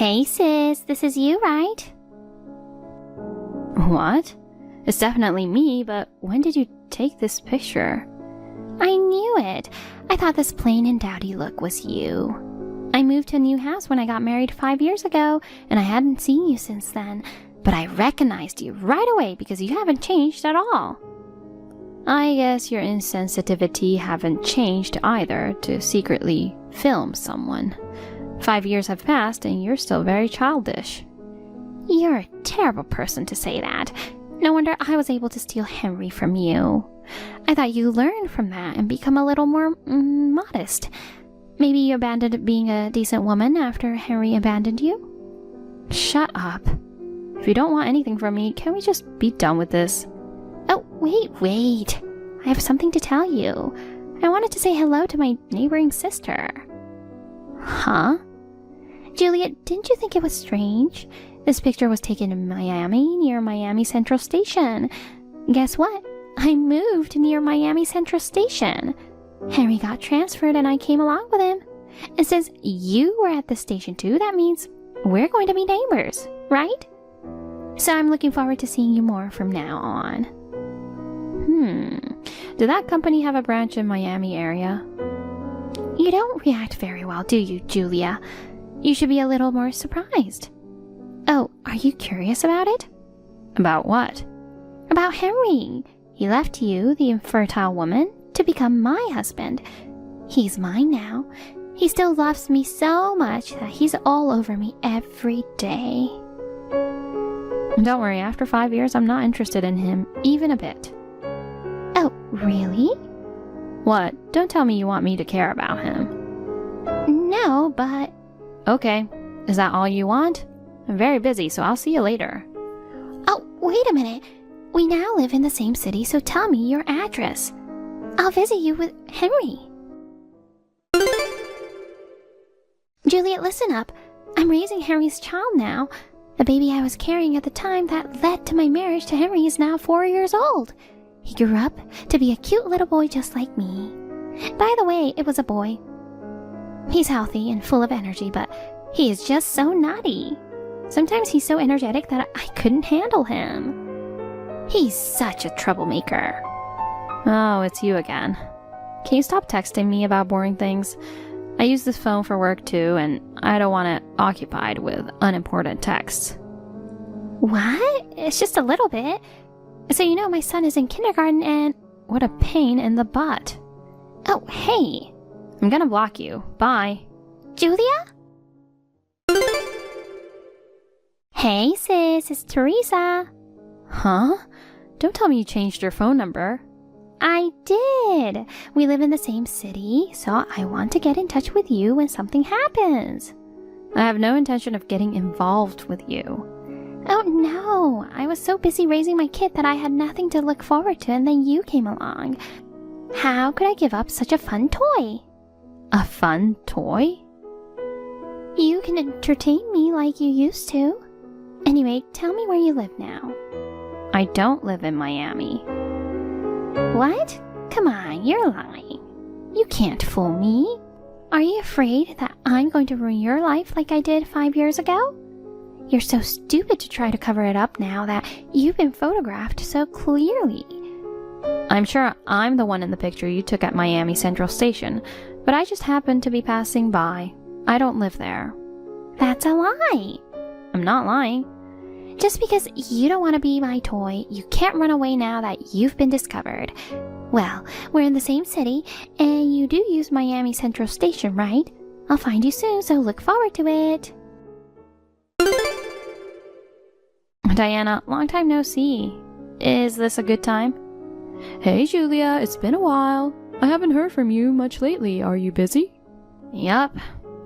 Hey sis, this is you, right? What? It's definitely me, but when did you take this picture? I knew it. I thought this plain and dowdy look was you. I moved to a new house when I got married 5 years ago, and I hadn't seen you since then, but I recognized you right away because you haven't changed at all. I guess your insensitivity haven't changed either to secretly film someone. 5 years have passed and you're still very childish. You're a terrible person to say that. No wonder I was able to steal Henry from you. I thought you learned from that and become a little more modest. Maybe you abandoned being a decent woman after Henry abandoned you? Shut up. If you don't want anything from me, can we just be done with this? Oh, wait. I have something to tell you. I wanted to say hello to my neighboring sister. Huh? Juliet, didn't you think it was strange? This picture was taken in Miami, near Miami Central Station. Guess what? I moved near Miami Central Station. Henry got transferred and I came along with him. And since you were at the station too, that means we're going to be neighbors, right? So I'm looking forward to seeing you more from now on. Did that company have a branch in Miami area? You don't react very well, do you, Julia? You should be a little more surprised. Oh, are you curious about it? About what? About Henry. He left you, the infertile woman, to become my husband. He's mine now. He still loves me so much that he's all over me every day. Don't worry, after 5 years, I'm not interested in him, even a bit. Oh, really? What? Don't tell me you want me to care about him. No, but... Okay. Is that all you want? I'm very busy, so I'll see you later. Oh, wait a minute. We now live in the same city, so tell me your address. I'll visit you with Henry. Juliet, listen up. I'm raising Henry's child now. The baby I was carrying at the time that led to my marriage to Henry is now 4 years old. He grew up to be a cute little boy just like me. By the way, it was a boy. He's healthy and full of energy, but he is just so naughty. Sometimes he's so energetic that I couldn't handle him. He's such a troublemaker. Oh, it's you again. Can you stop texting me about boring things? I use this phone for work too, and I don't want it occupied with unimportant texts. What? It's just a little bit. So you know my son is in kindergarten and... What a pain in the butt. Oh, hey. I'm gonna block you. Bye. Julia? Hey sis, it's Teresa. Huh? Don't tell me you changed your phone number. I did. We live in the same city, so I want to get in touch with you when something happens. I have no intention of getting involved with you. Oh no, I was so busy raising my kid that I had nothing to look forward to, and then you came along. How could I give up such a fun toy? A fun toy? You can entertain me like you used to. Anyway, tell me where you live now. I don't live in Miami. What? Come on, you're lying. You can't fool me. Are you afraid that I'm going to ruin your life like I did 5 years ago? You're so stupid to try to cover it up now that you've been photographed so clearly. I'm sure I'm the one in the picture you took at Miami Central Station, but I just happened to be passing by. I don't live there. That's a lie. I'm not lying. Just because you don't want to be my toy, you can't run away now that you've been discovered. Well, we're in the same city, and you do use Miami Central Station, right? I'll find you soon, so look forward to it. Diana, long time no see. Is this a good time? Hey Julia, it's been a while. I haven't heard from you much lately. Are you busy? Yup.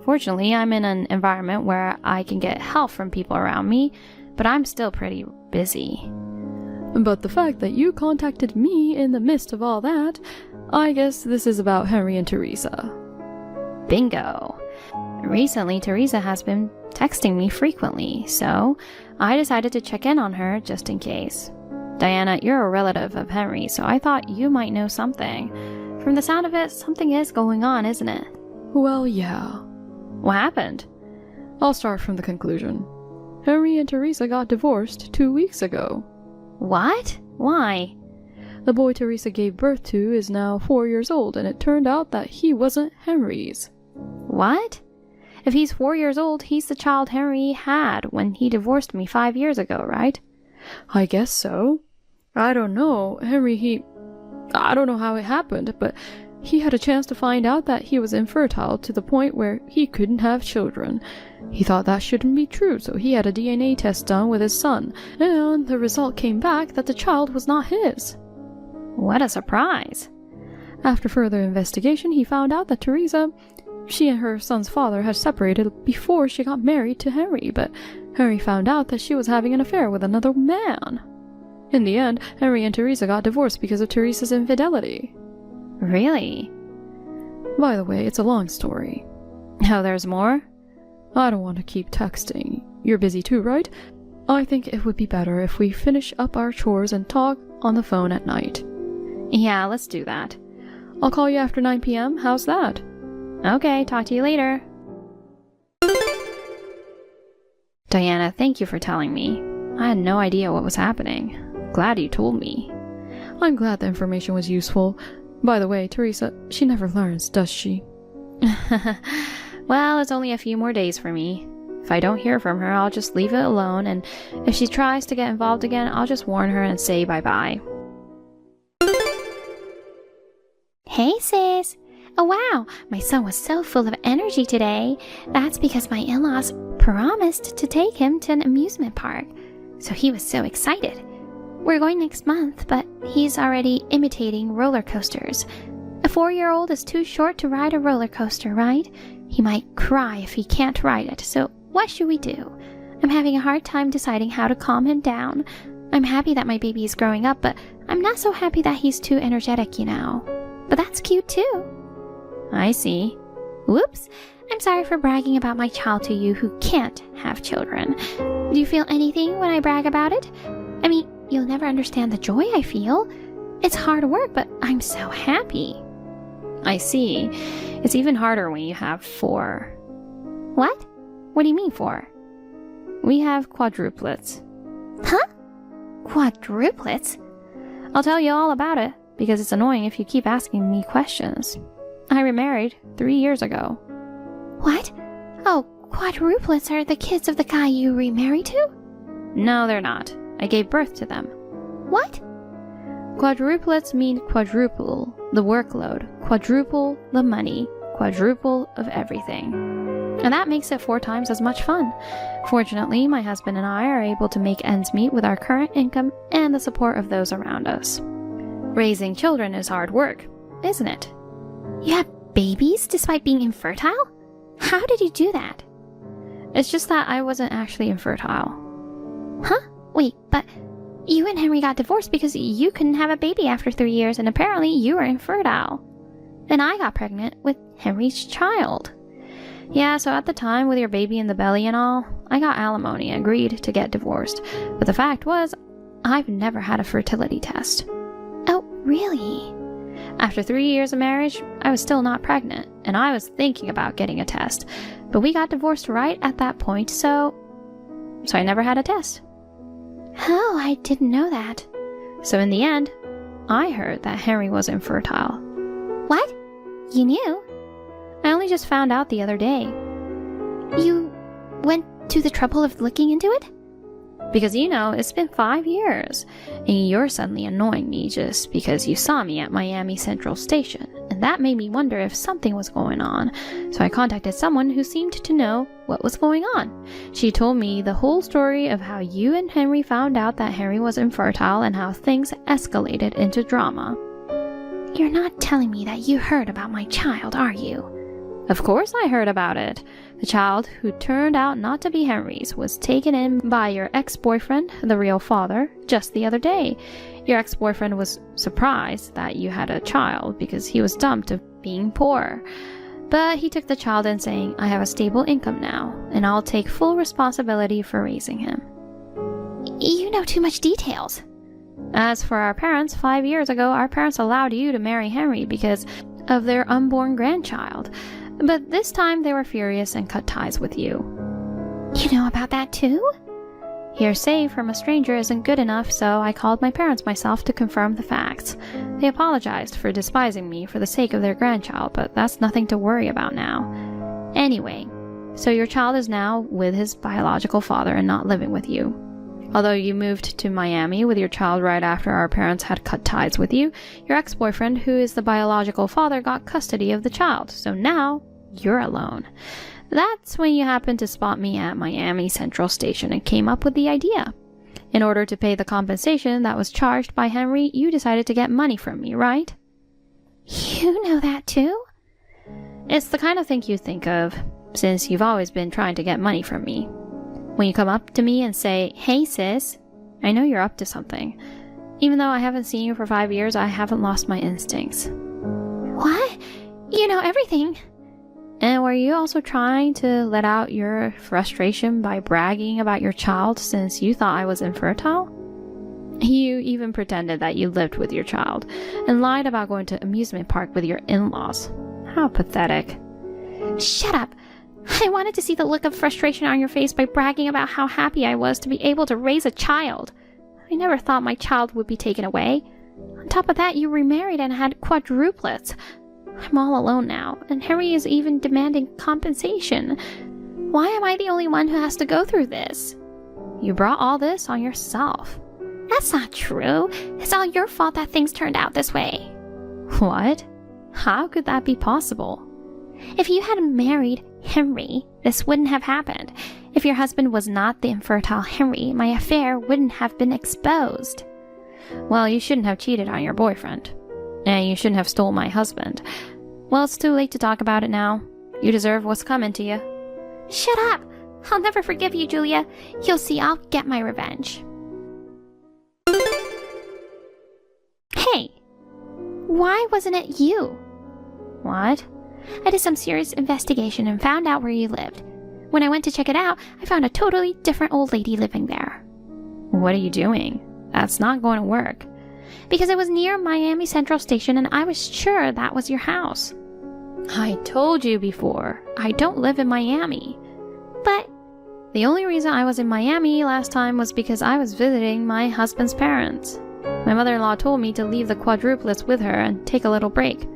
Fortunately, I'm in an environment where I can get help from people around me, but I'm still pretty busy. But the fact that you contacted me in the midst of all that, I guess this is about Henry and Teresa. Bingo. Recently, Teresa has been texting me frequently, so I decided to check in on her just in case. Diana, you're a relative of Henry, so I thought you might know something. From the sound of it, something is going on, isn't it? Well, yeah. What happened? I'll start from the conclusion. Henry and Teresa got divorced 2 weeks ago. What? Why? The boy Teresa gave birth to is now 4 years old, and it turned out that he wasn't Henry's. What? If he's 4 years old, he's the child Henry had when he divorced me 5 years ago, right? I guess so. I don't know. I don't know how it happened, but he had a chance to find out that he was infertile to the point where he couldn't have children. He thought that shouldn't be true, so he had a DNA test done with his son, and the result came back that the child was not his. What a surprise. After further investigation, he found out that Teresa, she and her son's father had separated before she got married to Henry, but Henry found out that she was having an affair with another man. In the end, Henry and Teresa got divorced because of Teresa's infidelity. Really? By the way, it's a long story. Oh, there's more? I don't want to keep texting. You're busy too, right? I think it would be better if we finish up our chores and talk on the phone at night. Yeah, let's do that. I'll call you after 9 p.m. How's that? Okay, talk to you later. Diana, thank you for telling me. I had no idea what was happening. Glad you told me. I'm glad the information was useful. By the way, Teresa, she never learns, does she? Well, it's only a few more days for me. If I don't hear from her, I'll just leave it alone, and if she tries to get involved again, I'll just warn her and say bye-bye. Hey, sis. Oh, wow. My son was so full of energy today. That's because my in-laws promised to take him to an amusement park. So he was so excited. We're going next month, but he's already imitating roller coasters. A 4-year-old is too short to ride a roller coaster, right? He might cry if he can't ride it, so what should we do? I'm having a hard time deciding how to calm him down. I'm happy that my baby is growing up, but I'm not so happy that he's too energetic, you know. But that's cute too. I see. Whoops. I'm sorry for bragging about my child to you who can't have children. Do you feel anything when I brag about it? I mean, you'll never understand the joy I feel. It's hard work, but I'm so happy. I see. It's even harder when you have 4. What? What do you mean 4? We have quadruplets. Huh? Quadruplets? I'll tell you all about it, because it's annoying if you keep asking me questions. I remarried 3 years ago. What? Oh, quadruplets are the kids of the guy you remarried to? No, they're not. I gave birth to them. What? Quadruplets mean quadruple the workload, quadruple the money, quadruple of everything. And that makes it 4 times as much fun. Fortunately, my husband and I are able to make ends meet with our current income and the support of those around us. Raising children is hard work, isn't it? You have babies despite being infertile? How did you do that? It's just that I wasn't actually infertile. Huh? Wait, but you and Henry got divorced because you couldn't have a baby after 3 years, and apparently you were infertile. Then I got pregnant with Henry's child. Yeah, so at the time, with your baby in the belly and all, I got alimony and agreed to get divorced. But the fact was, I've never had a fertility test. Oh, really? After 3 years of marriage, I was still not pregnant, and I was thinking about getting a test. But we got divorced right at that point, so I never had a test. Oh, I didn't know that. So in the end, I heard that Henry was infertile. What? You knew? I only just found out the other day. You went to the trouble of looking into it? Because, you know, it's been 5 years, and you're suddenly annoying me just because you saw me at Miami Central Station, and that made me wonder if something was going on. So I contacted someone who seemed to know what was going on. She told me the whole story of how you and Henry found out that Henry was infertile and how things escalated into drama. You're not telling me that you heard about my child, are you? Of course I heard about it. The child, who turned out not to be Henry's, was taken in by your ex-boyfriend, the real father, just the other day. Your ex-boyfriend was surprised that you had a child because he was dumped of being poor. But he took the child in saying, I have a stable income now, and I'll take full responsibility for raising him. You know too much details. As for our parents, 5 years ago, our parents allowed you to marry Henry because of their unborn grandchild. But this time they were furious and cut ties with you. You know about that too? Hearsay from a stranger isn't good enough, so I called my parents myself to confirm the facts. They apologized for despising me for the sake of their grandchild, but that's nothing to worry about now. Anyway, so your child is now with his biological father and not living with you. Although you moved to Miami with your child right after our parents had cut ties with you, your ex-boyfriend, who is the biological father, got custody of the child, so now you're alone. That's when you happened to spot me at Miami Central Station and came up with the idea. In order to pay the compensation that was charged by Henry, you decided to get money from me, right? You know that too? It's the kind of thing you think of, since you've always been trying to get money from me. When you come up to me and say, "Hey sis," I know you're up to something. Even though I haven't seen you for 5 years, I haven't lost my instincts. What? You know everything. And were you also trying to let out your frustration by bragging about your child since you thought I was infertile? You even pretended that you lived with your child and lied about going to amusement park with your in-laws. How pathetic. Shut up. I wanted to see the look of frustration on your face by bragging about how happy I was to be able to raise a child. I never thought my child would be taken away. On top of that, you remarried and had quadruplets. I'm all alone now, and Harry is even demanding compensation. Why am I the only one who has to go through this? You brought all this on yourself. That's not true. It's all your fault that things turned out this way. What? How could that be possible? If you had married Henry, this wouldn't have happened. If your husband was not the infertile Henry, my affair wouldn't have been exposed. Well, you shouldn't have cheated on your boyfriend. And you shouldn't have stole my husband. Well, it's too late to talk about it now. You deserve what's coming to you. Shut up! I'll never forgive you, Julia. You'll see I'll get my revenge. Hey! Why wasn't it you? What? I did some serious investigation and found out where you lived. When I went to check it out, I found a totally different old lady living there. What are you doing? That's not going to work. Because it was near Miami Central Station and I was sure that was your house. I told you before, I don't live in Miami. But the only reason I was in Miami last time was because I was visiting my husband's parents. My mother-in-law told me to leave the quadruplets with her and take a little break.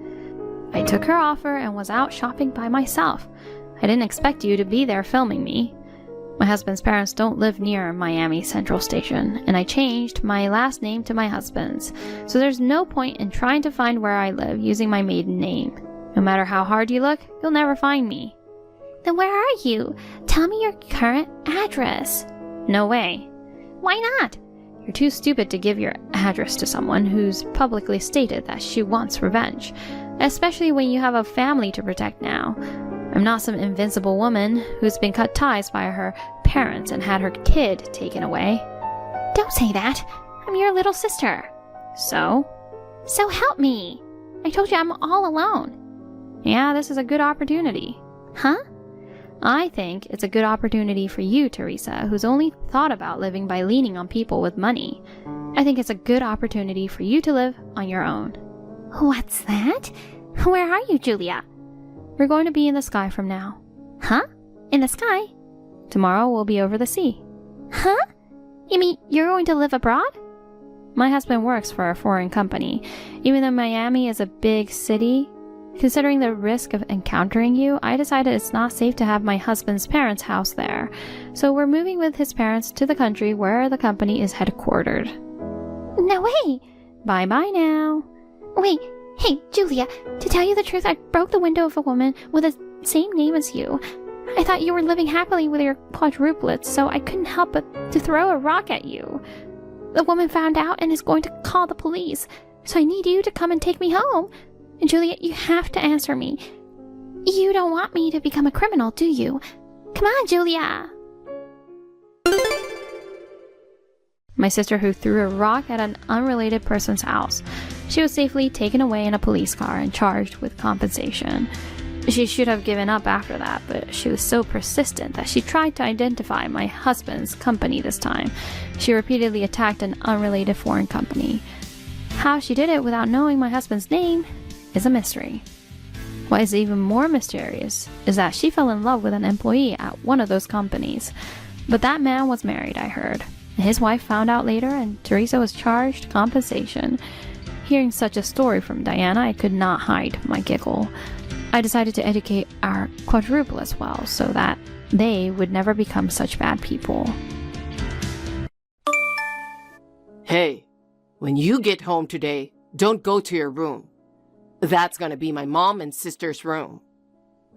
I took her offer and was out shopping by myself. I didn't expect you to be there filming me. My husband's parents don't live near Miami Central Station, and I changed my last name to my husband's, so there's no point in trying to find where I live using my maiden name. No matter how hard you look, you'll never find me. Then where are you? Tell me your current address. No way. Why not? You're too stupid to give your address to someone who's publicly stated that she wants revenge, especially when you have a family to protect now. I'm not some invincible woman who's been cut ties by her parents and had her kid taken away. Don't say that. I'm your little sister. So? So help me. I told you I'm all alone. Yeah, this is a good opportunity. Huh? I think it's a good opportunity for you, Teresa, who's only thought about living by leaning on people with money. I think it's a good opportunity for you to live on your own. What's that? Where are you, Julia? We're going to be in the sky from now. Huh? In the sky? Tomorrow we'll be over the sea. Huh? You mean you're going to live abroad? My husband works for a foreign company. Even though Miami is a big city, considering the risk of encountering you, I decided it's not safe to have my husband's parents' house there. So we're moving with his parents to the country where the company is headquartered. No way! Bye-bye now. Wait. Hey, Julia, to tell you the truth, I broke the window of a woman with the same name as you. I thought you were living happily with your quadruplets, so I couldn't help but to throw a rock at you. The woman found out and is going to call the police, so I need you to come and take me home. And Julia, you have to answer me. You don't want me to become a criminal, do you? Come on, Julia! My sister who threw a rock at an unrelated person's house. She was safely taken away in a police car and charged with compensation. She should have given up after that, but she was so persistent that she tried to identify my husband's company this time. She repeatedly attacked an unrelated foreign company. How she did it without knowing my husband's name is a mystery. What is even more mysterious is that she fell in love with an employee at one of those companies. But that man was married, I heard. His wife found out later, and Teresa was charged compensation. Hearing such a story from Diana, I could not hide my giggle. I decided to educate our quadruple as well, so that they would never become such bad people. Hey, when you get home today, don't go to your room. That's gonna be my mom and sister's room.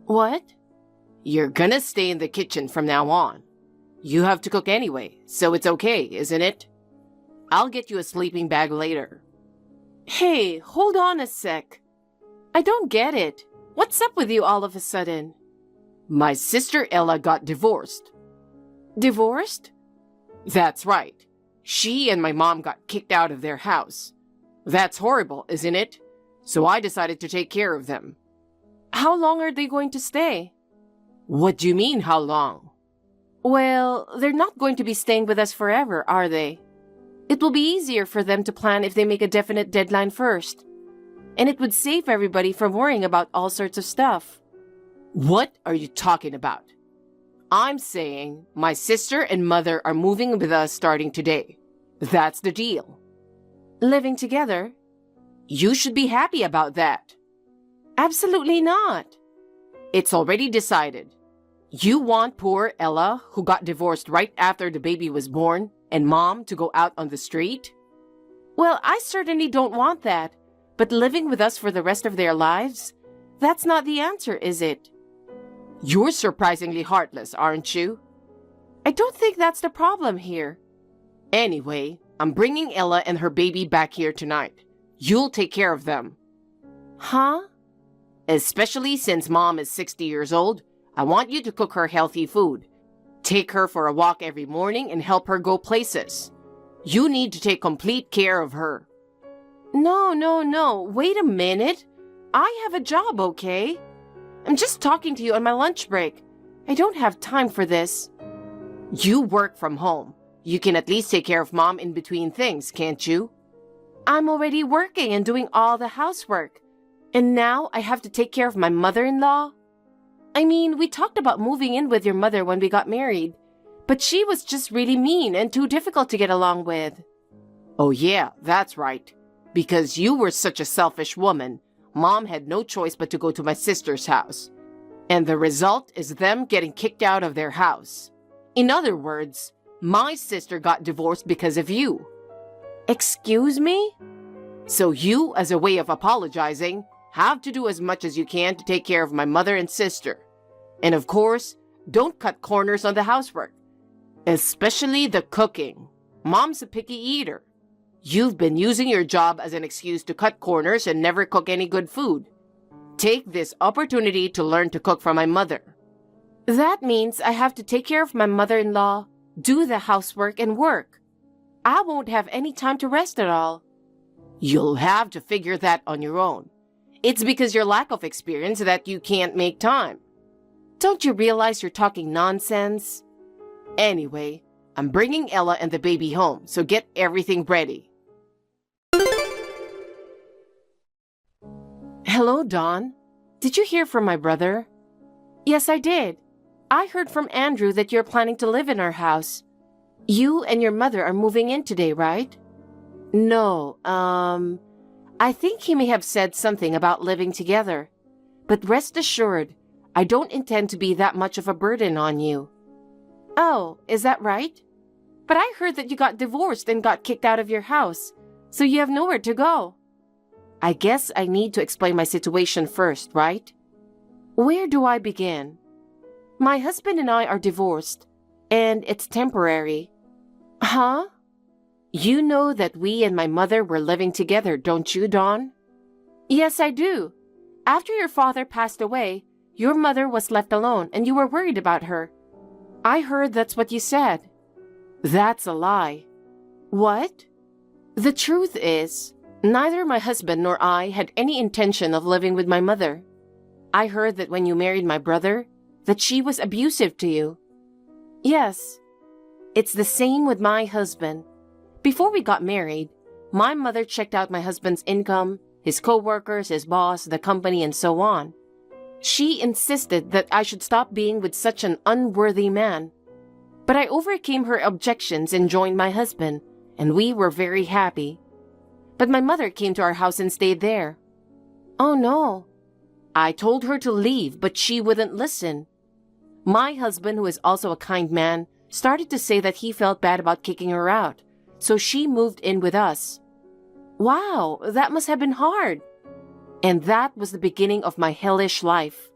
What? You're gonna stay in the kitchen from now on. You have to cook anyway, so it's okay, isn't it? I'll get you a sleeping bag later. Hey, hold on a sec. I don't get it. What's up with you all of a sudden? My sister Ella got divorced. Divorced? That's right. She and my mom got kicked out of their house. That's horrible, isn't it? So I decided to take care of them. How long are they going to stay? What do you mean, how long? Well, they're not going to be staying with us forever, are they? It will be easier for them to plan if they make a definite deadline first. And it would save everybody from worrying about all sorts of stuff. What are you talking about? I'm saying my sister and mother are moving with us starting today. That's the deal. Living together? You should be happy about that. Absolutely not. It's already decided. You want poor Ella, who got divorced right after the baby was born, and mom to go out on the street? Well, I certainly don't want that, but living with us for the rest of their lives? That's not the answer, is it? You're surprisingly heartless, aren't you? I don't think that's the problem here. Anyway, I'm bringing Ella and her baby back here tonight. You'll take care of them. Huh? Especially since mom is 60 years old, I want you to cook her healthy food. Take her for a walk every morning and help her go places. You need to take complete care of her. No. Wait a minute. I have a job, okay? I'm just talking to you on my lunch break. I don't have time for this. You work from home. You can at least take care of mom in between things, can't you? I'm already working and doing all the housework. And now I have to take care of my mother-in-law? I mean, we talked about moving in with your mother when we got married, but she was just really mean and too difficult to get along with. Oh yeah, that's right. Because you were such a selfish woman, mom had no choice but to go to my sister's house. And the result is them getting kicked out of their house. In other words, my sister got divorced because of you. Excuse me? So you, as a way of apologizing, have to do as much as you can to take care of my mother and sister. And of course, don't cut corners on the housework. Especially the cooking. Mom's a picky eater. You've been using your job as an excuse to cut corners and never cook any good food. Take this opportunity to learn to cook for my mother. That means I have to take care of my mother-in-law, do the housework, and work. I won't have any time to rest at all. You'll have to figure that on your own. It's because your lack of experience that you can't make time. Don't you realize you're talking nonsense? Anyway, I'm bringing Ella and the baby home, so get everything ready. Hello, Dawn. Did you hear from my brother? Yes, I did. I heard from Andrew that you're planning to live in our house. You and your mother are moving in today, right? No, I think he may have said something about living together. But rest assured, I don't intend to be that much of a burden on you. Oh, is that right? But I heard that you got divorced and got kicked out of your house, so you have nowhere to go. I guess I need to explain my situation first, right? Where do I begin? My husband and I are divorced, and it's temporary. Huh? You know that we and my mother were living together, don't you, Dawn? Yes, I do. After your father passed away, your mother was left alone and you were worried about her. I heard that's what you said. That's a lie. What? The truth is, neither my husband nor I had any intention of living with my mother. I heard that when you married my brother, that she was abusive to you. Yes, it's the same with my husband. Before we got married, my mother checked out my husband's income, his co-workers, his boss, the company, and so on. She insisted that I should stop being with such an unworthy man. But I overcame her objections and joined my husband, and we were very happy. But my mother came to our house and stayed there. Oh no. I told her to leave, but she wouldn't listen. My husband, who is also a kind man, started to say that he felt bad about kicking her out, so she moved in with us. Wow, that must have been hard. And that was the beginning of my hellish life.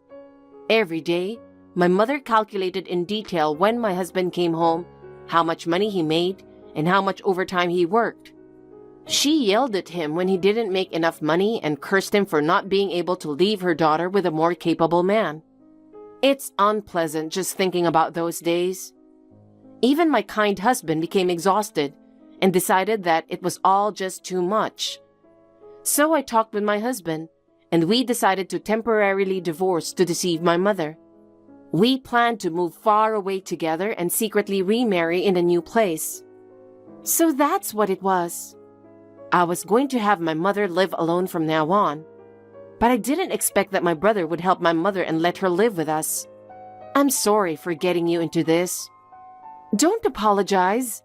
Every day, my mother calculated in detail when my husband came home, how much money he made, and how much overtime he worked. She yelled at him when he didn't make enough money and cursed him for not being able to leave her daughter with a more capable man. It's unpleasant just thinking about those days. Even my kind husband became exhausted and decided that it was all just too much. So I talked with my husband, and we decided to temporarily divorce to deceive my mother. We planned to move far away together and secretly remarry in a new place. So that's what it was. I was going to have my mother live alone from now on, but I didn't expect that my brother would help my mother and let her live with us. I'm sorry for getting you into this. Don't apologize.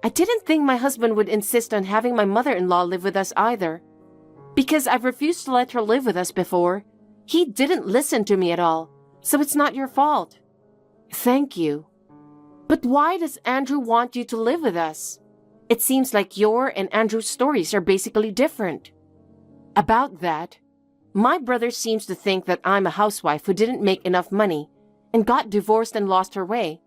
I didn't think my husband would insist on having my mother-in-law live with us either. Because I've refused to let her live with us before. He didn't listen to me at all, so it's not your fault. Thank you. But why does Andrew want you to live with us? It seems like your and Andrew's stories are basically different. About that, my brother seems to think that I'm a housewife who didn't make enough money and got divorced and lost her way.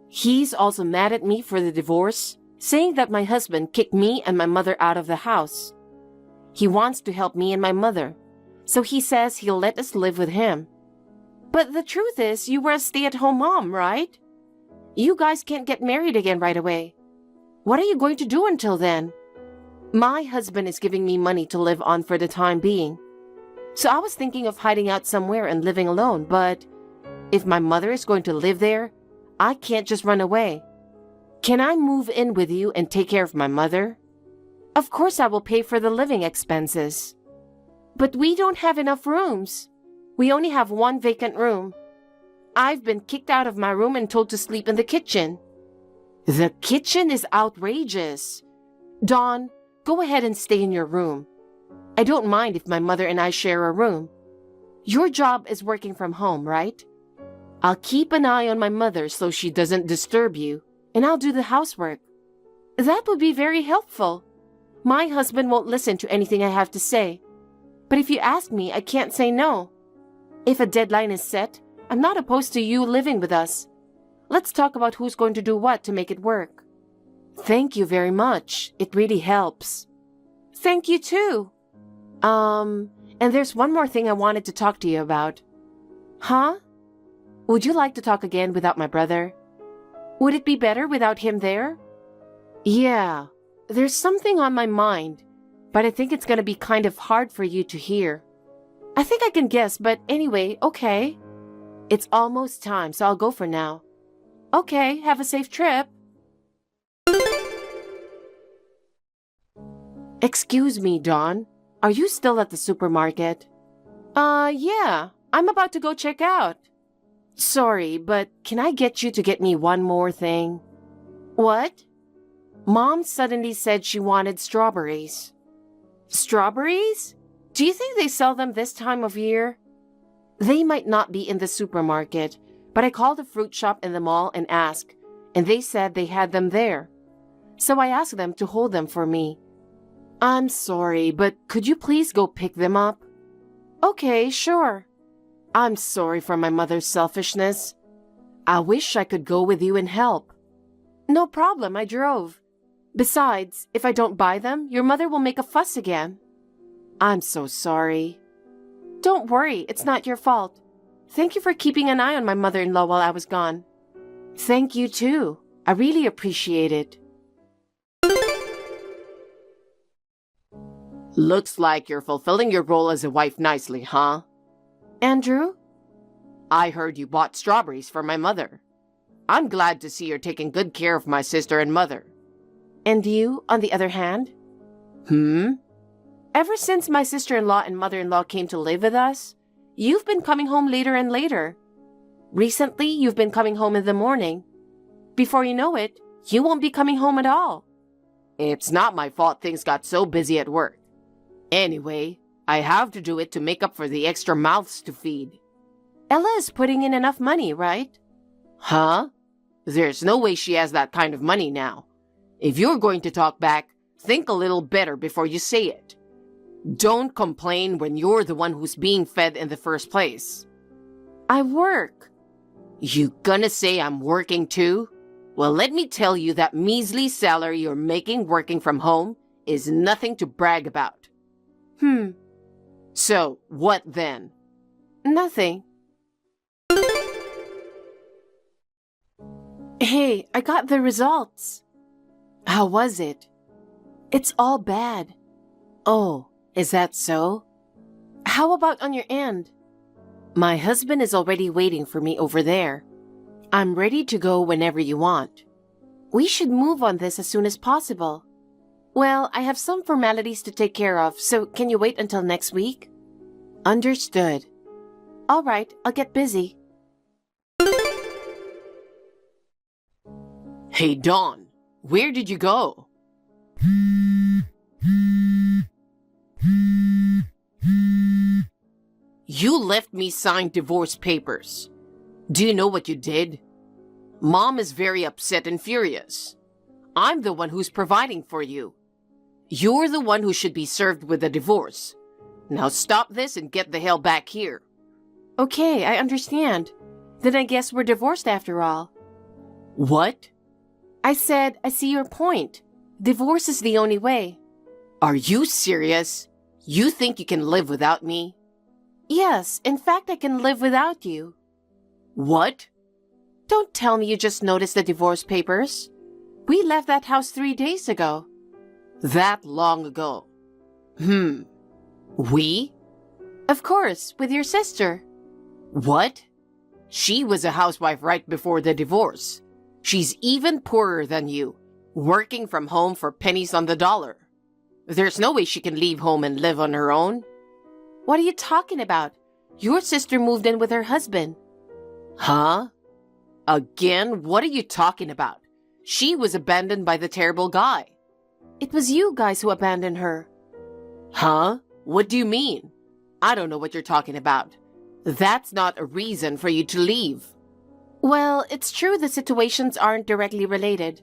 He's also mad at me for the divorce, saying that my husband kicked me and my mother out of the house. He wants to help me and my mother, so he says he'll let us live with him. But the truth is, you were a stay-at-home mom, right? You guys can't get married again right away. What are you going to do until then? My husband is giving me money to live on for the time being. So I was thinking of hiding out somewhere and living alone, but if my mother is going to live there, I can't just run away. Can I move in with you and take care of my mother? Of course I will pay for the living expenses. But we don't have enough rooms. We only have one vacant room. I've been kicked out of my room and told to sleep in the kitchen. The kitchen is outrageous. Dawn, go ahead and stay in your room. I don't mind if my mother and I share a room. Your job is working from home, right? I'll keep an eye on my mother so she doesn't disturb you, and I'll do the housework. That would be very helpful. My husband won't listen to anything I have to say. But if you ask me, I can't say no. If a deadline is set, I'm not opposed to you living with us. Let's talk about who's going to do what to make it work. Thank you very much. It really helps. Thank you too. And there's one more thing I wanted to talk to you about. Huh? Would you like to talk again without my brother? Would it be better without him there? Yeah, there's something on my mind, but I think it's going to be kind of hard for you to hear. I think I can guess, but anyway, okay. It's almost time, so I'll go for now. Okay, have a safe trip. Excuse me, Dawn. Are you still at the supermarket? Yeah. I'm about to go check out. Sorry, but can I get you to get me one more thing? What? Mom suddenly said she wanted strawberries. Strawberries? Do you think they sell them this time of year? They might not be in the supermarket, but I called a fruit shop in the mall and asked, and they said they had them there. So I asked them to hold them for me. I'm sorry, but could you please go pick them up? Okay, sure. I'm sorry for my mother's selfishness. I wish I could go with you and help. No problem, I drove. Besides, if I don't buy them, your mother will make a fuss again. I'm so sorry. Don't worry, it's not your fault. Thank you for keeping an eye on my mother-in-law while I was gone. Thank you too. I really appreciate it. Looks like you're fulfilling your role as a wife nicely, huh? Andrew? I heard you bought strawberries for my mother. I'm glad to see you're taking good care of my sister and mother. And you, on the other hand? Ever since my sister-in-law and mother-in-law came to live with us, you've been coming home later and later. Recently, you've been coming home in the morning. Before you know it, you won't be coming home at all. It's not my fault things got so busy at work. Anyway, I have to do it to make up for the extra mouths to feed. Ella is putting in enough money, right? Huh? There's no way she has that kind of money now. If you're going to talk back, think a little better before you say it. Don't complain when you're the one who's being fed in the first place. I work. You gonna say I'm working too? Well, let me tell you that measly salary you're making working from home is nothing to brag about. So, what then? Nothing. Hey, I got the results. How was it? It's all bad. Oh, is that so? How about on your end? My husband is already waiting for me over there. I'm ready to go whenever you want. We should move on this as soon as possible. Well, I have some formalities to take care of, so can you wait until next week? Understood. All right, I'll get busy. Hey, Dawn, where did you go? You left me signed divorce papers. Do you know what you did? Mom is very upset and furious. I'm the one who's providing for you. You're the one who should be served with a divorce. Now stop this and get the hell back here. Okay, I understand. Then I guess we're divorced after all. What? I said, I see your point. Divorce is the only way. Are you serious? You think you can live without me? Yes, in fact, I can live without you. What? Don't tell me you just noticed the divorce papers. We left that house 3 days ago. That long ago. We? Of course, with your sister. What? She was a housewife right before the divorce. She's even poorer than you, working from home for pennies on the dollar. There's no way she can leave home and live on her own. What are you talking about? Your sister moved in with her husband. Huh? Again, what are you talking about? She was abandoned by the terrible guy. It was you guys who abandoned her. Huh? What do you mean? I don't know what you're talking about. That's not a reason for you to leave. Well, it's true the situations aren't directly related.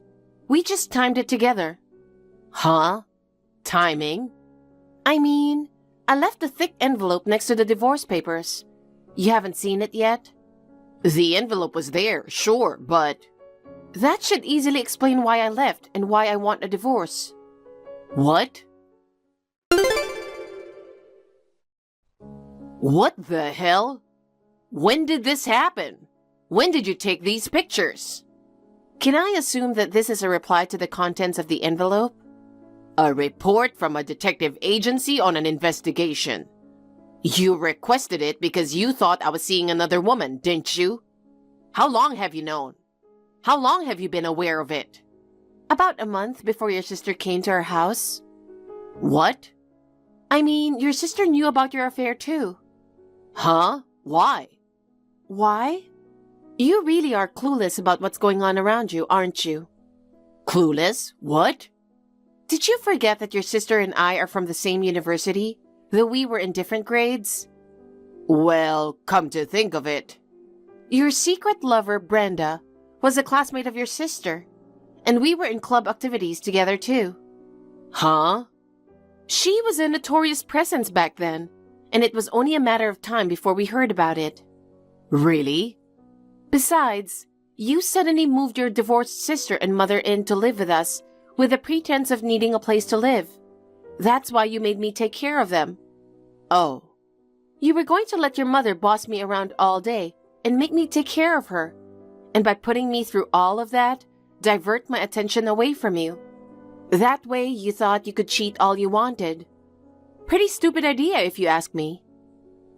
We just timed it together. Huh? Timing? I mean, I left a thick envelope next to the divorce papers. You haven't seen it yet? The envelope was there, sure, but... That should easily explain why I left and why I want a divorce. What? What the hell? When did this happen? When did you take these pictures? Can I assume that this is a reply to the contents of the envelope? A report from a detective agency on an investigation. You requested it because you thought I was seeing another woman, didn't you? How long have you known? How long have you been aware of it? About a month before your sister came to our house. What? I mean, your sister knew about your affair too. Huh? Why? Why? You really are clueless about what's going on around you, aren't you? Clueless? What? Did you forget that your sister and I are from the same university, though we were in different grades? Well, come to think of it. Your secret lover, Brenda, was a classmate of your sister, and we were in club activities together too. Huh? She was a notorious presence back then, and it was only a matter of time before we heard about it. Really? Besides, you suddenly moved your divorced sister and mother in to live with us with the pretense of needing a place to live. That's why you made me take care of them. Oh. You were going to let your mother boss me around all day and make me take care of her, and by putting me through all of that, divert my attention away from you. That way you thought you could cheat all you wanted. Pretty stupid idea if you ask me.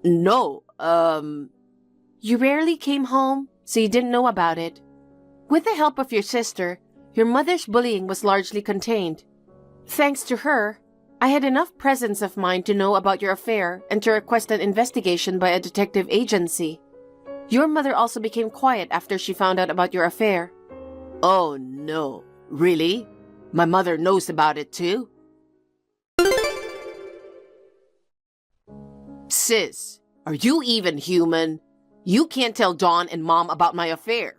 No, You rarely came home, so you didn't know about it. With the help of your sister, your mother's bullying was largely contained. Thanks to her, I had enough presence of mind to know about your affair and to request an investigation by a detective agency. Your mother also became quiet after she found out about your affair. Oh no, really? My mother knows about it too? Sis, are you even human? You can't tell Dawn and Mom about my affair.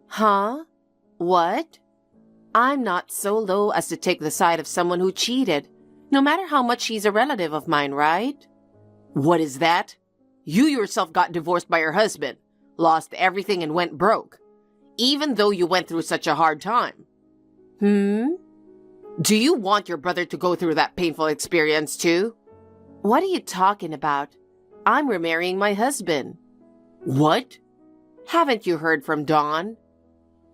Huh? What? I'm not so low as to take the side of someone who cheated, no matter how much she's a relative of mine, right? What is that? You yourself got divorced by your husband, lost everything and went broke, even though you went through such a hard time. Do you want your brother to go through that painful experience too? What are you talking about? I'm remarrying my husband. What? Haven't you heard from Dawn?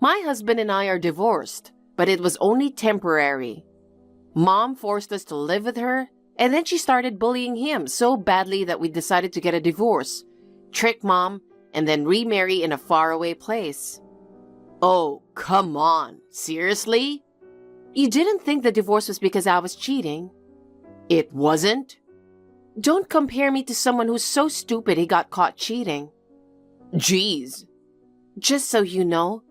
My husband and I are divorced, but it was only temporary. Mom forced us to live with her, and then she started bullying him so badly that we decided to get a divorce, trick Mom, and then remarry in a faraway place. Oh, come on. Seriously? You didn't think the divorce was because I was cheating? It wasn't? Don't compare me to someone who's so stupid he got caught cheating. Jeez. Just so you know,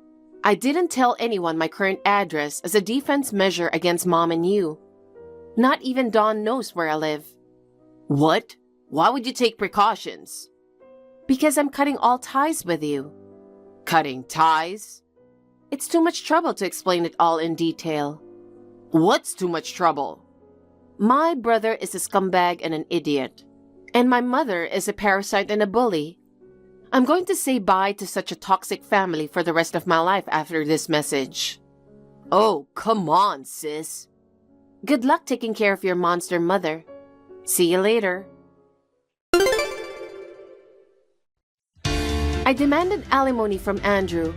I didn't tell anyone my current address as a defense measure against Mom and you. Not even Dawn knows where I live. What? Why would you take precautions? Because I'm cutting all ties with you. Cutting ties? It's too much trouble to explain it all in detail. What's too much trouble? My brother is a scumbag and an idiot, and my mother is a parasite and a bully. I'm going to say bye to such a toxic family for the rest of my life after this message. Oh, come on, sis. Good luck taking care of your monster mother. See you later. I demanded alimony from Andrew.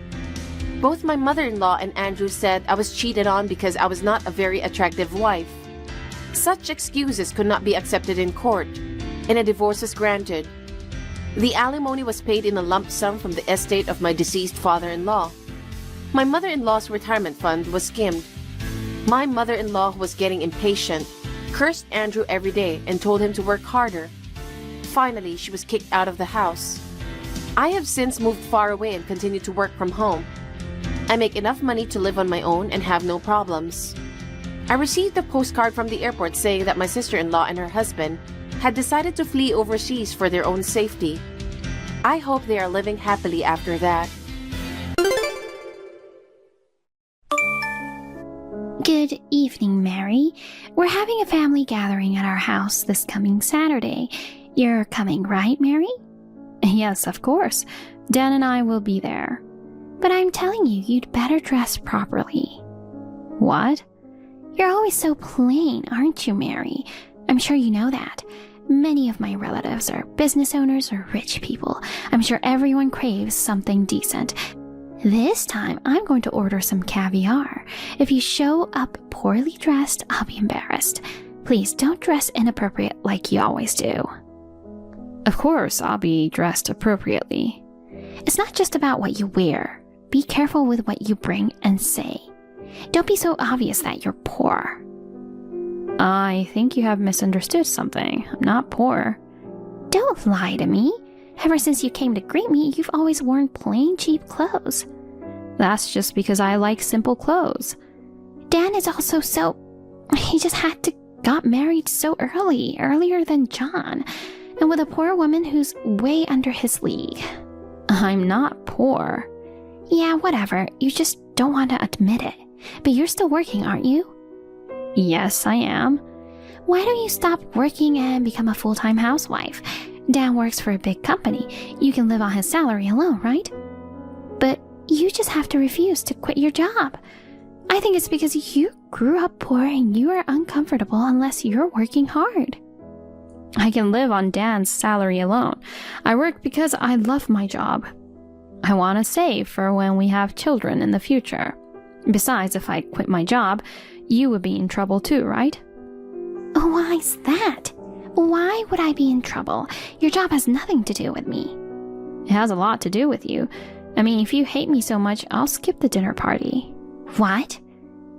Both my mother-in-law and Andrew said I was cheated on because I was not a very attractive wife. Such excuses could not be accepted in court, and a divorce was granted. The alimony was paid in a lump sum from the estate of my deceased father-in-law. My mother-in-law's retirement fund was skimmed. My mother-in-law, who was getting impatient, cursed Andrew every day and told him to work harder. Finally, she was kicked out of the house. I have since moved far away and continue to work from home. I make enough money to live on my own and have no problems. I received a postcard from the airport saying that my sister-in-law and her husband had decided to flee overseas for their own safety. I hope they are living happily after that. Good evening, Mary. We're having a family gathering at our house this coming Saturday. You're coming, right, Mary? Yes, of course. Dan and I will be there. But I'm telling you, you'd better dress properly. What? You're always so plain, aren't you, Mary? I'm sure you know that. Many of my relatives are business owners or rich people. I'm sure everyone craves something decent. This time, I'm going to order some caviar. If you show up poorly dressed, I'll be embarrassed. Please don't dress inappropriate like you always do. Of course, I'll be dressed appropriately. It's not just about what you wear. Be careful with what you bring and say. Don't be so obvious that you're poor. I think you have misunderstood something. I'm not poor. Don't lie to me. Ever since you came to greet me, you've always worn plain, cheap clothes. That's just because I like simple clothes. Dan is also so... He just got married so earlier than John, and with a poor woman who's way under his league. I'm not poor. Yeah, whatever. You just don't want to admit it. But you're still working, aren't you? Yes, I am. Why don't you stop working and become a full-time housewife? Dan works for a big company. You can live on his salary alone, right? But you just have to refuse to quit your job. I think it's because you grew up poor and you are uncomfortable unless you're working hard. I can live on Dan's salary alone. I work because I love my job. I want to save for when we have children in the future. Besides, if I quit my job, you would be in trouble too, right? Why's that? Why would I be in trouble? Your job has nothing to do with me. It has a lot to do with you. I mean, if you hate me so much, I'll skip the dinner party. What?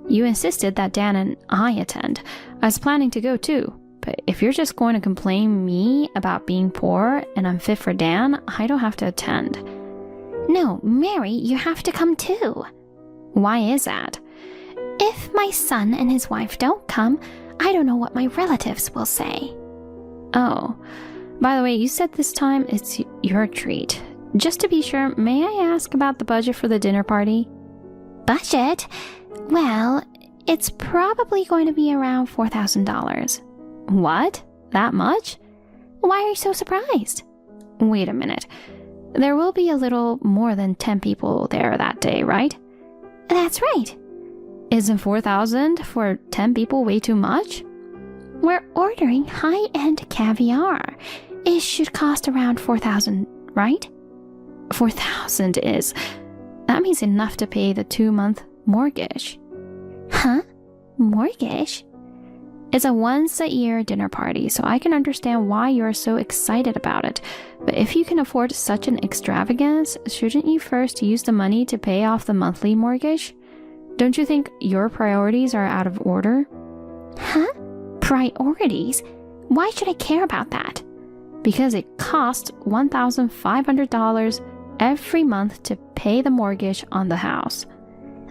You insisted that Dan and I attend. I was planning to go too. But if you're just going to complain me about being poor and unfit for Dan, I don't have to attend. No, Mary, you have to come too. Why is that? If my son and his wife don't come, I don't know what my relatives will say. Oh, by the way, you said this time it's your treat. Just to be sure, may I ask about the budget for the dinner party? Budget? Well, it's probably going to be around $4,000. What? That much? Why are you so surprised? Wait a minute. There will be a little more than 10 people there that day, right? That's right. Isn't 4,000 for 10 people way too much? We're ordering high-end caviar. It should cost around 4,000, right? 4,000 is... That means enough to pay the 2-month mortgage. Huh? Mortgage? It's a once-a-year dinner party, so I can understand why you're so excited about it. But if you can afford such an extravagance, shouldn't you first use the money to pay off the monthly mortgage? Don't you think your priorities are out of order? Huh? Priorities? Why should I care about that? Because it costs $1,500 every month to pay the mortgage on the house.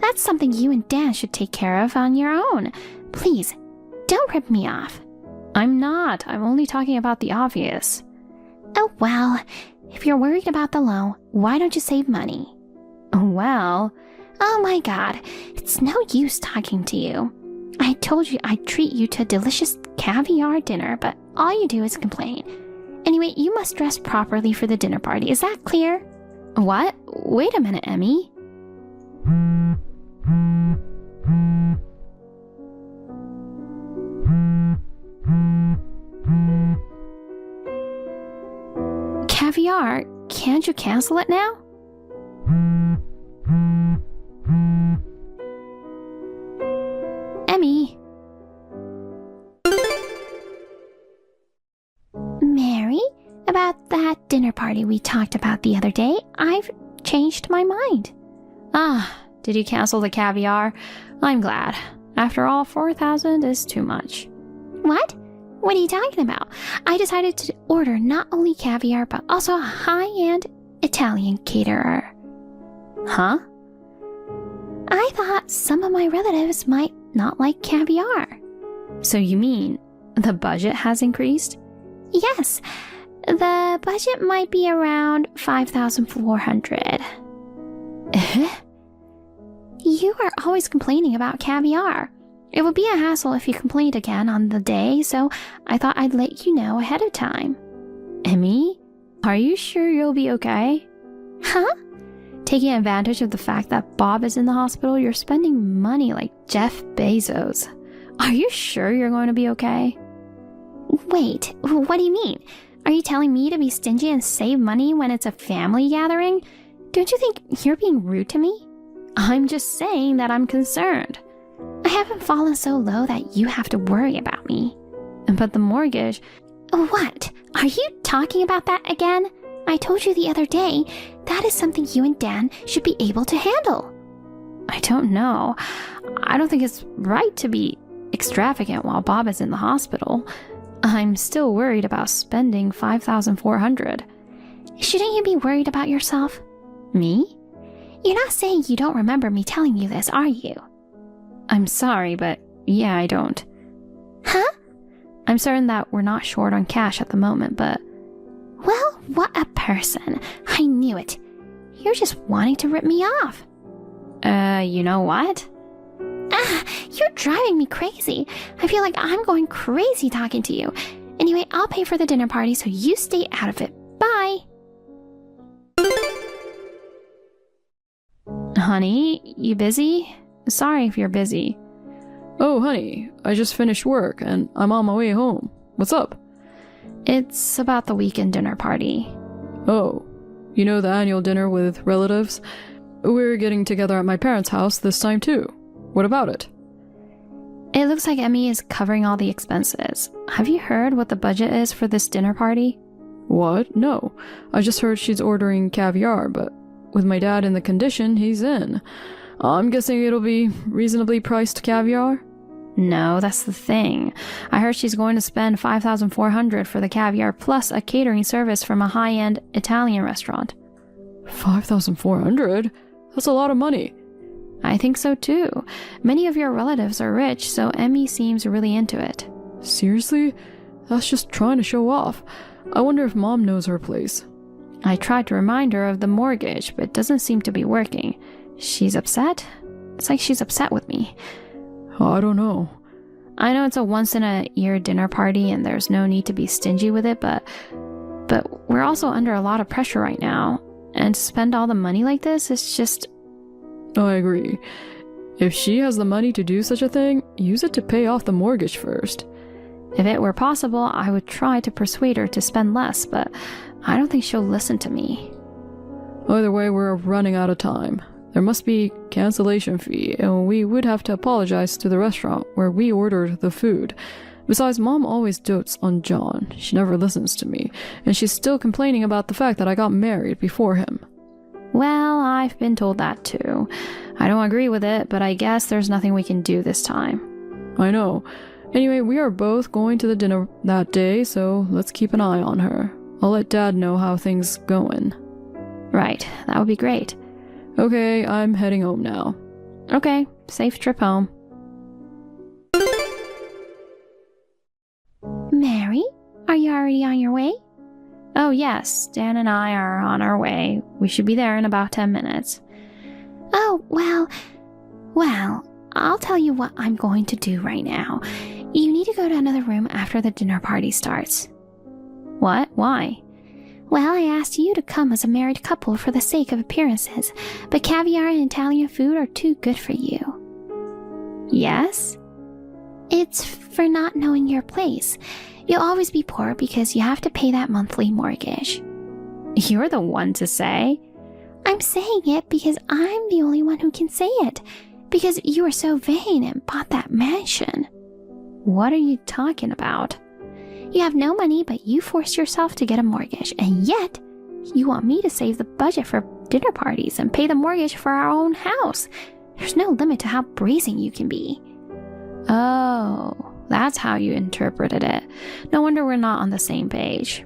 That's something you and Dan should take care of on your own. Please, don't rip me off. I'm not. I'm only talking about the obvious. Oh, well, if you're worried about the loan, why don't you save money? Well... Oh my God, it's no use talking to you. I told you I'd treat you to a delicious caviar dinner, but all you do is complain. Anyway, you must dress properly for the dinner party. Is that clear? What? Wait a minute, Emmy. Caviar, can't you cancel it now? Emmy. Mary, about that dinner party we talked about the other day, I've changed my mind. Ah, did you cancel the caviar? I'm glad. After all, 4,000 is too much. What? What are you talking about? I decided to order not only caviar, but also a high-end Italian caterer. Huh? I thought some of my relatives might not like caviar. So you mean the budget has increased? Yes, the budget might be around 5,400. You are always complaining about caviar. It would be a hassle if you complained again on the day, so I thought I'd let you know ahead of time. Emmy, are you sure you'll be okay? Huh? Taking advantage of the fact that Bob is in the hospital, you're spending money like Jeff Bezos. Are you sure you're going to be okay? Wait, what do you mean? Are you telling me to be stingy and save money when it's a family gathering? Don't you think you're being rude to me? I'm just saying that I'm concerned. I haven't fallen so low that you have to worry about me. But the mortgage... What? Are you talking about that again? I told you the other day, that is something you and Dan should be able to handle. I don't know. I don't think it's right to be extravagant while Bob is in the hospital. I'm still worried about spending $5,400. Shouldn't you be worried about yourself? Me? You're not saying you don't remember me telling you this, are you? I'm sorry, but yeah, I don't. Huh? I'm certain that we're not short on cash at the moment, but... Well, what a person. I knew it. You're just wanting to rip me off. You know what? You're driving me crazy. I feel like I'm going crazy talking to you. Anyway, I'll pay for the dinner party, so you stay out of it. Bye. Honey, you busy? Sorry if you're busy. Oh, honey, I just finished work and I'm on my way home. What's up? It's about the weekend dinner party. Oh, you know the annual dinner with relatives? We're getting together at my parents' house this time too. What about it? It looks like Emmy is covering all the expenses. Have you heard what the budget is for this dinner party? What? No. I just heard she's ordering caviar, but with my dad in the condition he's in, I'm guessing it'll be reasonably priced caviar? No, that's the thing. I heard she's going to spend $5,400 for the caviar plus a catering service from a high-end Italian restaurant. $5,400? That's a lot of money. I think so too. Many of your relatives are rich, so Emmy seems really into it. Seriously? That's just trying to show off. I wonder if Mom knows her place. I tried to remind her of the mortgage, but it doesn't seem to be working. She's upset? It's like she's upset with me. I don't know. I know it's a once-in-a-year dinner party and there's no need to be stingy with it, but we're also under a lot of pressure right now. And to spend all the money like this, it's just... I agree. If she has the money to do such a thing, use it to pay off the mortgage first. If it were possible, I would try to persuade her to spend less, but I don't think she'll listen to me. Either way, we're running out of time. There must be cancellation fee, and we would have to apologize to the restaurant where we ordered the food. Besides, Mom always dotes on John. She never listens to me, and she's still complaining about the fact that I got married before him. Well, I've been told that too. I don't agree with it, but I guess there's nothing we can do this time. I know. Anyway, we are both going to the dinner that day, so let's keep an eye on her. I'll let Dad know how things going. Right, that would be great. Okay, I'm heading home now. Okay, safe trip home. Mary, are you already on your way? Oh yes, Dan and I are on our way. We should be there in about 10 minutes. Oh, well, I'll tell you what I'm going to do right now. You need to go to another room after the dinner party starts. What? Why? Well, I asked you to come as a married couple for the sake of appearances, but caviar and Italian food are too good for you. Yes? It's for not knowing your place. You'll always be poor because you have to pay that monthly mortgage. You're the one to say. I'm saying it because I'm the only one who can say it. Because you were so vain and bought that mansion. What are you talking about? You have no money, but you forced yourself to get a mortgage, and yet you want me to save the budget for dinner parties and pay the mortgage for our own house. There's no limit to how brazen you can be. Oh, that's how you interpreted it. No wonder we're not on the same page.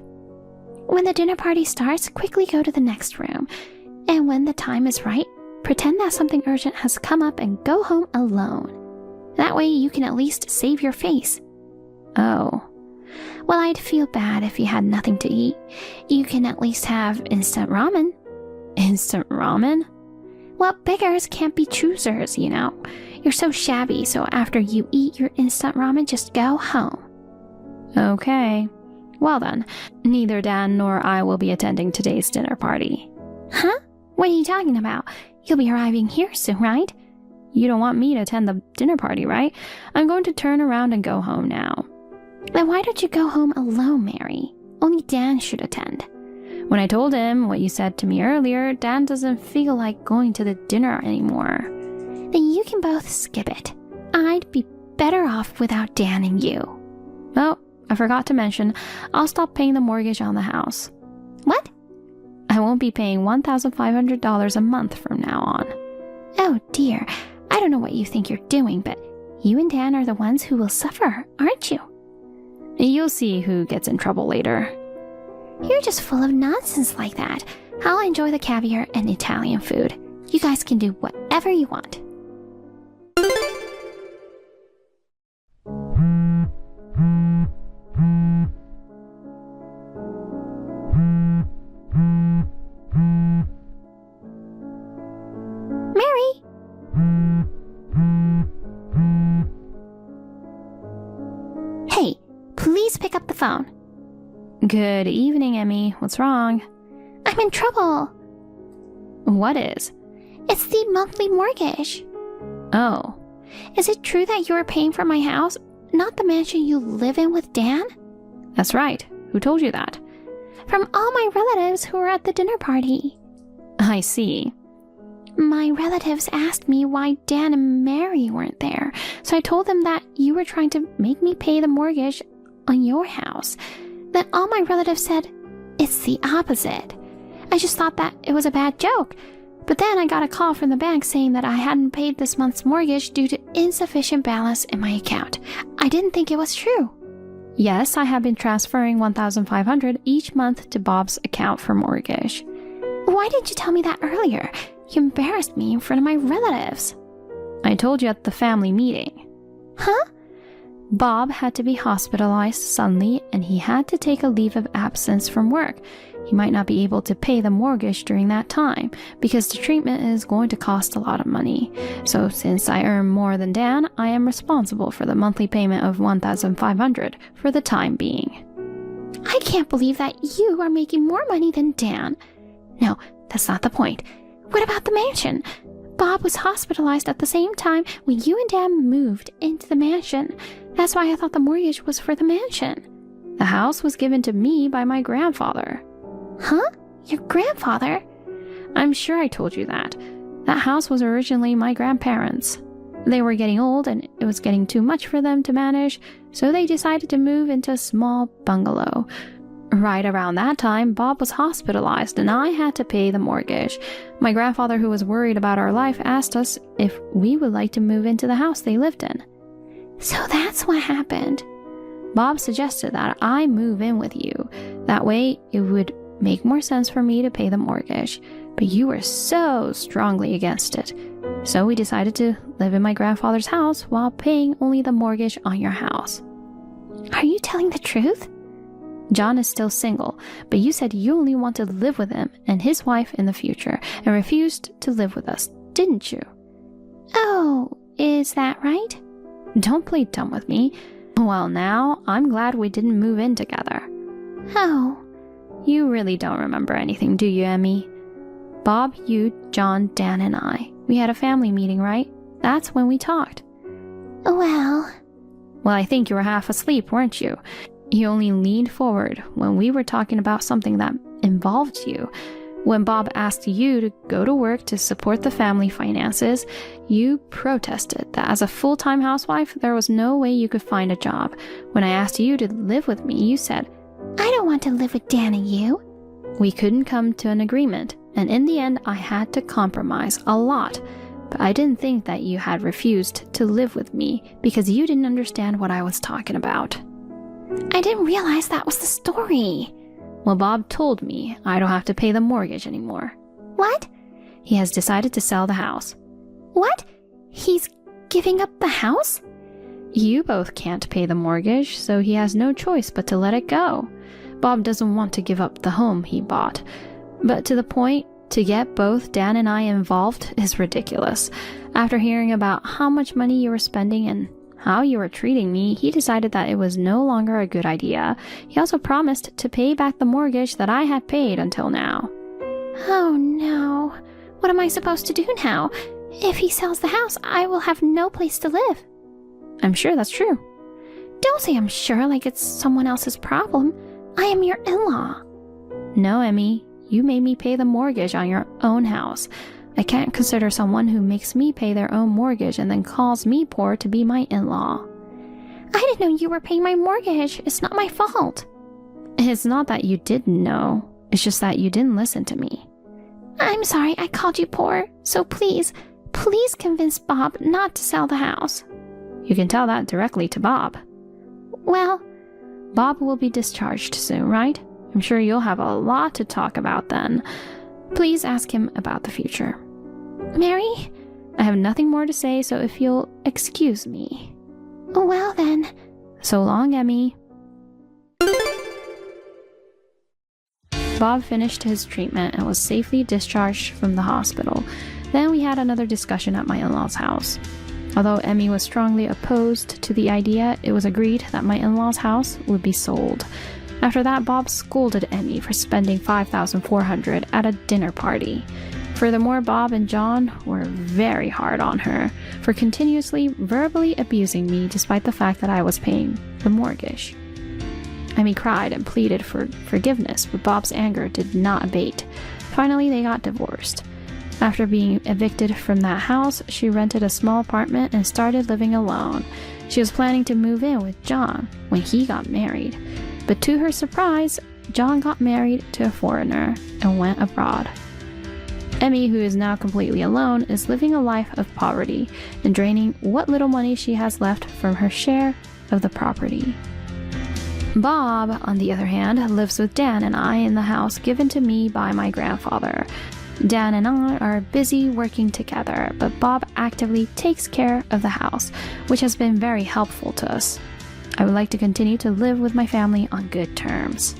When the dinner party starts, quickly go to the next room. And when the time is right, pretend that something urgent has come up and go home alone. That way you can at least save your face. Oh. Well, I'd feel bad if you had nothing to eat. You can at least have instant ramen. Instant ramen? Well, beggars can't be choosers, you know. You're so shabby, so after you eat your instant ramen, just go home. Okay. Well then, neither Dan nor I will be attending today's dinner party. Huh? What are you talking about? You'll be arriving here soon, right? You don't want me to attend the dinner party, right? I'm going to turn around and go home now. Then why don't you go home alone, Mary? Only Dan should attend. When I told him what you said to me earlier, Dan doesn't feel like going to the dinner anymore. Then you can both skip it. I'd be better off without Dan and you. Oh, I forgot to mention, I'll stop paying the mortgage on the house. What? I won't be paying $1,500 a month from now on. Oh dear, I don't know what you think you're doing, but you and Dan are the ones who will suffer, aren't you? You'll see who gets in trouble later. You're just full of nonsense like that. I'll enjoy the caviar and Italian food. You guys can do whatever you want. Mary! Hey, please pick up the phone. Good evening, Emmy. What's wrong? I'm in trouble. What is? It's the monthly mortgage. Oh. Is it true that you're paying for my house, not the mansion you live in with Dan? That's right. Who told you that? From all my relatives who were at the dinner party. I see. My relatives asked me why Dan and Mary weren't there, so I told them that you were trying to make me pay the mortgage on your house. Then all my relatives said, it's the opposite. I just thought that it was a bad joke. But then I got a call from the bank saying that I hadn't paid this month's mortgage due to insufficient balance in my account. I didn't think it was true. Yes, I have been transferring $1,500 each month to Bob's account for mortgage. Why didn't you tell me that earlier? You embarrassed me in front of my relatives. I told you at the family meeting. Huh? Bob had to be hospitalized suddenly and he had to take a leave of absence from work. He might not be able to pay the mortgage during that time because the treatment is going to cost a lot of money. So since I earn more than Dan, I am responsible for the monthly payment of $1,500 for the time being. I can't believe that you are making more money than Dan. No, that's not the point. What about the mansion? Bob was hospitalized at the same time when you and Dan moved into the mansion. That's why I thought the mortgage was for the mansion. The house was given to me by my grandfather. Huh? Your grandfather? I'm sure I told you that. That house was originally my grandparents'. They were getting old and it was getting too much for them to manage, so they decided to move into a small bungalow. Right around that time, Bob was hospitalized and I had to pay the mortgage. My grandfather, who was worried about our life, asked us if we would like to move into the house they lived in. So that's what happened. Bob suggested that I move in with you. That way, it would make more sense for me to pay the mortgage. But you were so strongly against it. So we decided to live in my grandfather's house while paying only the mortgage on your house. Are you telling the truth? John is still single, but you said you only want to live with him and his wife in the future and refused to live with us, didn't you? Oh, is that right? Don't play dumb with me. Well, now, I'm glad we didn't move in together. Oh. You really don't remember anything, do you, Emmy? Bob, you, John, Dan, and I. We had a family meeting, right? That's when we talked. Well, I think you were half asleep, weren't you? You only leaned forward when we were talking about something that involved you. When Bob asked you to go to work to support the family finances, you protested that as a full-time housewife, there was no way you could find a job. When I asked you to live with me, you said, I don't want to live with Dan and you. We couldn't come to an agreement, and in the end, I had to compromise a lot. But I didn't think that you had refused to live with me because you didn't understand what I was talking about. I didn't realize that was the story. Well, Bob told me I don't have to pay the mortgage anymore. What? He has decided to sell the house. What? He's giving up the house? You both can't pay the mortgage, so he has no choice but to let it go. Bob doesn't want to give up the home he bought. But to the point, to get both Dan and I involved is ridiculous. After hearing about how much money you were spending and how you were treating me, he decided that it was no longer a good idea. He also promised to pay back the mortgage that I had paid until now. Oh no. What am I supposed to do now? If he sells the house, I will have no place to live. I'm sure that's true. Don't say I'm sure like it's someone else's problem. I am your in-law. No, Emmy. You made me pay the mortgage on your own house. I can't consider someone who makes me pay their own mortgage and then calls me poor to be my in-law. I didn't know you were paying my mortgage. It's not my fault. It's not that you didn't know. It's just that you didn't listen to me. I'm sorry I called you poor. So please convince Bob not to sell the house. You can tell that directly to Bob. Well, Bob will be discharged soon, right? I'm sure you'll have a lot to talk about then. Please ask him about the future. Mary? I have nothing more to say, so if you'll excuse me. Well then. So long, Emmy. Bob finished his treatment and was safely discharged from the hospital. Then we had another discussion at my in-laws' house. Although Emmy was strongly opposed to the idea, it was agreed that my in-laws' house would be sold. After that, Bob scolded Emmy for spending $5,400 at a dinner party. Furthermore, Bob and John were very hard on her for continuously verbally abusing me despite the fact that I was paying the mortgage. Emmy cried and pleaded for forgiveness, but Bob's anger did not abate. Finally, they got divorced. After being evicted from that house, she rented a small apartment and started living alone. She was planning to move in with John when he got married. But to her surprise, John got married to a foreigner and went abroad. Emmy, who is now completely alone, is living a life of poverty and draining what little money she has left from her share of the property. Bob, on the other hand, lives with Dan and I in the house given to me by my grandfather. Dan and I are busy working together, but Bob actively takes care of the house, which has been very helpful to us. I would like to continue to live with my family on good terms.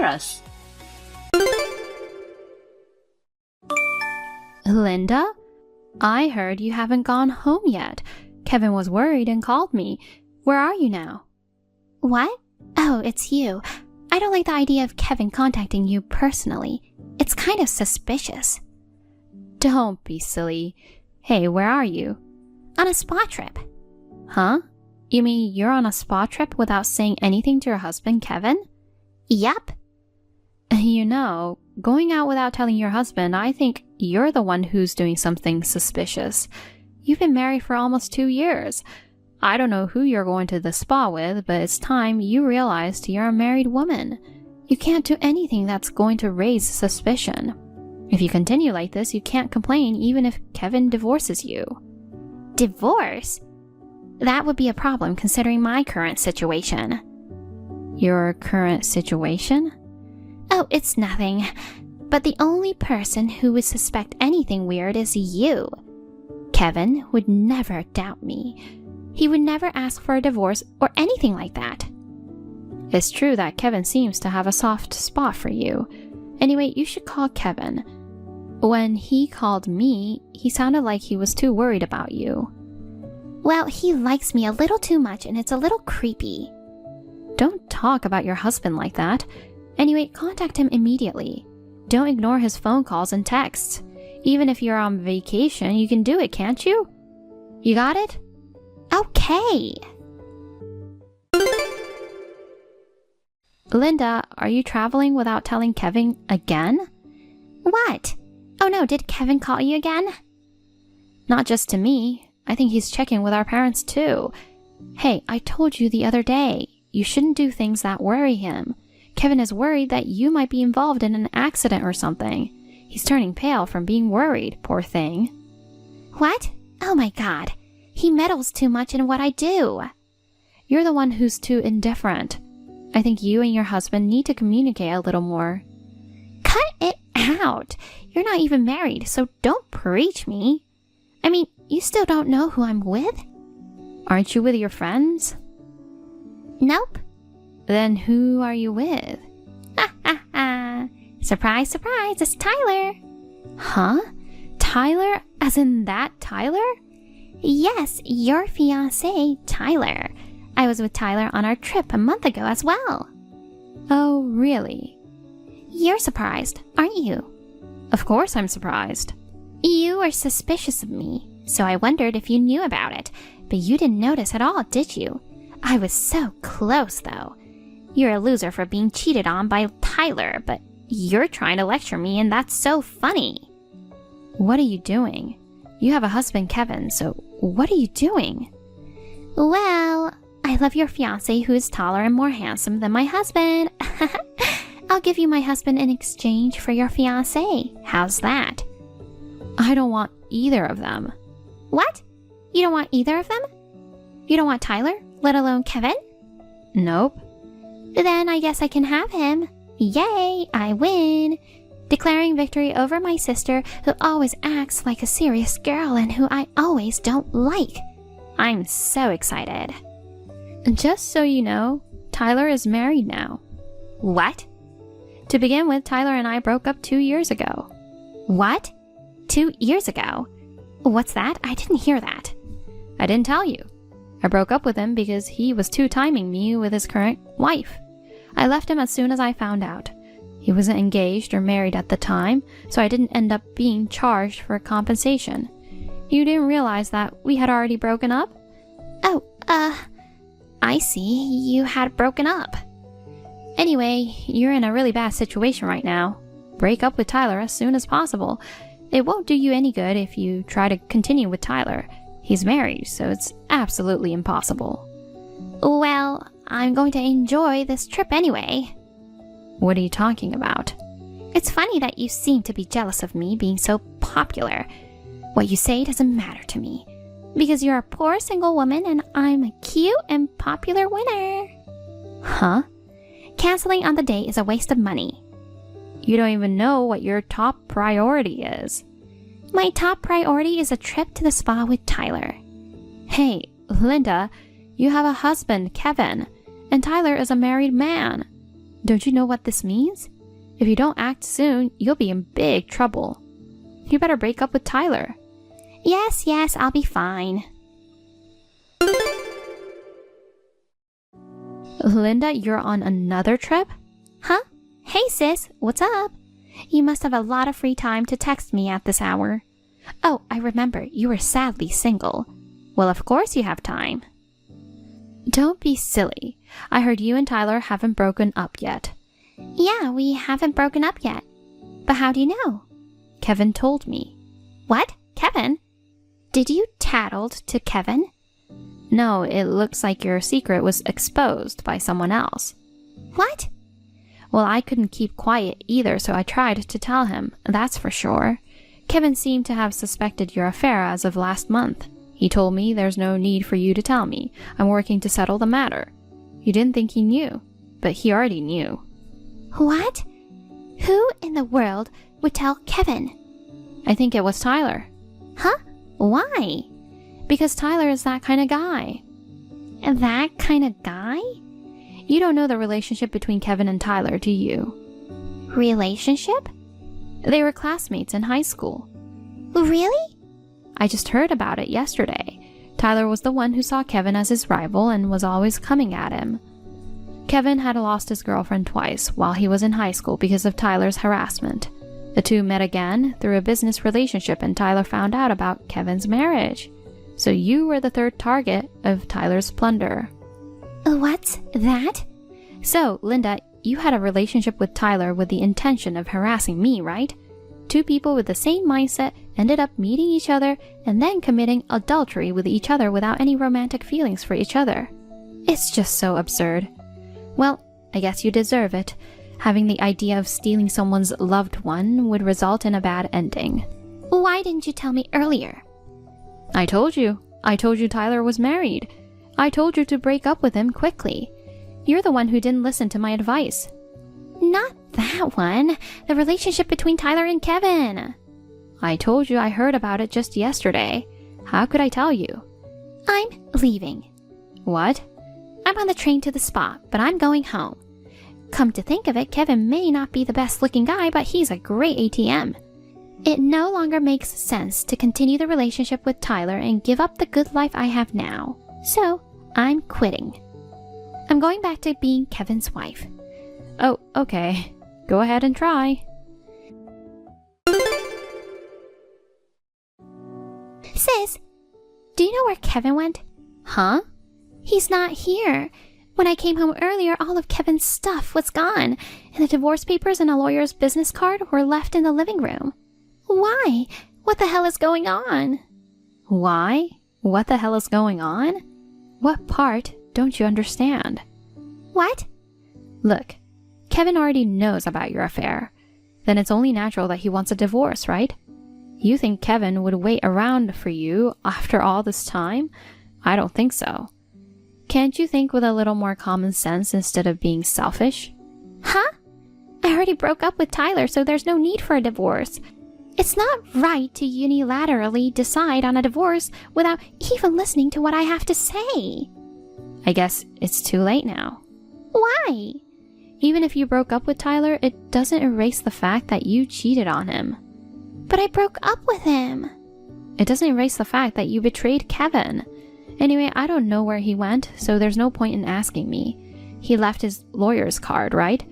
hear us. Linda? I heard you haven't gone home yet. Kevin was worried and called me. Where are you now? What? Oh, it's you. I don't like the idea of Kevin contacting you personally. It's kind of suspicious. Don't be silly. Hey, where are you? On a spa trip. Huh? You mean you're on a spa trip without saying anything to your husband, Kevin? Yup. You know, going out without telling your husband, I think you're the one who's doing something suspicious. You've been married for almost 2 years. I don't know who you're going to the spa with, but it's time you realized you're a married woman. You can't do anything that's going to raise suspicion. If you continue like this, you can't complain even if Kevin divorces you. Divorce? That would be a problem considering my current situation. Your current situation? Oh, it's nothing. But the only person who would suspect anything weird is you. Kevin would never doubt me. He would never ask for a divorce or anything like that. It's true that Kevin seems to have a soft spot for you. Anyway, you should call Kevin. When he called me, he sounded like he was too worried about you. Well, he likes me a little too much and it's a little creepy. Don't talk about your husband like that. Anyway, contact him immediately. Don't ignore his phone calls and texts. Even if you're on vacation, you can do it, can't you? You got it? Okay. Linda, are you traveling without telling Kevin again? What? Oh no, did Kevin call you again? Not just to me. I think he's checking with our parents too. Hey, I told you the other day, you shouldn't do things that worry him. Kevin is worried that you might be involved in an accident or something. He's turning pale from being worried, poor thing. What? Oh my God. He meddles too much in what I do. You're the one who's too indifferent. I think you and your husband need to communicate a little more. Cut it out. You're not even married, so don't preach me. I mean, you still don't know who I'm with? Aren't you with your friends? Nope. Then who are you with? Ha ha ha. Surprise, surprise, it's Tyler. Huh? Tyler? As in that Tyler? Yes, your fiancé, Tyler. I was with Tyler on our trip a month ago as well. Oh, really? You're surprised, aren't you? Of course I'm surprised. You were suspicious of me, so I wondered if you knew about it, but you didn't notice at all, did you? I was so close, though. You're a loser for being cheated on by Tyler, but you're trying to lecture me, and that's so funny. What are you doing? You have a husband, Kevin, so what are you doing? Well, I love your fiancé who is taller and more handsome than my husband. I'll give you my husband in exchange for your fiancé. How's that? I don't want either of them. What? You don't want either of them? You don't want Tyler, let alone Kevin? Nope. Then I guess I can have him. Yay, I win. Declaring victory over my sister who always acts like a serious girl and who I always don't like. I'm so excited. Just so you know, Tyler is married now. What? To begin with, Tyler and I broke up 2 years ago. What? 2 years ago? What's that? I didn't hear that. I didn't tell you. I broke up with him because he was two-timing me with his current wife. I left him as soon as I found out. He wasn't engaged or married at the time, so I didn't end up being charged for compensation. You didn't realize that we had already broken up? Oh, I see. You had broken up. Anyway, you're in a really bad situation right now. Break up with Tyler as soon as possible. It won't do you any good if you try to continue with Tyler. He's married, so it's absolutely impossible. Well, I'm going to enjoy this trip anyway. What are you talking about? It's funny that you seem to be jealous of me being so popular. What you say doesn't matter to me. Because you're a poor single woman and I'm a cute and popular winner. Huh? Canceling on the date is a waste of money. You don't even know what your top priority is. My top priority is a trip to the spa with Tyler. Hey, Linda, you have a husband, Kevin, and Tyler is a married man. Don't you know what this means? If you don't act soon, you'll be in big trouble. You better break up with Tyler. Yes, I'll be fine. Linda, you're on another trip? Huh? Hey sis, what's up? You must have a lot of free time to text me at this hour. Oh, I remember, you were sadly single. Well, of course you have time. Don't be silly. I heard you and Tyler haven't broken up yet. Yeah, we haven't broken up yet. But how do you know? Kevin told me. What? Kevin? Did you tattled to Kevin? No, it looks like your secret was exposed by someone else. What? Well, I couldn't keep quiet either, so I tried to tell him, that's for sure. Kevin seemed to have suspected your affair as of last month. He told me there's no need for you to tell me. I'm working to settle the matter. You didn't think he knew, but he already knew. What? Who in the world would tell Kevin? I think it was Tyler. Huh? Why? Because Tyler is that kind of guy. That kind of guy? You don't know the relationship between Kevin and Tyler, do you? Relationship? They were classmates in high school. Really? I just heard about it yesterday. Tyler was the one who saw Kevin as his rival and was always coming at him. Kevin had lost his girlfriend twice while he was in high school because of Tyler's harassment. The two met again through a business relationship, and Tyler found out about Kevin's marriage. So you were the third target of Tyler's plunder. What's that? So, Linda, you had a relationship with Tyler with the intention of harassing me, right? Two people with the same mindset ended up meeting each other and then committing adultery with each other without any romantic feelings for each other. It's just so absurd. Well, I guess you deserve it. Having the idea of stealing someone's loved one would result in a bad ending. Why didn't you tell me earlier? I told you. I told you Tyler was married. I told you to break up with him quickly. You're the one who didn't listen to my advice. Not that one. The relationship between Tyler and Kevin. I told you I heard about it just yesterday. How could I tell you? I'm leaving. What? I'm on the train to the spa, but I'm going home. Come to think of it, Kevin may not be the best looking guy, but he's a great ATM. It no longer makes sense to continue the relationship with Tyler and give up the good life I have now. So, I'm quitting. I'm going back to being Kevin's wife. Oh, okay. Go ahead and try. Sis, do you know where Kevin went? Huh? He's not here. When I came home earlier, all of Kevin's stuff was gone, and the divorce papers and a lawyer's business card were left in the living room. Why? What the hell is going on? Why? What the hell is going on? What part don't you understand? What? Look, Kevin already knows about your affair. Then it's only natural that he wants a divorce, right? You think Kevin would wait around for you after all this time? I don't think so. Can't you think with a little more common sense instead of being selfish? Huh? I already broke up with Tyler, so there's no need for a divorce. It's not right to unilaterally decide on a divorce without even listening to what I have to say. I guess it's too late now. Why? Even if you broke up with Tyler, it doesn't erase the fact that you cheated on him. But I broke up with him. It doesn't erase the fact that you betrayed Kevin. Anyway, I don't know where he went, so there's no point in asking me. He left his lawyer's card, right?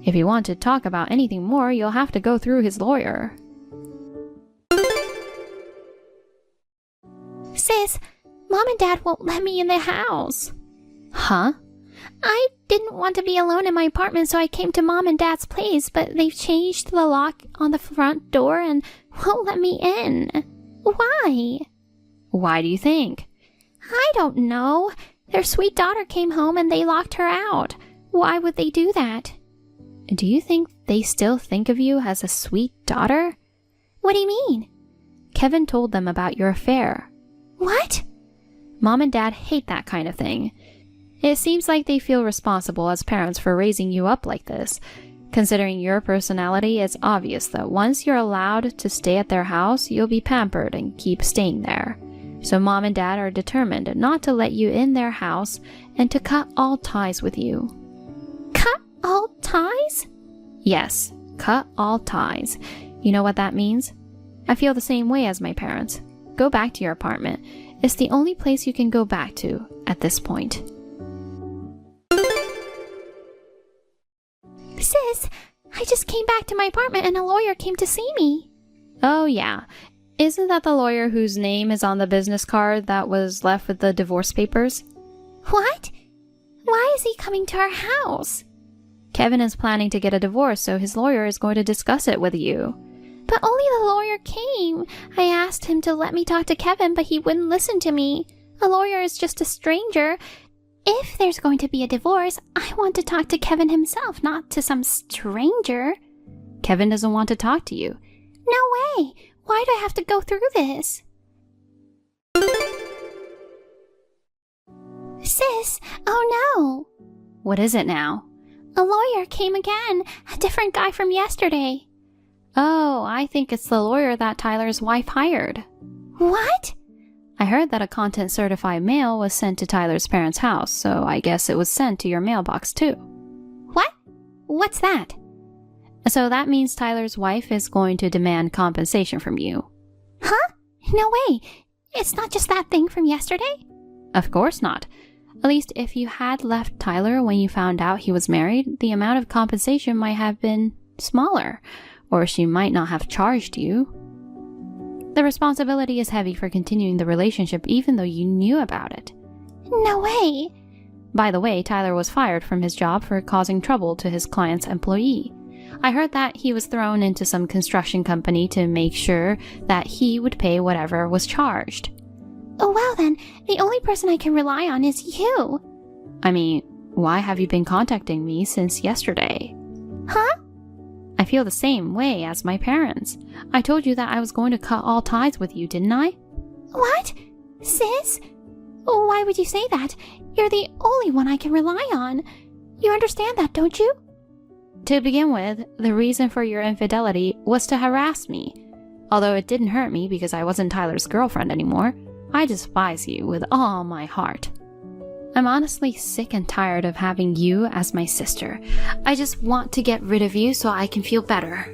If you want to talk about anything more, you'll have to go through his lawyer. Sis, Mom and Dad won't let me in the house. Huh? I didn't want to be alone in my apartment, so I came to Mom and Dad's place, but they've changed the lock on the front door and won't let me in. Why? Why do you think? I don't know. Their sweet daughter came home and they locked her out. Why would they do that? Do you think they still think of you as a sweet daughter? What do you mean? Kevin told them about your affair. What? Mom and Dad hate that kind of thing. It seems like they feel responsible as parents for raising you up like this. Considering your personality, it's obvious that once you're allowed to stay at their house, you'll be pampered and keep staying there. So Mom and Dad are determined not to let you in their house and to cut all ties with you. Cut all ties? Yes, cut all ties. You know what that means? I feel the same way as my parents. Go back to your apartment. It's the only place you can go back to at this point. Sis, I just came back to my apartment and a lawyer came to see me. Oh yeah. Isn't that the lawyer whose name is on the business card that was left with the divorce papers? What? Why is he coming to our house? Kevin is planning to get a divorce, so his lawyer is going to discuss it with you. But only the lawyer came. I asked him to let me talk to Kevin, but he wouldn't listen to me. A lawyer is just a stranger. If there's going to be a divorce, I want to talk to Kevin himself, not to some stranger. Kevin doesn't want to talk to you. No way! Why do I have to go through this? Sis, oh no! What is it now? A lawyer came again, a different guy from yesterday. Oh, I think it's the lawyer that Tyler's wife hired. What? I heard that a content-certified mail was sent to Tyler's parents' house, so I guess it was sent to your mailbox too. What? What's that? So that means Tyler's wife is going to demand compensation from you. Huh? No way. It's not just that thing from yesterday? Of course not. At least if you had left Tyler when you found out he was married, the amount of compensation might have been smaller, or she might not have charged you. The responsibility is heavy for continuing the relationship even though you knew about it. No way. By the way, Tyler was fired from his job for causing trouble to his client's employee. I heard that he was thrown into some construction company to make sure that he would pay whatever was charged. Oh well then, the only person I can rely on is you. I mean, why have you been contacting me since yesterday? Huh? I feel the same way as my parents. I told you that I was going to cut all ties with you, didn't I? What? Sis? Why would you say that? You're the only one I can rely on. You understand that, don't you? To begin with, the reason for your infidelity was to harass me. Although it didn't hurt me because I wasn't Tyler's girlfriend anymore, I despise you with all my heart. I'm honestly sick and tired of having you as my sister. I just want to get rid of you so I can feel better.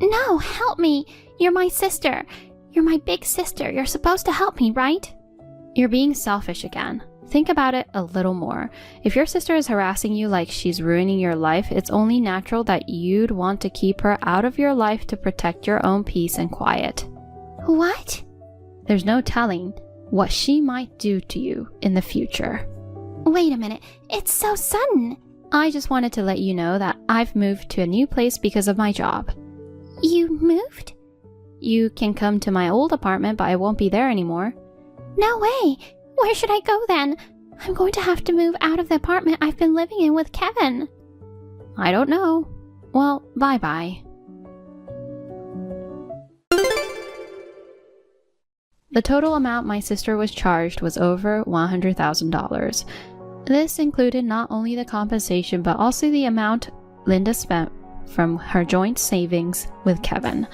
No, help me. You're my sister. You're my big sister. You're supposed to help me, right? You're being selfish again. Think about it a little more. If your sister is harassing you like she's ruining your life, it's only natural that you'd want to keep her out of your life to protect your own peace and quiet. What? There's no telling what she might do to you in the future. Wait a minute. It's so sudden. I just wanted to let you know that I've moved to a new place because of my job. You moved? You can come to my old apartment, but I won't be there anymore. No way. Where should I go then? I'm going to have to move out of the apartment I've been living in with Kevin. I don't know. Well, bye-bye. The total amount my sister was charged was over $100,000. This included not only the compensation but also the amount Linda spent from her joint savings with Kevin.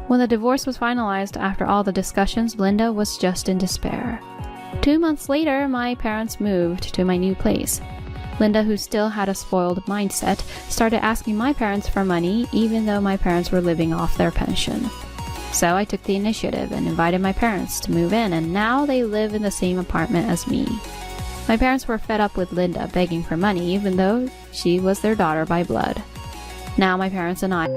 When the divorce was finalized after all the discussions, Linda was just in despair. 2 months later, my parents moved to my new place. Linda, who still had a spoiled mindset, started asking my parents for money even though my parents were living off their pension. So I took the initiative and invited my parents to move in, and now they live in the same apartment as me. My parents were fed up with Linda begging for money even though she was their daughter by blood. Now my parents and I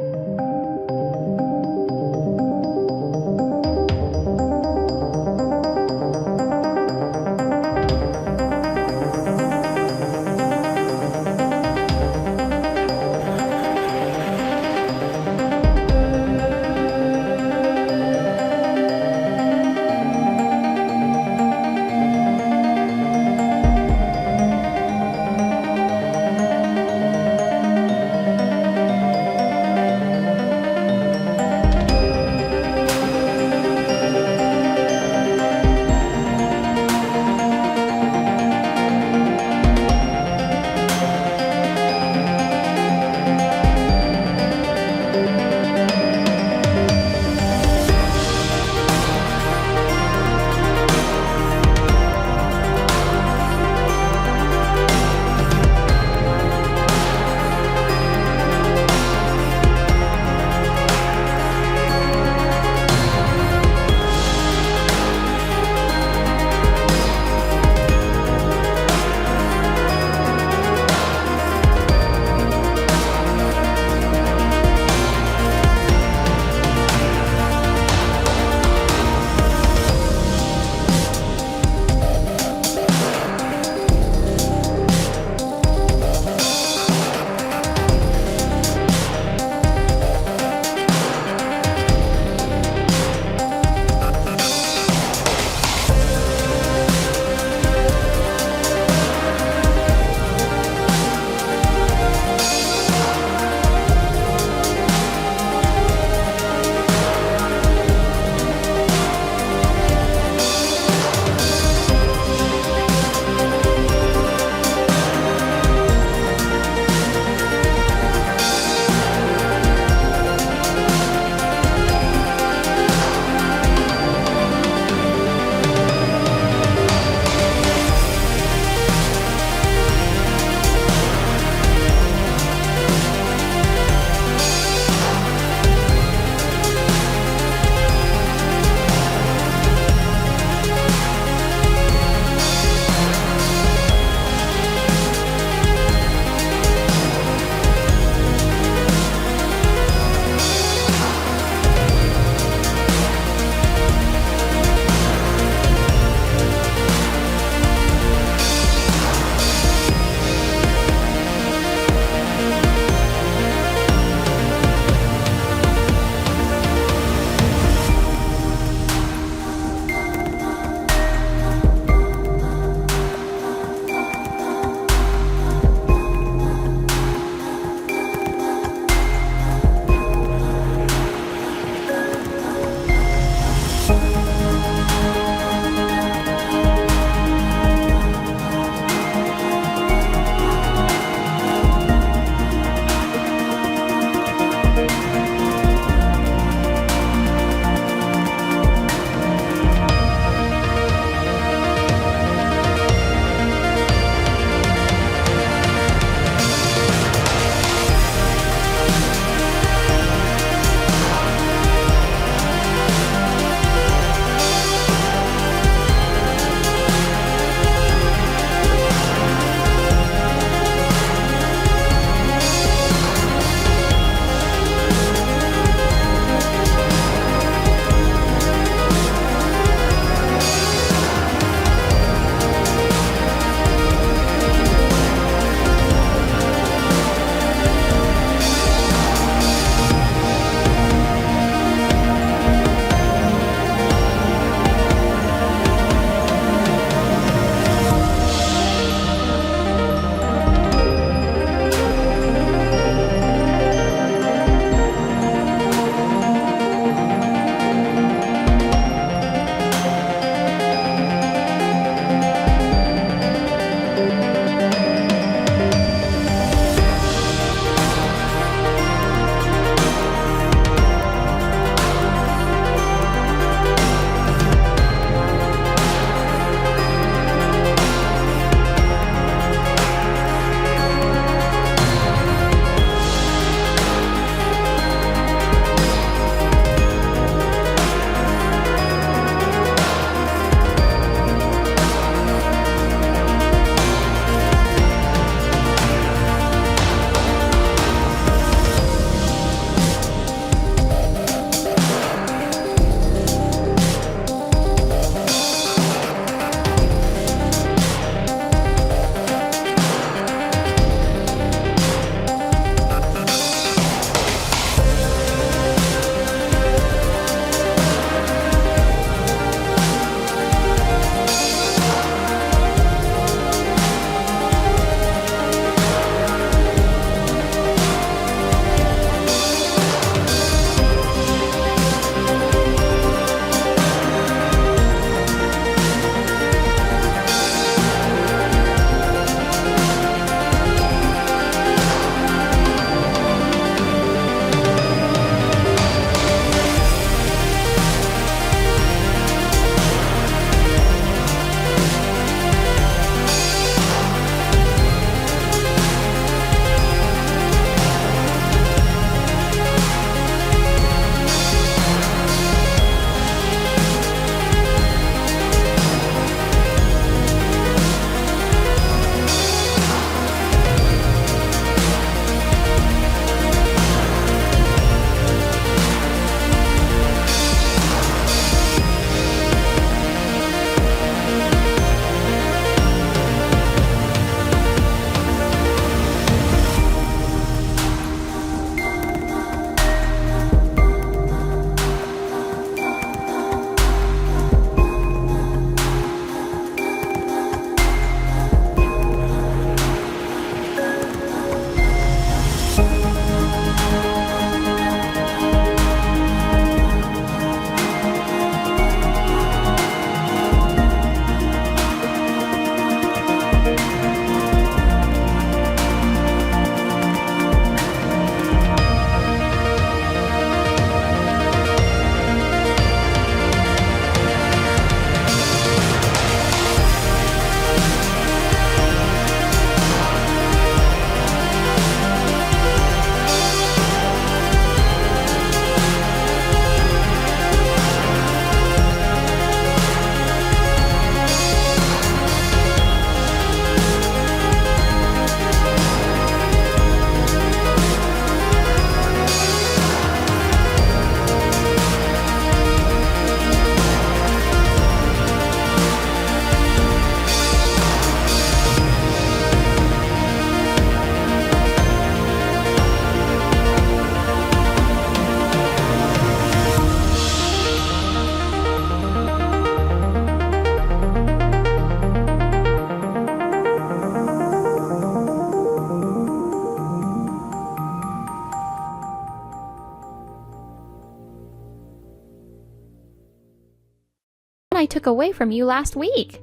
I took away from you last week.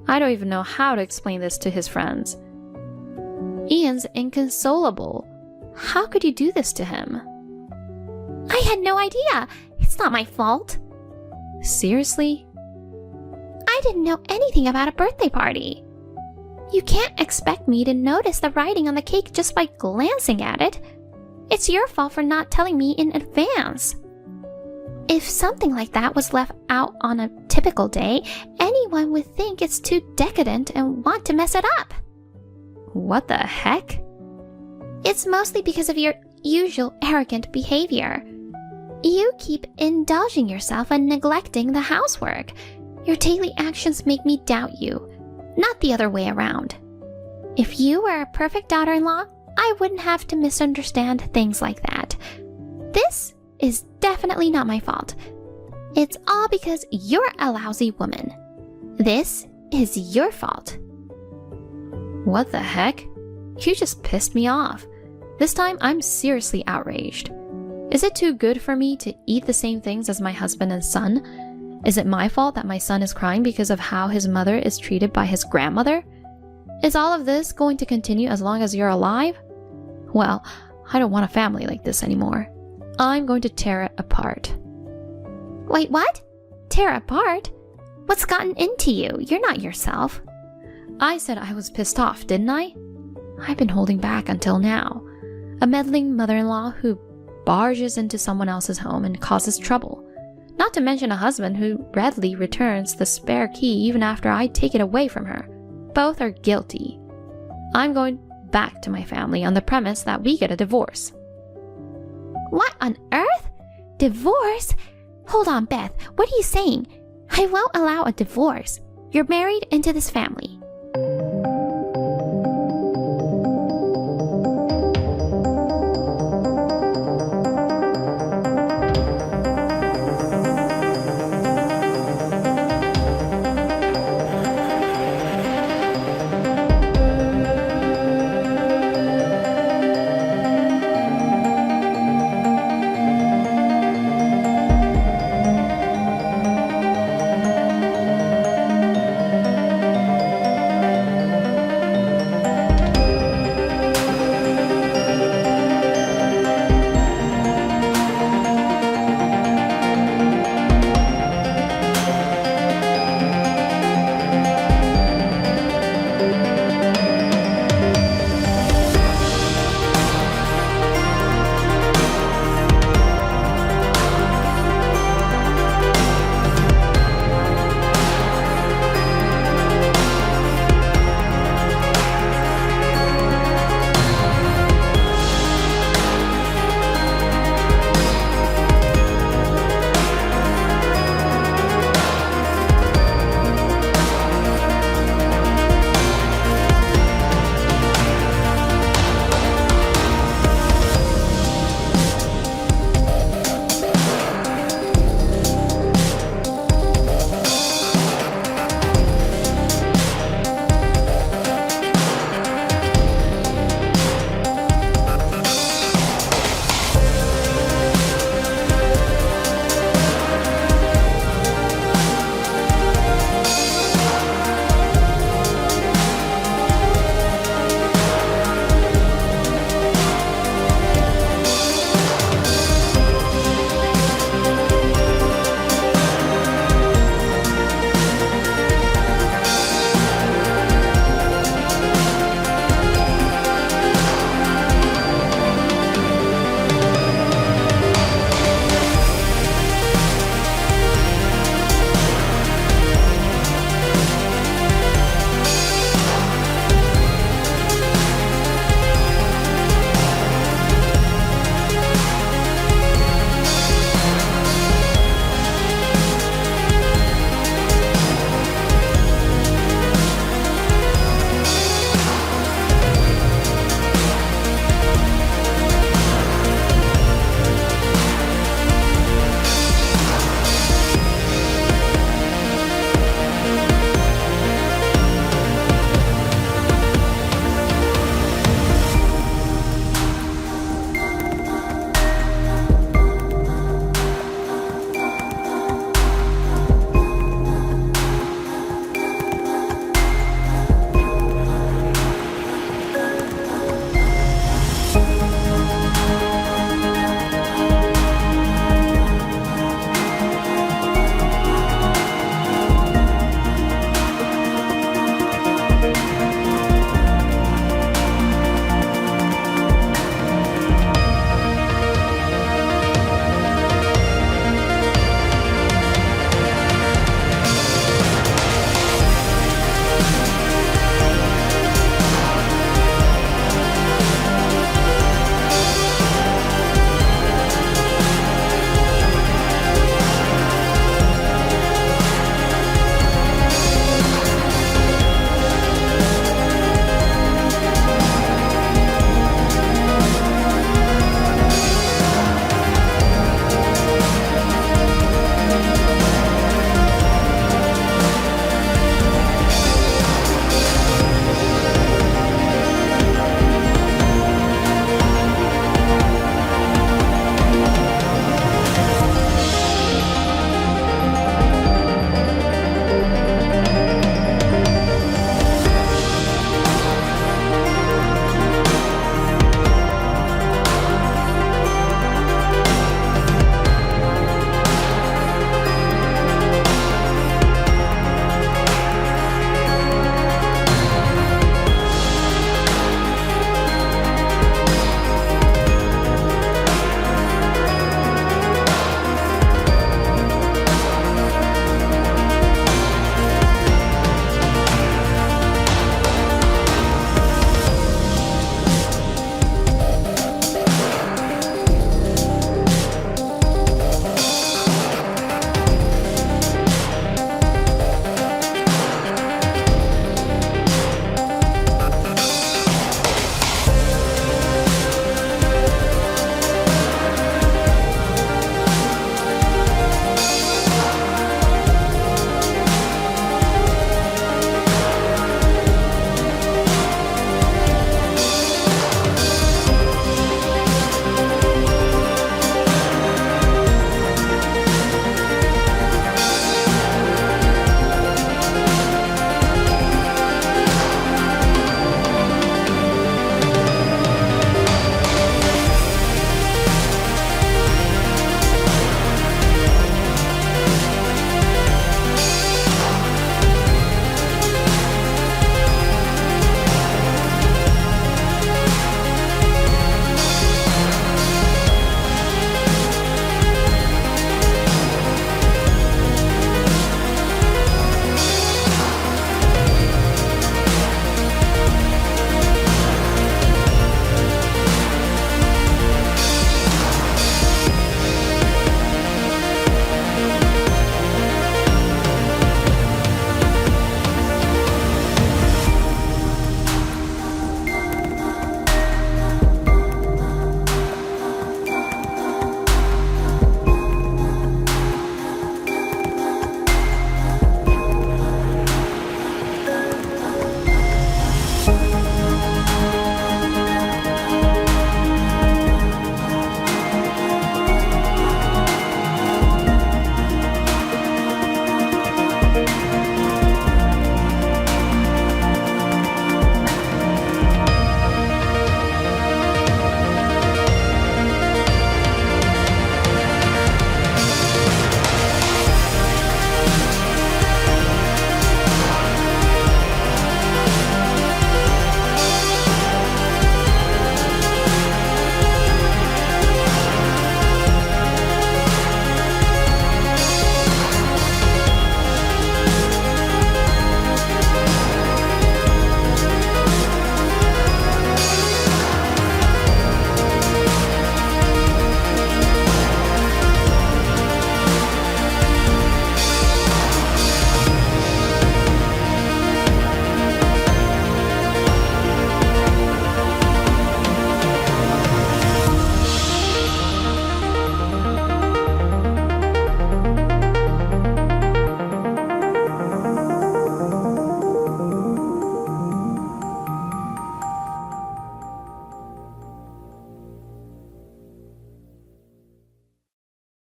I don't even know how to explain this to his friends. Ian's inconsolable. How could you do this to him? I had no idea. It's not my fault. Seriously? I didn't know anything about a birthday party. You can't expect me to notice the writing on the cake just by glancing at it. It's your fault for not telling me in advance. If something like that was left out on a typical day, anyone would think it's too decadent and want to mess it up. What the heck? It's mostly because of your usual arrogant behavior. You keep indulging yourself and neglecting the housework. Your daily actions make me doubt you, not the other way around. If you were a perfect daughter-in-law, I wouldn't have to misunderstand things like that. This is definitely not my fault. It's all because you're a lousy woman. This is your fault. What the heck? You just pissed me off. This time I'm seriously outraged. Is it too good for me to eat the same things as my husband and son? Is it my fault that my son is crying because of how his mother is treated by his grandmother? Is all of this going to continue as long as you're alive? Well, I don't want a family like this anymore. I'm going to tear it apart. Wait, what? Tear apart? What's gotten into you? You're not yourself. I said I was pissed off, didn't I? I've been holding back until now. A meddling mother-in-law who barges into someone else's home and causes trouble. Not to mention a husband who readily returns the spare key even after I take it away from her. Both are guilty. I'm going back to my family on the premise that we get a divorce. What on earth? Divorce? Hold on, Beth. What are you saying? I won't allow a divorce. You're married into this family.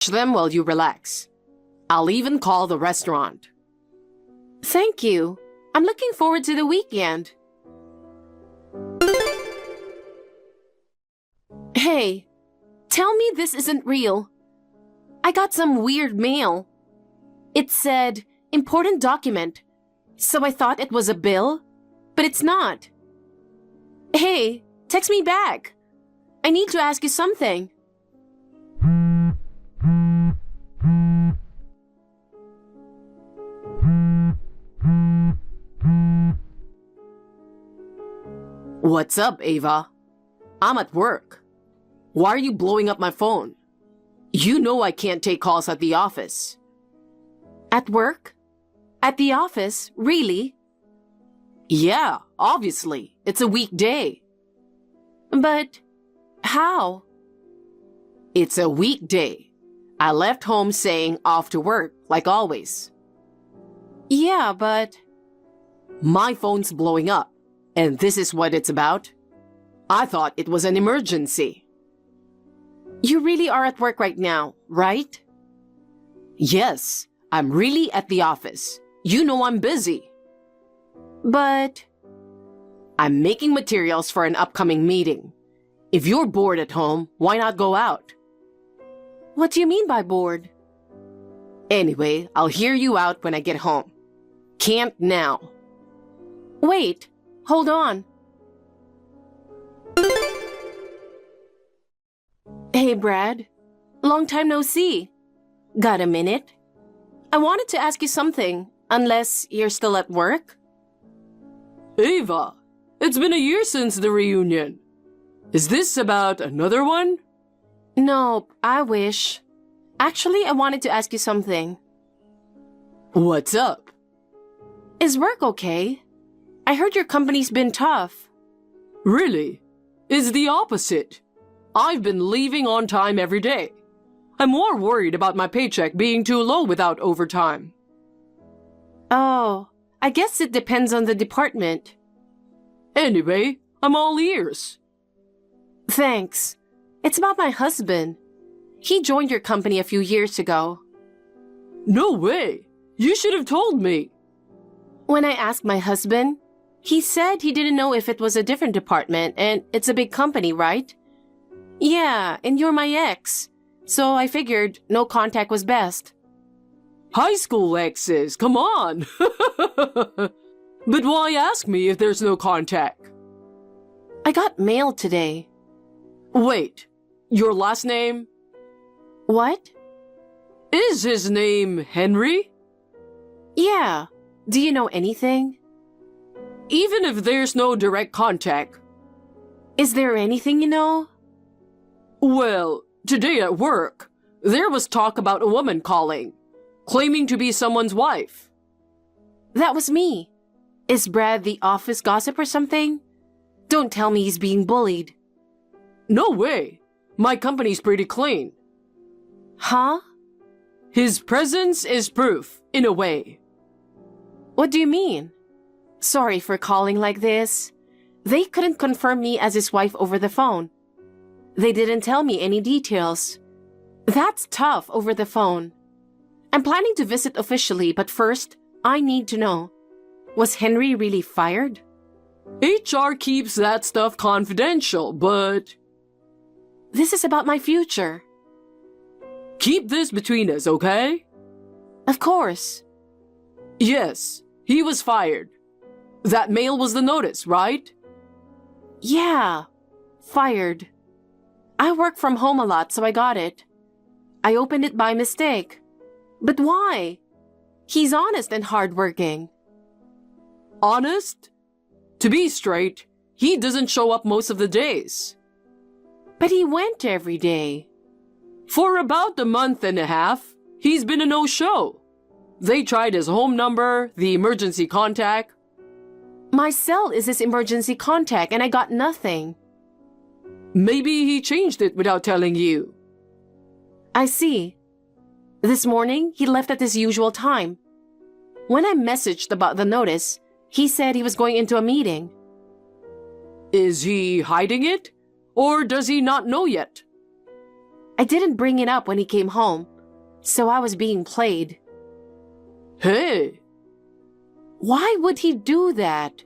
watch them while you relax. I'll even call the restaurant. Thank you. I'm looking forward to the weekend. Hey, tell me this isn't real. I got some weird mail. It said, important document. So I thought it was a bill, but it's not. Hey, text me back. I need to ask you something. What's up, Ava? I'm at work. Why are you blowing up my phone? You know I can't take calls at the office. At work? At the office? Really? Yeah, obviously. It's a weekday. But how? It's a weekday. I left home saying off to work, like always. Yeah, but... My phone's blowing up, and this is what it's about. I thought it was an emergency. You really are at work right now, right? Yes, I'm really at the office. You know I'm busy. But... I'm making materials for an upcoming meeting. If you're bored at home, why not go out? What do you mean by bored? Anyway, I'll hear you out when I get home. Can't now. Wait, hold on. Hey, Brad. Long time no see. Got a minute? I wanted to ask you something, unless you're still at work? Ava, it's been a year since the reunion. Is this about another one? Nope, I wish. Actually, I wanted to ask you something. What's up? Is work okay? I heard your company's been tough. Really? It's the opposite. I've been leaving on time every day. I'm more worried about my paycheck being too low without overtime. Oh, I guess it depends on the department. Anyway, I'm all ears. Thanks. It's about my husband. He joined your company a few years ago. No way! You should have told me. When I asked my husband, he said he didn't know if it was a different department, and it's a big company, right? Yeah, and you're my ex, so I figured no contact was best. High school exes, come on! But why ask me if there's no contact? I got mail today. Wait, your last name? What? Is his name Henry? Yeah. Do you know anything? Even if there's no direct contact. Is there anything you know? Well, today at work, there was talk about a woman calling, claiming to be someone's wife. That was me. Is Brad the office gossip or something? Don't tell me he's being bullied. No way. My company's pretty clean. Huh? His presence is proof, in a way. What do you mean? Sorry for calling like this. They couldn't confirm me as his wife over the phone. They didn't tell me any details. That's tough over the phone. I'm planning to visit officially, but first, I need to know. Was Henry really fired? HR keeps that stuff confidential, but... This is about my future. Keep this between us, okay? Of course. Yes, he was fired. That mail was the notice, right? Yeah, fired. I work from home a lot, so I got it. I opened it by mistake. But why? He's honest and hardworking. Honest? To be straight, he doesn't show up most of the days. But he went every day. For about a month and a half, he's been a no-show. They tried his home number, the emergency contact. My cell is his emergency contact, and I got nothing. Maybe he changed it without telling you. I see. This morning, he left at his usual time. When I messaged about the notice, he said he was going into a meeting. Is he hiding it? Or does he not know yet? I didn't bring it up when he came home, so I was being played. Hey, Why would he do that?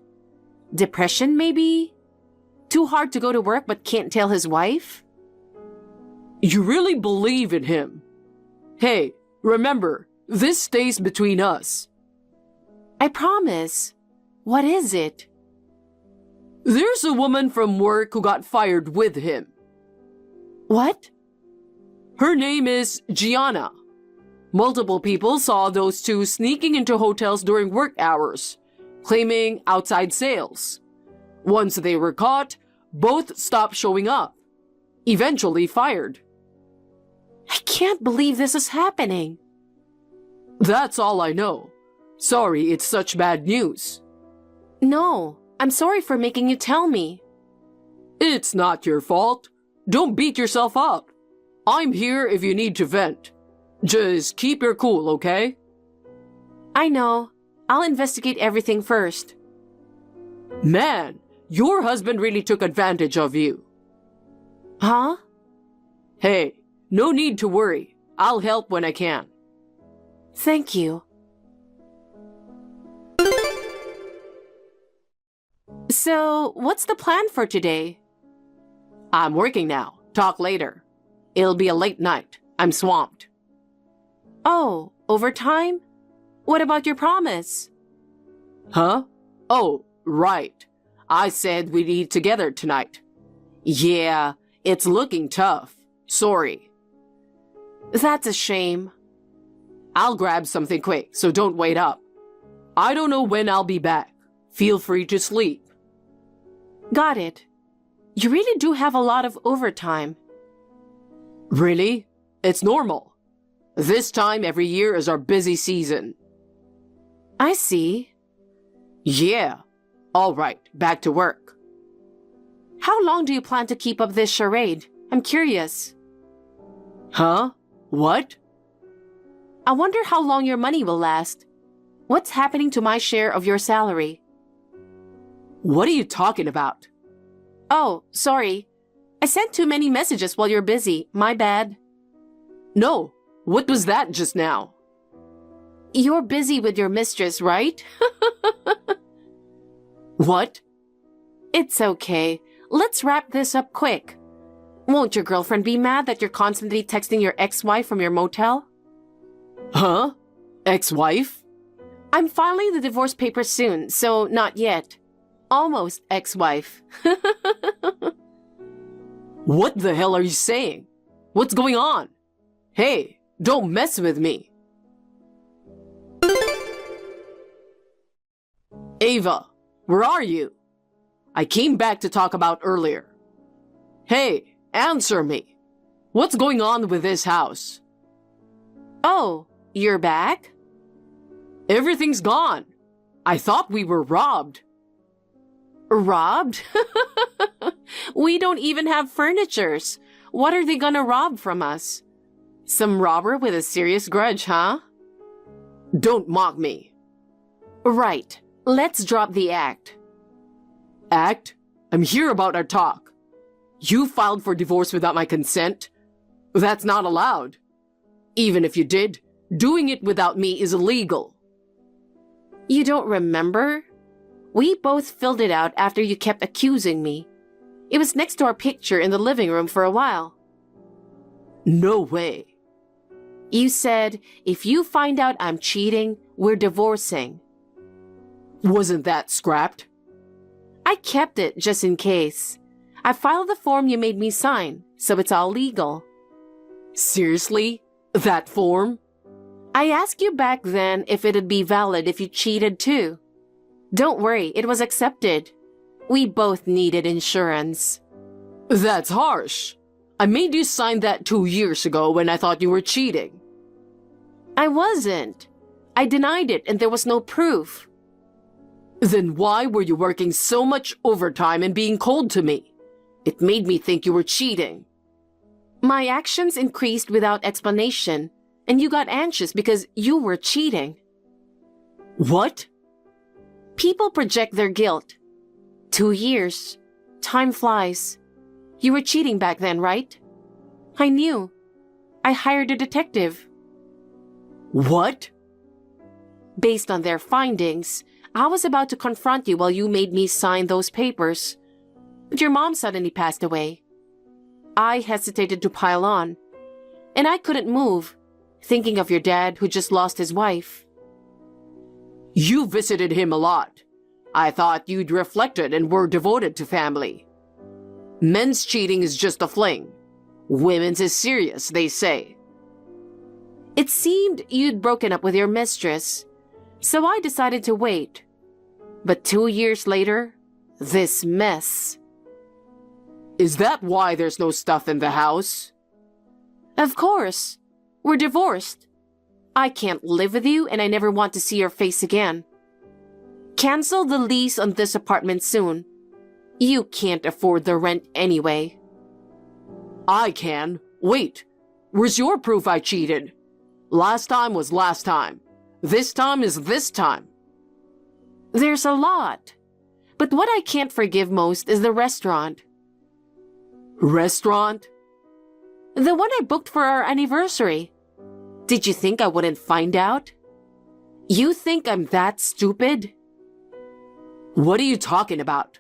Depression, maybe? Too hard to go to work but can't tell his wife? you really believe in him? Hey, remember, this stays between us. I promise. What is it? There's a woman from work who got fired with him. What? Her name is Gianna. Multiple people saw those two sneaking into hotels during work hours, claiming outside sales. Once they were caught, both stopped showing up. Eventually fired. I can't believe this is happening. That's all I know. Sorry it's such bad news. No, I'm sorry for making you tell me. It's not your fault. Don't beat yourself up. I'm here if you need to vent. Just keep your cool, okay? I know. I'll investigate everything first. Man, your husband really took advantage of you. Huh? Hey, no need to worry. I'll help when I can. Thank you. So, what's the plan for today? I'm working now. Talk later. It'll be a late night. I'm swamped. Oh, overtime? What about your promise? Huh? Oh, right. I said we'd eat together tonight. Yeah, it's looking tough. Sorry. That's a shame. I'll grab something quick, so don't wait up. I don't know when I'll be back. Feel free to sleep. Got it. You really do have a lot of overtime. Really? It's normal. This time every year is our busy season. I see. Yeah. All right, back to work. How long do you plan to keep up this charade? I'm curious. Huh? What? I wonder how long your money will last. What's happening to my share of your salary? What are you talking about? Oh, sorry. I sent too many messages while you're busy. My bad. No. What was that just now? You're busy with your mistress, right? What? It's okay. Let's wrap this up quick. Won't your girlfriend be mad that you're constantly texting your ex-wife from your motel? Huh? Ex-wife? I'm filing the divorce papers soon, so not yet. Almost ex-wife. What the hell are you saying? What's going on? Hey, don't mess with me. Ava, where are you? I came back to talk about earlier. Hey, answer me. What's going on with this house? Oh, you're back? Everything's gone. I thought we were robbed. Robbed? We don't even have furnitures. What are they gonna rob from us? Some robber with a serious grudge, huh? Don't mock me. Right. Let's drop the act. Act? I'm here about our talk. You filed for divorce without my consent? That's not allowed. Even if you did, doing it without me is illegal. You don't remember? We both filled it out after you kept accusing me. It was next to our picture in the living room for a while. No way. You said, if you find out I'm cheating, we're divorcing. Wasn't that scrapped? I kept it just in case. I filed the form you made me sign, so it's all legal. Seriously? That form? I asked you back then if it'd be valid if you cheated too. Don't worry, it was accepted. We both needed insurance. That's harsh. I made you sign that 2 years ago when I thought you were cheating. I wasn't. I denied it and there was no proof. Then why were you working so much overtime and being cold to me? It made me think you were cheating. My actions increased without explanation, and you got anxious because you were cheating. What? People project their guilt. 2 years. Time flies. You were cheating back then, right? I knew. I hired a detective. What? Based on their findings, I was about to confront you while you made me sign those papers. But your mom suddenly passed away. I hesitated to pile on, and I couldn't move, thinking of your dad who just lost his wife. You visited him a lot. I thought you'd reflected and were devoted to family. Men's cheating is just a fling. Women's is serious, they say. It seemed you'd broken up with your mistress, so I decided to wait. But 2 years later, this mess. Is that why there's no stuff in the house? Of course. We're divorced. I can't live with you and I never want to see your face again. Cancel the lease on this apartment soon. You can't afford the rent anyway. I can. Wait. Where's your proof I cheated? Last time was last time. This time is this time. There's a lot. But what I can't forgive most is the restaurant. Restaurant? The one I booked for our anniversary. Did you think I wouldn't find out? You think I'm that stupid? What are you talking about?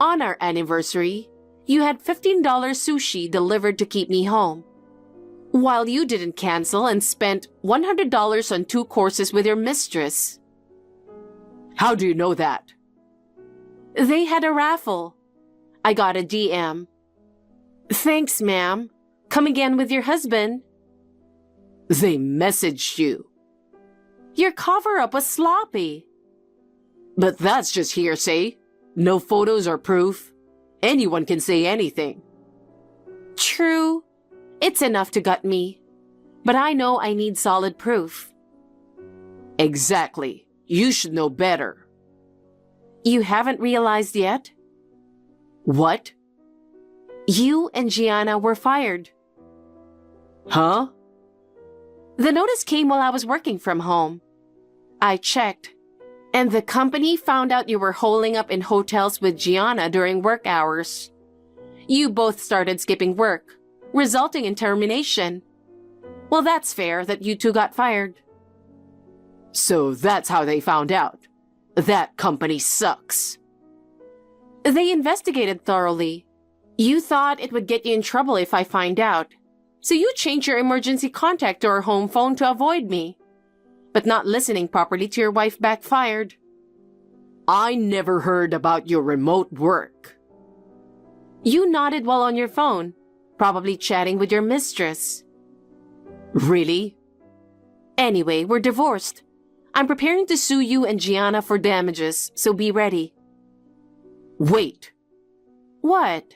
On our anniversary, you had $15 sushi delivered to keep me home, while you didn't cancel and spent $100 on 2 courses with your mistress. How do you know that? They had a raffle. I got a DM. Thanks, ma'am. Come again with your husband. They messaged you. Your cover-up was sloppy. But that's just hearsay. No photos or proof. Anyone can say anything. True. It's enough to gut me. But I know I need solid proof. Exactly. You should know better. You haven't realized yet? What? You and Gianna were fired. Huh? The notice came while I was working from home. I checked, and the company found out you were holing up in hotels with Gianna during work hours. You both started skipping work, resulting in termination. Well, that's fair that you two got fired. So that's how they found out. That company sucks. They investigated thoroughly. You thought it would get you in trouble if I find out, so you changed your emergency contact to our home phone to avoid me. But not listening properly to your wife backfired. I never heard about your remote work. You nodded while on your phone, probably chatting with your mistress. Really? Anyway, we're divorced. I'm preparing to sue you and Gianna for damages, so be ready. Wait. What?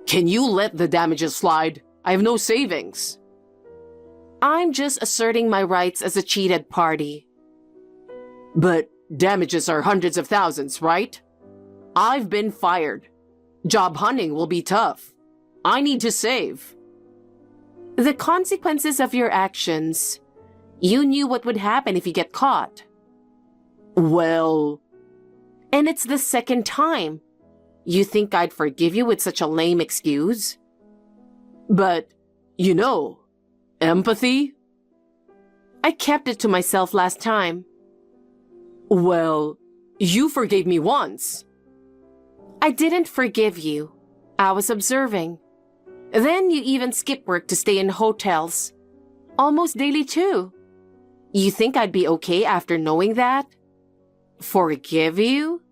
Can you let the damages slide? I have no savings. I'm just asserting my rights as a cheated party. But damages are hundreds of thousands, right? I've been fired. Job hunting will be tough. I need to save. The consequences of your actions. You knew what would happen if you get caught. Well... And it's the second time. You think I'd forgive you with such a lame excuse? But, you know, empathy? I kept it to myself last time. Well, you forgave me once. I didn't forgive you. I was observing. Then you even skip work to stay in hotels. Almost daily too. You think I'd be okay after knowing that? Forgive you?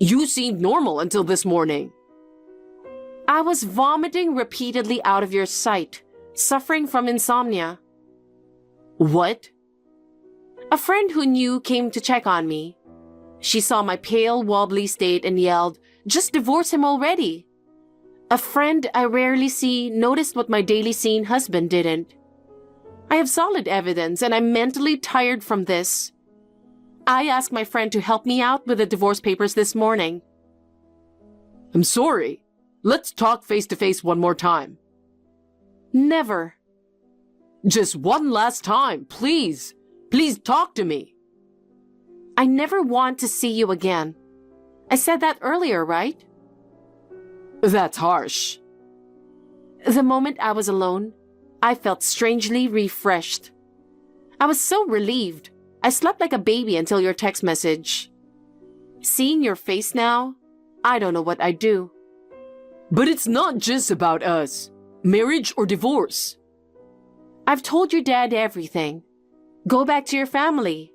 You seemed normal until this morning. I was vomiting repeatedly out of your sight, suffering from insomnia. What? A friend who knew came to check on me. She saw my pale, wobbly state and yelled, "Just divorce him already." A friend I rarely see noticed what my daily scene husband didn't. I have solid evidence and I'm mentally tired from this. I asked my friend to help me out with the divorce papers this morning. I'm sorry. Let's talk face to face one more time. Never. Just one last time, please. Please talk to me. I never want to see you again. I said that earlier, right? That's harsh. The moment I was alone, I felt strangely refreshed. I was so relieved. I slept like a baby until your text message. Seeing your face now, I don't know what I'd do. But it's not just about us. Marriage or divorce. I've told your dad everything. Go back to your family.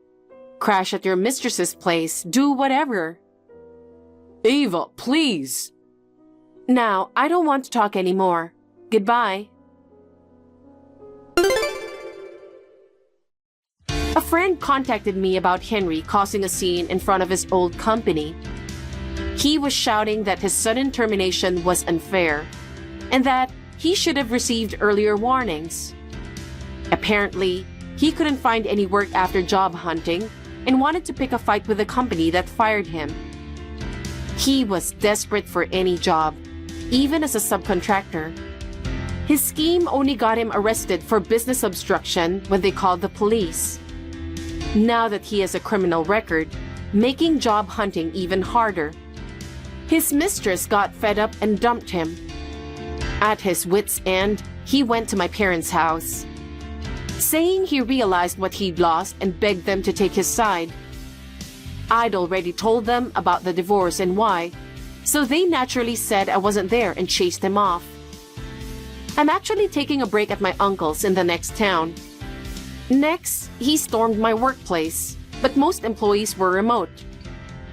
Crash at your mistress's place. Do whatever. Ava, please. Now, I don't want to talk anymore. Goodbye. A friend contacted me about Henry causing a scene in front of his old company. He was shouting that his sudden termination was unfair and that he should have received earlier warnings. Apparently, he couldn't find any work after job hunting and wanted to pick a fight with the company that fired him. He was desperate for any job, even as a subcontractor. His scheme only got him arrested for business obstruction when they called the police. Now that he has a criminal record, making job hunting even harder. His mistress got fed up and dumped him. At his wit's end, he went to my parents' house, saying he realized what he'd lost and begged them to take his side. I'd already told them about the divorce and why, so they naturally said I wasn't there and chased him off. I'm actually taking a break at my uncle's in the next town. Next, he stormed my workplace, but most employees were remote.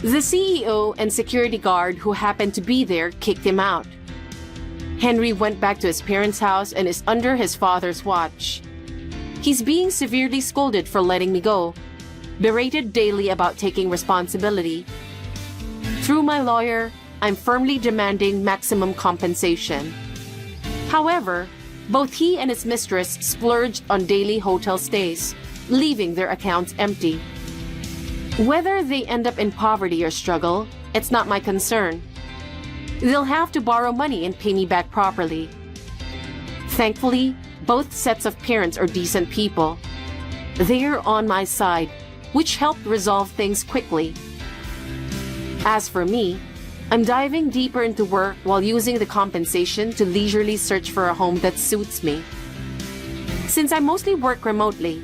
The CEO and security guard who happened to be there kicked him out. Henry went back to his parents' house and is under his father's watch. He's being severely scolded for letting me go, berated daily about taking responsibility. Through my lawyer, I'm firmly demanding maximum compensation. However, both he and his mistress splurged on daily hotel stays, leaving their accounts empty. Whether they end up in poverty or struggle, it's not my concern. They'll have to borrow money and pay me back properly. Thankfully, both sets of parents are decent people. They're on my side, which helped resolve things quickly. As for me, I'm diving deeper into work while using the compensation to leisurely search for a home that suits me. Since I mostly work remotely,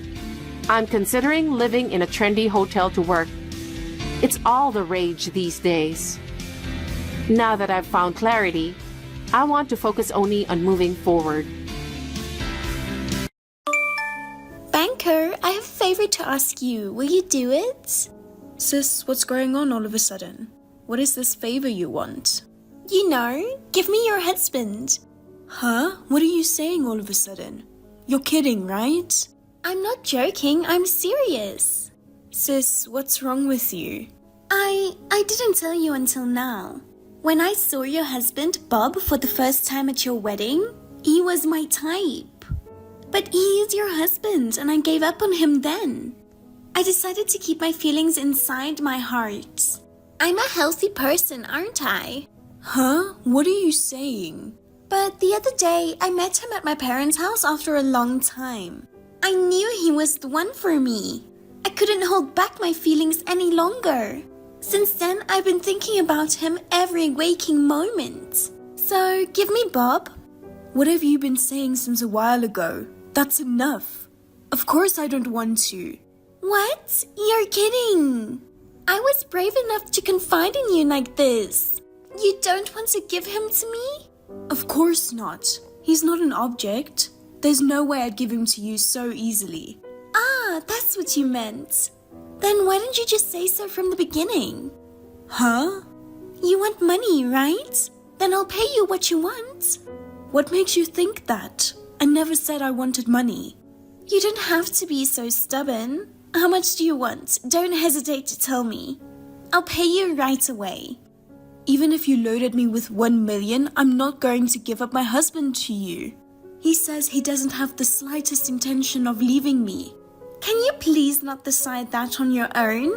I'm considering living in a trendy hotel to work. It's all the rage these days. Now that I've found clarity, I want to focus only on moving forward. Banker, I have a favor to ask you. Will you do it? Sis, what's going on all of a sudden? What is this favor you want? You know, give me your husband. Huh? What are you saying all of a sudden? You're kidding, right? I'm not joking, I'm serious. Sis, what's wrong with you? I didn't tell you until now. When I saw your husband, Bob, for the first time at your wedding, he was my type. But he is your husband, and I gave up on him then. I decided to keep my feelings inside my heart. I'm a healthy person, aren't I? Huh? What are you saying? But the other day, I met him at my parents' house after a long time. I knew he was the one for me. I couldn't hold back my feelings any longer. Since then, I've been thinking about him every waking moment. So, give me Bob. What have you been saying since a while ago? That's enough. Of course I don't want to. What? You're kidding. I was brave enough to confide in you like this. You don't want to give him to me? Of course not. He's not an object. There's no way I'd give him to you so easily. Ah, that's what you meant. Then why didn't you just say so from the beginning? Huh? You want money, right? Then I'll pay you what you want. What makes you think that? I never said I wanted money. You don't have to be so stubborn. How much do you want? Don't hesitate to tell me. I'll pay you right away. Even if you loaded me with 1 million, I'm not going to give up my husband to you. He says he doesn't have the slightest intention of leaving me. Can you please not decide that on your own?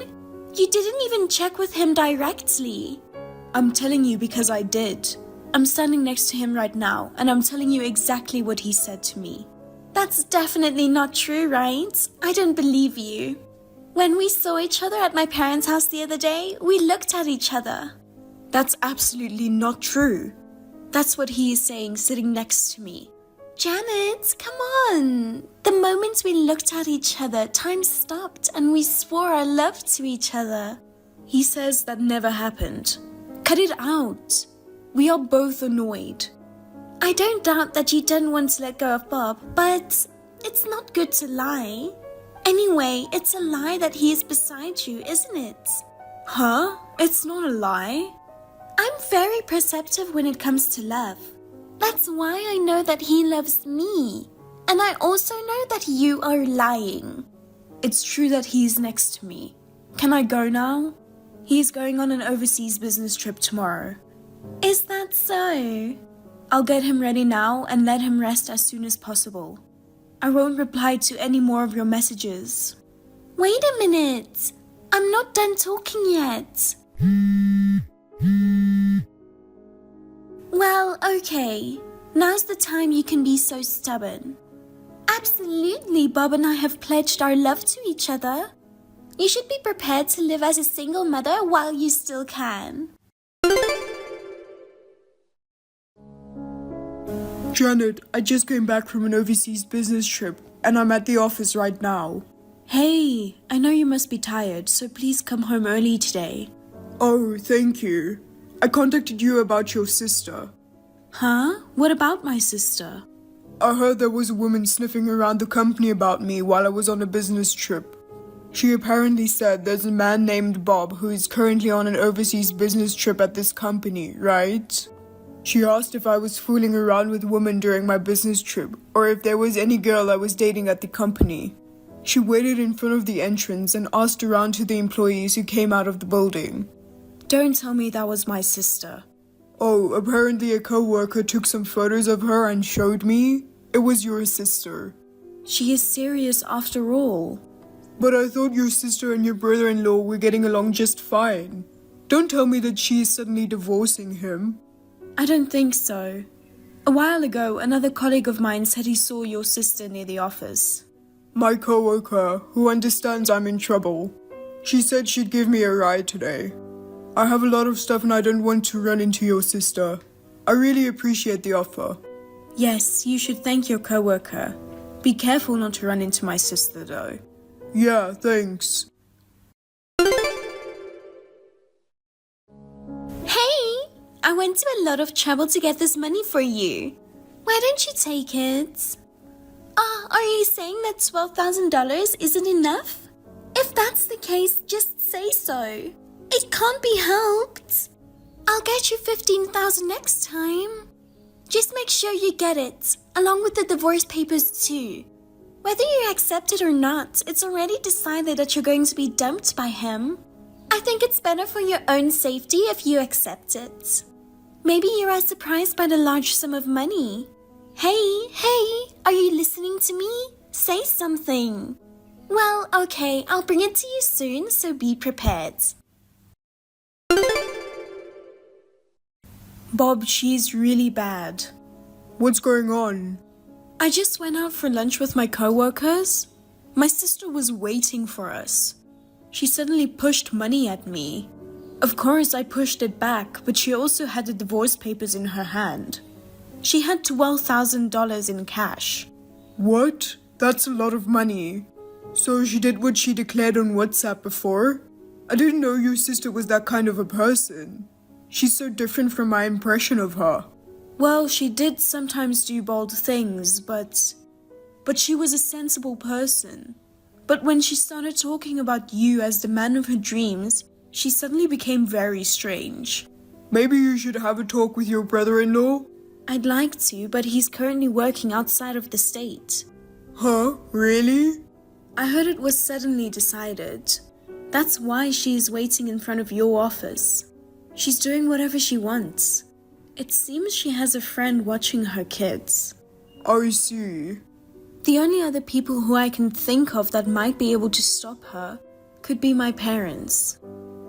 You didn't even check with him directly. I'm telling you because I did. I'm standing next to him right now, and I'm telling you exactly what he said to me. That's definitely not true, right? I don't believe you. When we saw each other at my parents' house the other day, we looked at each other. That's absolutely not true. That's what he is saying sitting next to me. Janet, come on. The moment we looked at each other, time stopped and we swore our love to each other. He says that never happened. Cut it out. We are both annoyed. I don't doubt that you didn't want to let go of Bob, but it's not good to lie. Anyway, it's a lie that he is beside you, isn't it? Huh? It's not a lie. I'm very perceptive when it comes to love. That's why I know that he loves me. And I also know that you are lying. It's true that he's next to me. Can I go now? He's going on an overseas business trip tomorrow. Is that so? I'll get him ready now and let him rest as soon as possible. I won't reply to any more of your messages. Wait a minute. I'm not done talking yet. Well, okay. Now's the time you can be so stubborn. Absolutely, Bob and I have pledged our love to each other. You should be prepared to live as a single mother while you still can. Janet, I just came back from an overseas business trip and I'm at the office right now. Hey, I know you must be tired, so please come home early today. Oh, thank you. I contacted you about your sister. Huh? What about my sister? I heard there was a woman sniffing around the company about me while I was on a business trip. She apparently said there's a man named Bob who is currently on an overseas business trip at this company, right? She asked if I was fooling around with women during my business trip, or if there was any girl I was dating at the company. She waited in front of the entrance and asked around to the employees who came out of the building. Don't tell me that was my sister. Oh, apparently a co-worker took some photos of her and showed me. It was your sister. She is serious after all. But I thought your sister and your brother-in-law were getting along just fine. Don't tell me that she is suddenly divorcing him. I don't think so. A while ago, another colleague of mine said he saw your sister near the office. My co-worker, who understands I'm in trouble. She said she'd give me a ride today. I have a lot of stuff and I don't want to run into your sister. I really appreciate the offer. Yes, you should thank your co-worker. Be careful not to run into my sister though. Yeah, thanks. I went to a lot of trouble to get this money for you. Why don't you take it? Are you saying that $12,000 isn't enough? If that's the case, just say so. It can't be helped. I'll get you $15,000 next time. Just make sure you get it, along with the divorce papers too. Whether you accept it or not, it's already decided that you're going to be dumped by him. I think it's better for your own safety if you accept it. Maybe you're as surprised by the large sum of money. Hey, are you listening to me? Say something. Well, okay, I'll bring it to you soon, so be prepared. Bob, she's really bad. What's going on? I just went out for lunch with my co-workers. My sister was waiting for us. She suddenly pushed money at me. Of course, I pushed it back, but she also had the divorce papers in her hand. She had $12,000 in cash. What? That's a lot of money. So she did what she declared on WhatsApp before? I didn't know your sister was that kind of a person. She's so different from my impression of her. Well, she did sometimes do bold things, but she was a sensible person. But when she started talking about you as the man of her dreams, she suddenly became very strange. Maybe you should have a talk with your brother-in-law? I'd like to, but he's currently working outside of the state. Huh? Really? I heard it was suddenly decided. That's why she's waiting in front of your office. She's doing whatever she wants. It seems she has a friend watching her kids. I see. The only other people who I can think of that might be able to stop her could be my parents.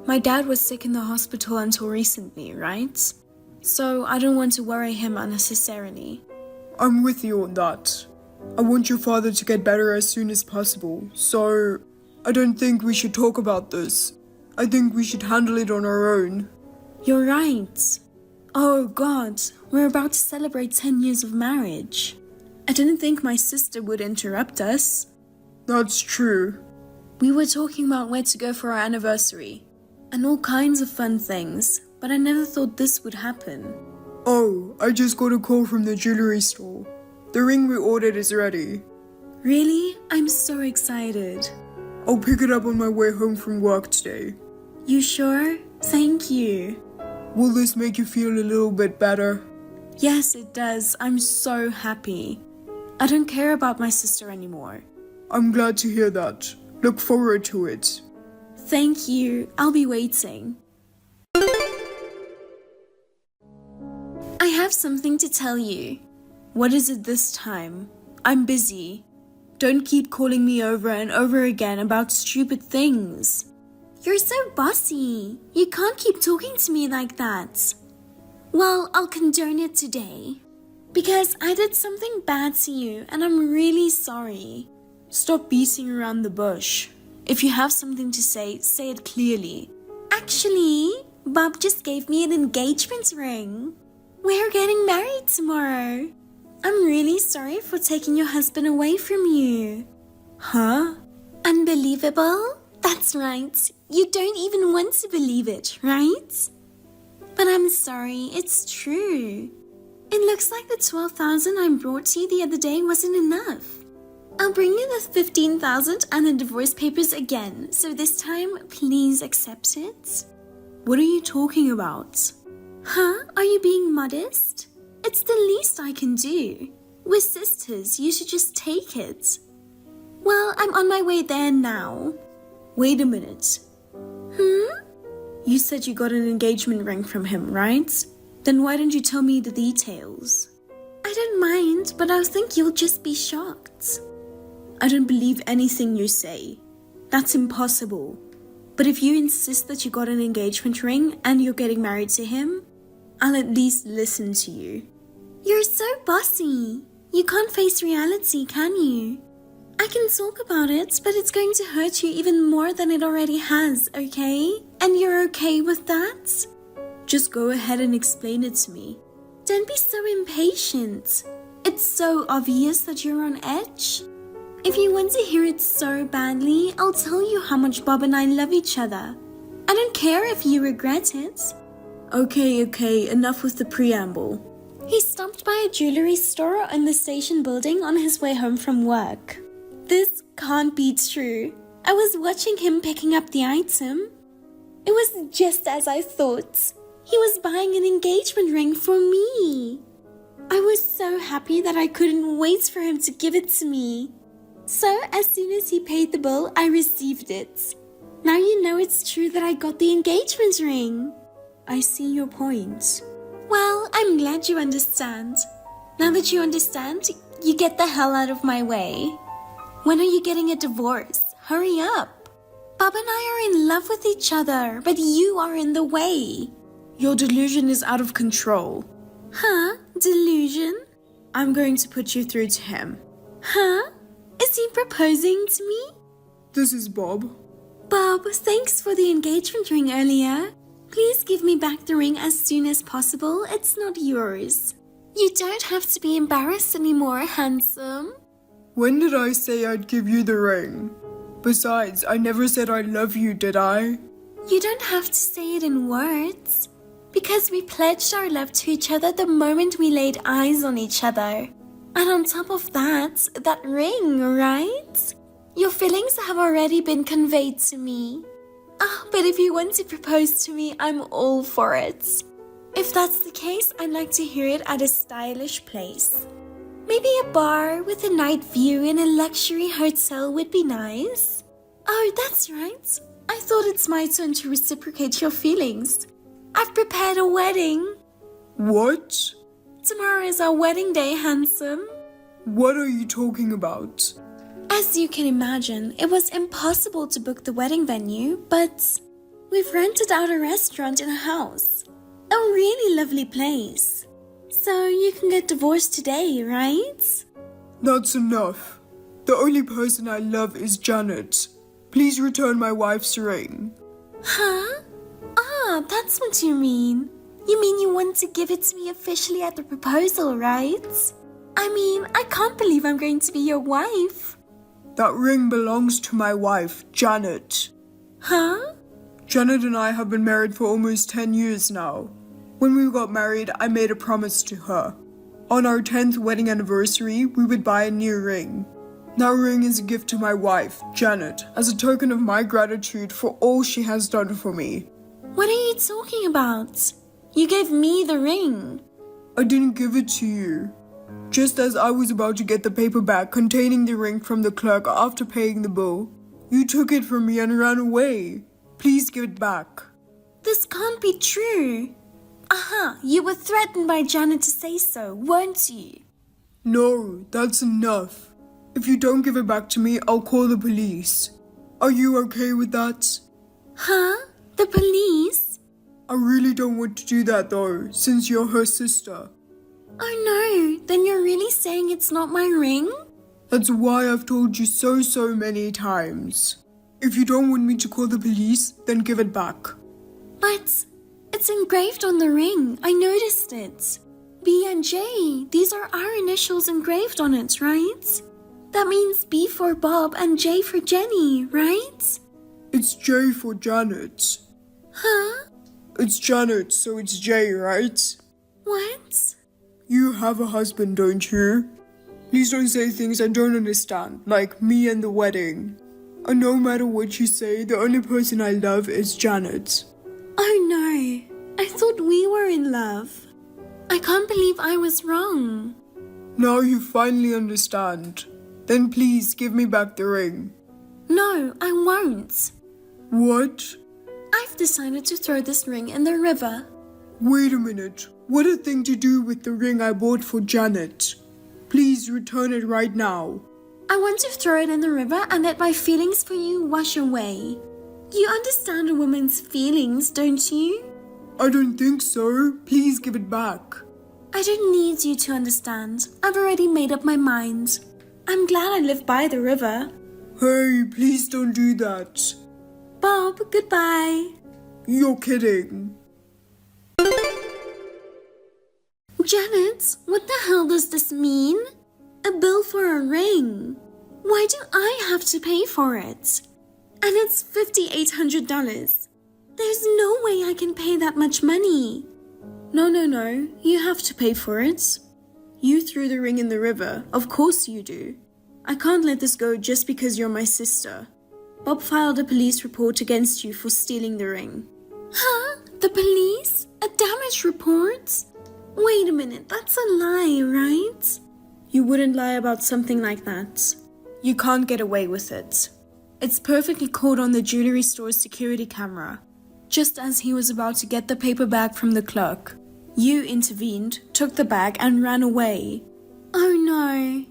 My dad was sick in the hospital until recently, right? So I don't want to worry him unnecessarily. I'm with you on that. I want your father to get better as soon as possible, so I don't think we should talk about this. I think we should handle it on our own. You're right. Oh God, we're about to celebrate 10 years of marriage. I didn't think my sister would interrupt us. That's true. We were talking about where to go for our anniversary, and all kinds of fun things, but I never thought this would happen. Oh, I just got a call from the jewelry store. The ring we ordered is ready. Really? I'm so excited. I'll pick it up on my way home from work today. You sure? Thank you. Will this make you feel a little bit better? Yes, it does. I'm so happy. I don't care about my sister anymore. I'm glad to hear that. Look forward to it. Thank you. I'll be waiting. I have something to tell you. What is it this time? I'm busy. Don't keep calling me over and over again about stupid things. You're so bossy. You can't keep talking to me like that. Well, I'll condone it today. Because I did something bad to you and I'm really sorry. Stop beating around the bush. If you have something to say it clearly. Actually, Bob just gave me an engagement ring. We're getting married tomorrow. I'm really sorry for taking your husband away from you. Huh? Unbelievable? That's right. You don't even want to believe it, right? But I'm sorry, it's true. It looks like the 12,000 I brought to you the other day wasn't enough. I'll bring you the 15,000 and the divorce papers again, so this time, please accept it. What are you talking about? Huh? Are you being modest? It's the least I can do. We're sisters, you should just take it. Well, I'm on my way there now. Wait a minute. You said you got an engagement ring from him, right? Then why didn't you tell me the details? I don't mind, but I think you'll just be shocked. I don't believe anything you say. That's impossible. But if you insist that you got an engagement ring and you're getting married to him, I'll at least listen to you. You're so bossy. You can't face reality, can you? I can talk about it, but it's going to hurt you even more than it already has, okay? And you're okay with that? Just go ahead and explain it to me. Don't be so impatient. It's so obvious that you're on edge. If you want to hear it so badly, I'll tell you how much Bob and I love each other. I don't care if you regret it. Okay, enough with the preamble. He stopped by a jewelry store in the station building on his way home from work. This can't be true. I was watching him picking up the item. It was just as I thought. He was buying an engagement ring for me. I was so happy that I couldn't wait for him to give it to me. So as soon as he paid the bill, I received it. Now you know it's true that I got the engagement ring. I see your point. Well, I'm glad you understand. Now that you understand, you get the hell out of my way. When are you getting a divorce? Hurry up. Bob and I are in love with each other, but you are in the way. Your delusion is out of control. Huh? Delusion? I'm going to put you through to him. Huh? Is he proposing to me? This is Bob. Bob, thanks for the engagement ring earlier. Please give me back the ring as soon as possible. It's not yours. You don't have to be embarrassed anymore, handsome. When did I say I'd give you the ring? Besides, I never said I love you, did I? You don't have to say it in words. Because we pledged our love to each other the moment we laid eyes on each other. And on top of that ring, right? Your feelings have already been conveyed to me. But if you want to propose to me, I'm all for it. If that's the case, I'd like to hear it at a stylish place. Maybe a bar with a night view in a luxury hotel would be nice. Oh, that's right. I thought it's my turn to reciprocate your feelings. I've prepared a wedding. What? Tomorrow is our wedding day, handsome. What are you talking about? As you can imagine, it was impossible to book the wedding venue, but we've rented out a restaurant in a house. A really lovely place. So you can get divorced today, right? That's enough. The only person I love is Janet. Please return my wife's ring. Huh? That's what you mean. You mean you want to give it to me officially at the proposal, right? I mean, I can't believe I'm going to be your wife. That ring belongs to my wife, Janet. Huh? Janet and I have been married for almost 10 years now. When we got married, I made a promise to her. On our 10th wedding anniversary, we would buy a new ring. That ring is a gift to my wife, Janet, as a token of my gratitude for all she has done for me. What are you talking about? You gave me the ring. I didn't give it to you. Just as I was about to get the paper back containing the ring from the clerk after paying the bill, you took it from me and ran away. Please give it back. This can't be true. Aha, you were threatened by Janet to say so, weren't you? No, that's enough. If you don't give it back to me, I'll call the police. Are you okay with that? Huh? The police? I really don't want to do that though, since you're her sister. Oh no, then you're really saying it's not my ring? That's why I've told you so many times. If you don't want me to call the police, then give it back. But it's engraved on the ring. I noticed it. B and J, these are our initials engraved on it, right? That means B for Bob and J for Jenny, right? It's J for Janet. Huh? It's Janet, so it's J, right? What? You have a husband, don't you? Please don't say things I don't understand, like me and the wedding. And no matter what you say, the only person I love is Janet. Oh no, I thought we were in love. I can't believe I was wrong. Now you finally understand. Then please give me back the ring. No, I won't. What? I've decided to throw this ring in the river. Wait a minute. What a thing to do with the ring I bought for Janet. Please return it right now. I want to throw it in the river and let my feelings for you wash away. You understand a woman's feelings, don't you? I don't think so. Please give it back. I don't need you to understand. I've already made up my mind. I'm glad I live by the river. Hey, please don't do that. Bob, goodbye. You're kidding. Janet, what the hell does this mean? A bill for a ring. Why do I have to pay for it? And it's $5,800. There's no way I can pay that much money. No, you have to pay for it. You threw the ring in the river, of course you do. I can't let this go just because you're my sister. Bob filed a police report against you for stealing the ring. Huh? The police? A damage report? Wait a minute, that's a lie, right? You wouldn't lie about something like that. You can't get away with it. It's perfectly caught on the jewelry store's security camera. Just as he was about to get the paper bag from the clerk, you intervened, took the bag, and ran away. Oh no.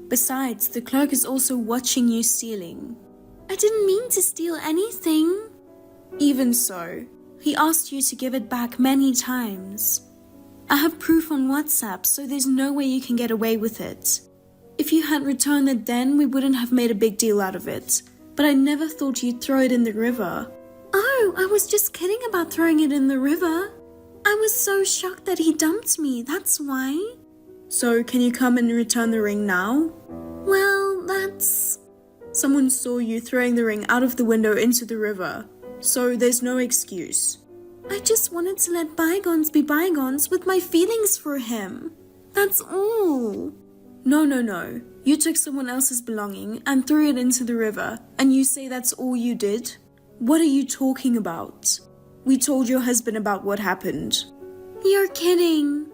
Besides, the clerk is also watching you stealing. I didn't mean to steal anything. Even so, he asked you to give it back many times. I have proof on WhatsApp, so there's no way you can get away with it. If you had returned it then, we wouldn't have made a big deal out of it. But I never thought you'd throw it in the river. Oh, I was just kidding about throwing it in the river. I was so shocked that he dumped me, that's why. So, can you come and return the ring now? Well, that's... Someone saw you throwing the ring out of the window into the river, so there's no excuse. I just wanted to let bygones be bygones with my feelings for him. That's all. No. You took someone else's belonging and threw it into the river, and you say that's all you did? What are you talking about? We told your husband about what happened. You're kidding.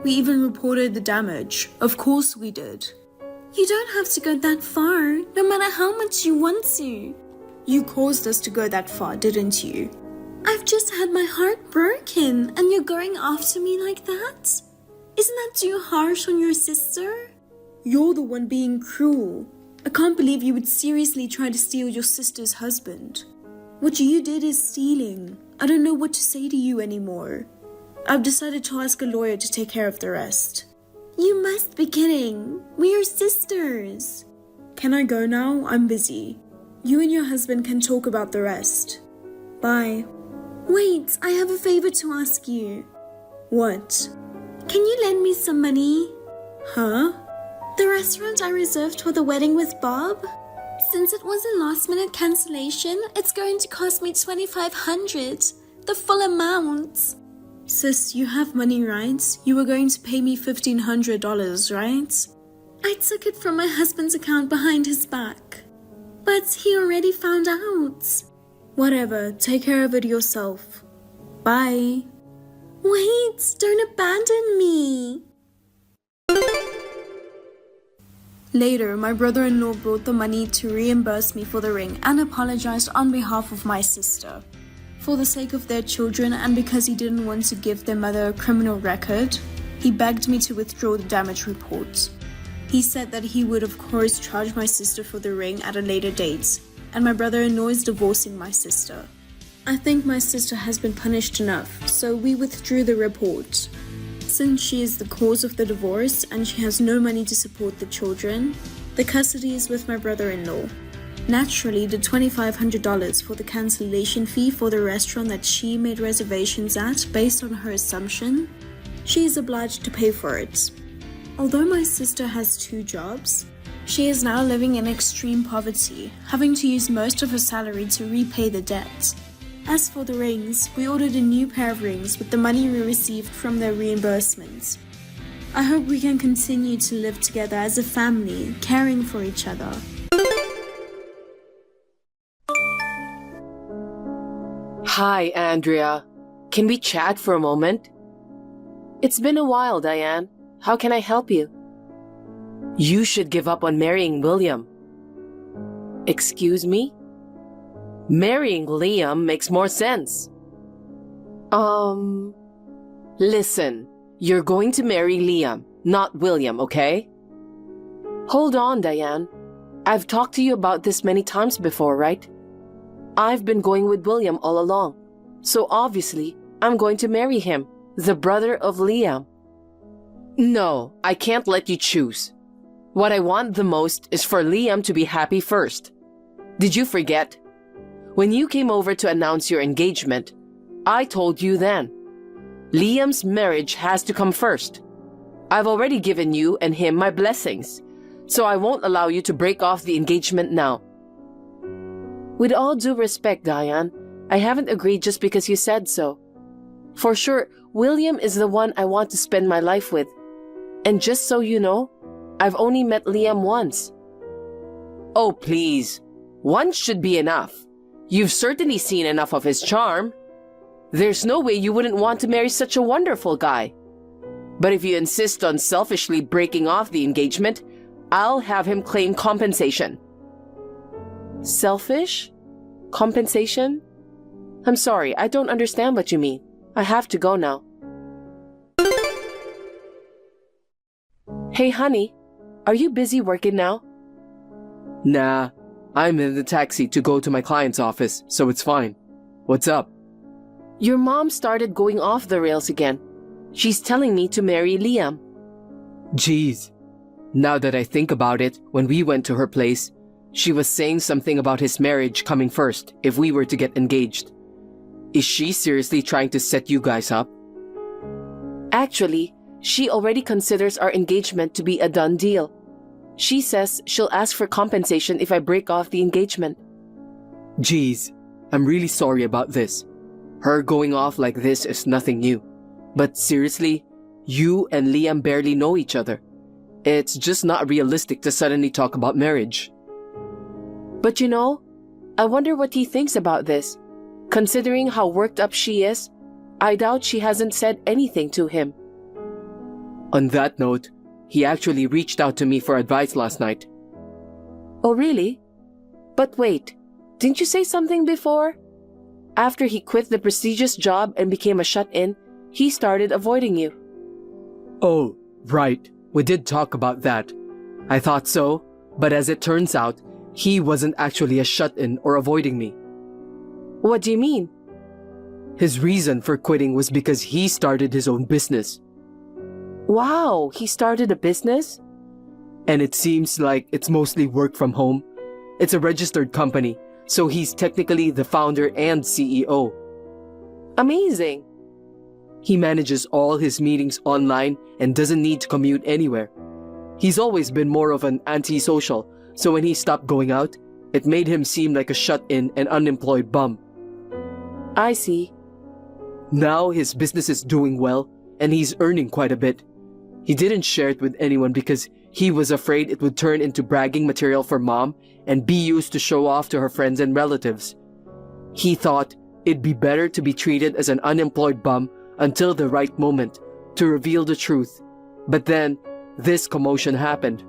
We even reported the damage. Of course we did. You don't have to go that far, no matter how much you want to. You caused us to go that far, didn't you? I've just had my heart broken, and you're going after me like that? Isn't that too harsh on your sister? You're the one being cruel. I can't believe you would seriously try to steal your sister's husband. What you did is stealing. I don't know what to say to you anymore. I've decided to ask a lawyer to take care of the rest. You must be kidding. We are sisters. Can I go now? I'm busy. You and your husband can talk about the rest. Bye. Wait, I have a favor to ask you. What? Can you lend me some money? Huh? The restaurant I reserved for the wedding with Bob? Since it was a last-minute cancellation, it's going to cost me $2,500, the full amount. Sis, you have money, right? You were going to pay me $1,500, right? I took it from my husband's account behind his back. But he already found out. Whatever, take care of it yourself. Bye. Wait, don't abandon me. Later, my brother-in-law brought the money to reimburse me for the ring and apologized on behalf of my sister. For the sake of their children and because he didn't want to give their mother a criminal record, he begged me to withdraw the damage report. He said that he would of course charge my sister for the ring at a later date, and my brother-in-law is divorcing my sister. I think my sister has been punished enough, so we withdrew the report. Since she is the cause of the divorce and she has no money to support the children, the custody is with my brother-in-law. Naturally, the $2,500 for the cancellation fee for the restaurant that she made reservations at based on her assumption, she is obliged to pay for it. Although my sister has 2 jobs, she is now living in extreme poverty, having to use most of her salary to repay the debt. As for the rings, we ordered a new pair of rings with the money we received from their reimbursements. I hope we can continue to live together as a family, caring for each other. Hi, Andrea. Can we chat for a moment? It's been a while, Diane. How can I help you? You should give up on marrying William. Excuse me? Marrying Liam makes more sense. Listen, you're going to marry Liam, not William, okay? Hold on, Diane. I've talked to you about this many times before, right? I've been going with William all along, so obviously I'm going to marry him, the brother of Liam. No, I can't let you choose. What I want the most is for Liam to be happy first. Did you forget? When you came over to announce your engagement, I told you then, Liam's marriage has to come first. I've already given you and him my blessings, so I won't allow you to break off the engagement now. With all due respect, Diane, I haven't agreed just because you said so. For sure, William is the one I want to spend my life with. And just so you know, I've only met Liam once. Oh, please. Once should be enough. You've certainly seen enough of his charm. There's no way you wouldn't want to marry such a wonderful guy. But if you insist on selfishly breaking off the engagement, I'll have him claim compensation. Selfish? Compensation? I'm sorry, I don't understand what you mean. I have to go now. Hey, honey, are you busy working now? Nah, I'm in the taxi to go to my client's office, so it's fine. What's up? Your mom started going off the rails again. She's telling me to marry Liam. Geez. Now that I think about it, when we went to her place, she was saying something about his marriage coming first if we were to get engaged. Is she seriously trying to set you guys up? Actually, she already considers our engagement to be a done deal. She says she'll ask for compensation if I break off the engagement. Geez, I'm really sorry about this. Her going off like this is nothing new. But seriously, you and Liam barely know each other. It's just not realistic to suddenly talk about marriage. But you know, I wonder what he thinks about this. Considering how worked up she is, I doubt she hasn't said anything to him. On that note, he actually reached out to me for advice last night. Oh, really? But wait, didn't you say something before? After he quit the prestigious job and became a shut-in, he started avoiding you. Oh, right. We did talk about that. I thought so, but as it turns out, he wasn't actually a shut-in or avoiding me. What do you mean? His reason for quitting was because he started his own business. Wow, he started a business? And it seems like it's mostly work from home. It's a registered company, so he's technically the founder and CEO. Amazing! He manages all his meetings online and doesn't need to commute anywhere. He's always been more of an antisocial, so when he stopped going out, it made him seem like a shut-in and unemployed bum. I see. Now his business is doing well, and he's earning quite a bit. He didn't share it with anyone because he was afraid it would turn into bragging material for Mom and be used to show off to her friends and relatives. He thought it'd be better to be treated as an unemployed bum until the right moment to reveal the truth. But then, this commotion happened.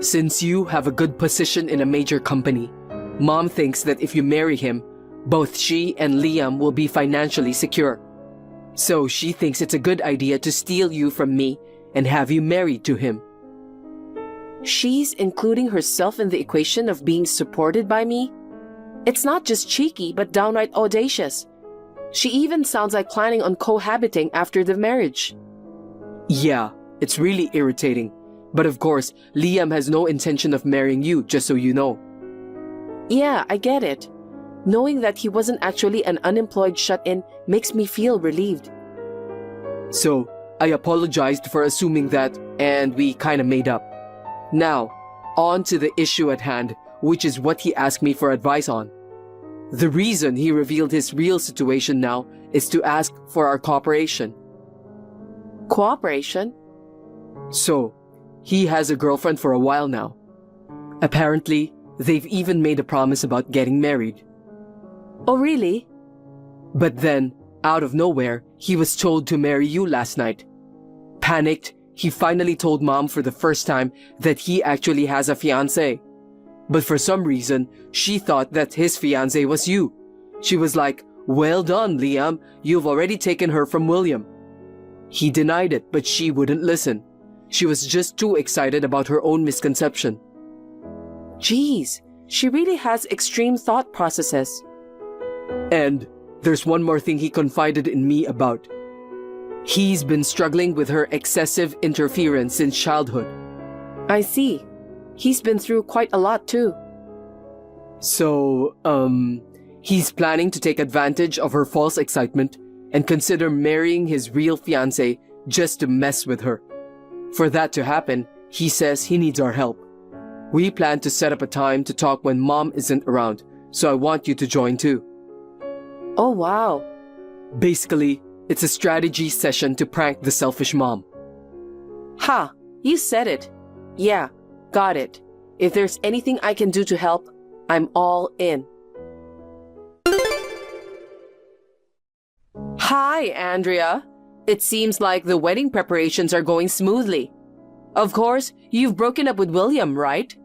Since you have a good position in a major company, Mom thinks that if you marry him, both she and Liam will be financially secure. So she thinks it's a good idea to steal you from me and have you married to him. She's including herself in the equation of being supported by me? It's not just cheeky, but downright audacious. She even sounds like planning on cohabiting after the marriage. Yeah, it's really irritating. But of course, Liam has no intention of marrying you, just so you know. Yeah, I get it. Knowing that he wasn't actually an unemployed shut-in makes me feel relieved. So, I apologized for assuming that, and we kinda made up. Now, on to the issue at hand, which is what he asked me for advice on. The reason he revealed his real situation now is to ask for our cooperation. Cooperation? So, he has a girlfriend for a while now. Apparently, they've even made a promise about getting married. Oh, really? But then, out of nowhere, he was told to marry you last night. Panicked, he finally told Mom for the first time that he actually has a fiancé. But for some reason, she thought that his fiancé was you. She was like, "Well done, Liam, you've already taken her from William." He denied it, but she wouldn't listen. She was just too excited about her own misconception. Geez, she really has extreme thought processes. And there's one more thing he confided in me about. He's been struggling with her excessive interference since childhood. I see. He's been through quite a lot too. So, he's planning to take advantage of her false excitement and consider marrying his real fiancé just to mess with her. For that to happen, he says he needs our help. We plan to set up a time to talk when Mom isn't around, so I want you to join too. Oh, wow. Basically, it's a strategy session to prank the selfish mom. Ha! You said it. Yeah, got it. If there's anything I can do to help, I'm all in. Hi, Andrea. It seems like the wedding preparations are going smoothly. Of course, you've broken up with William, right?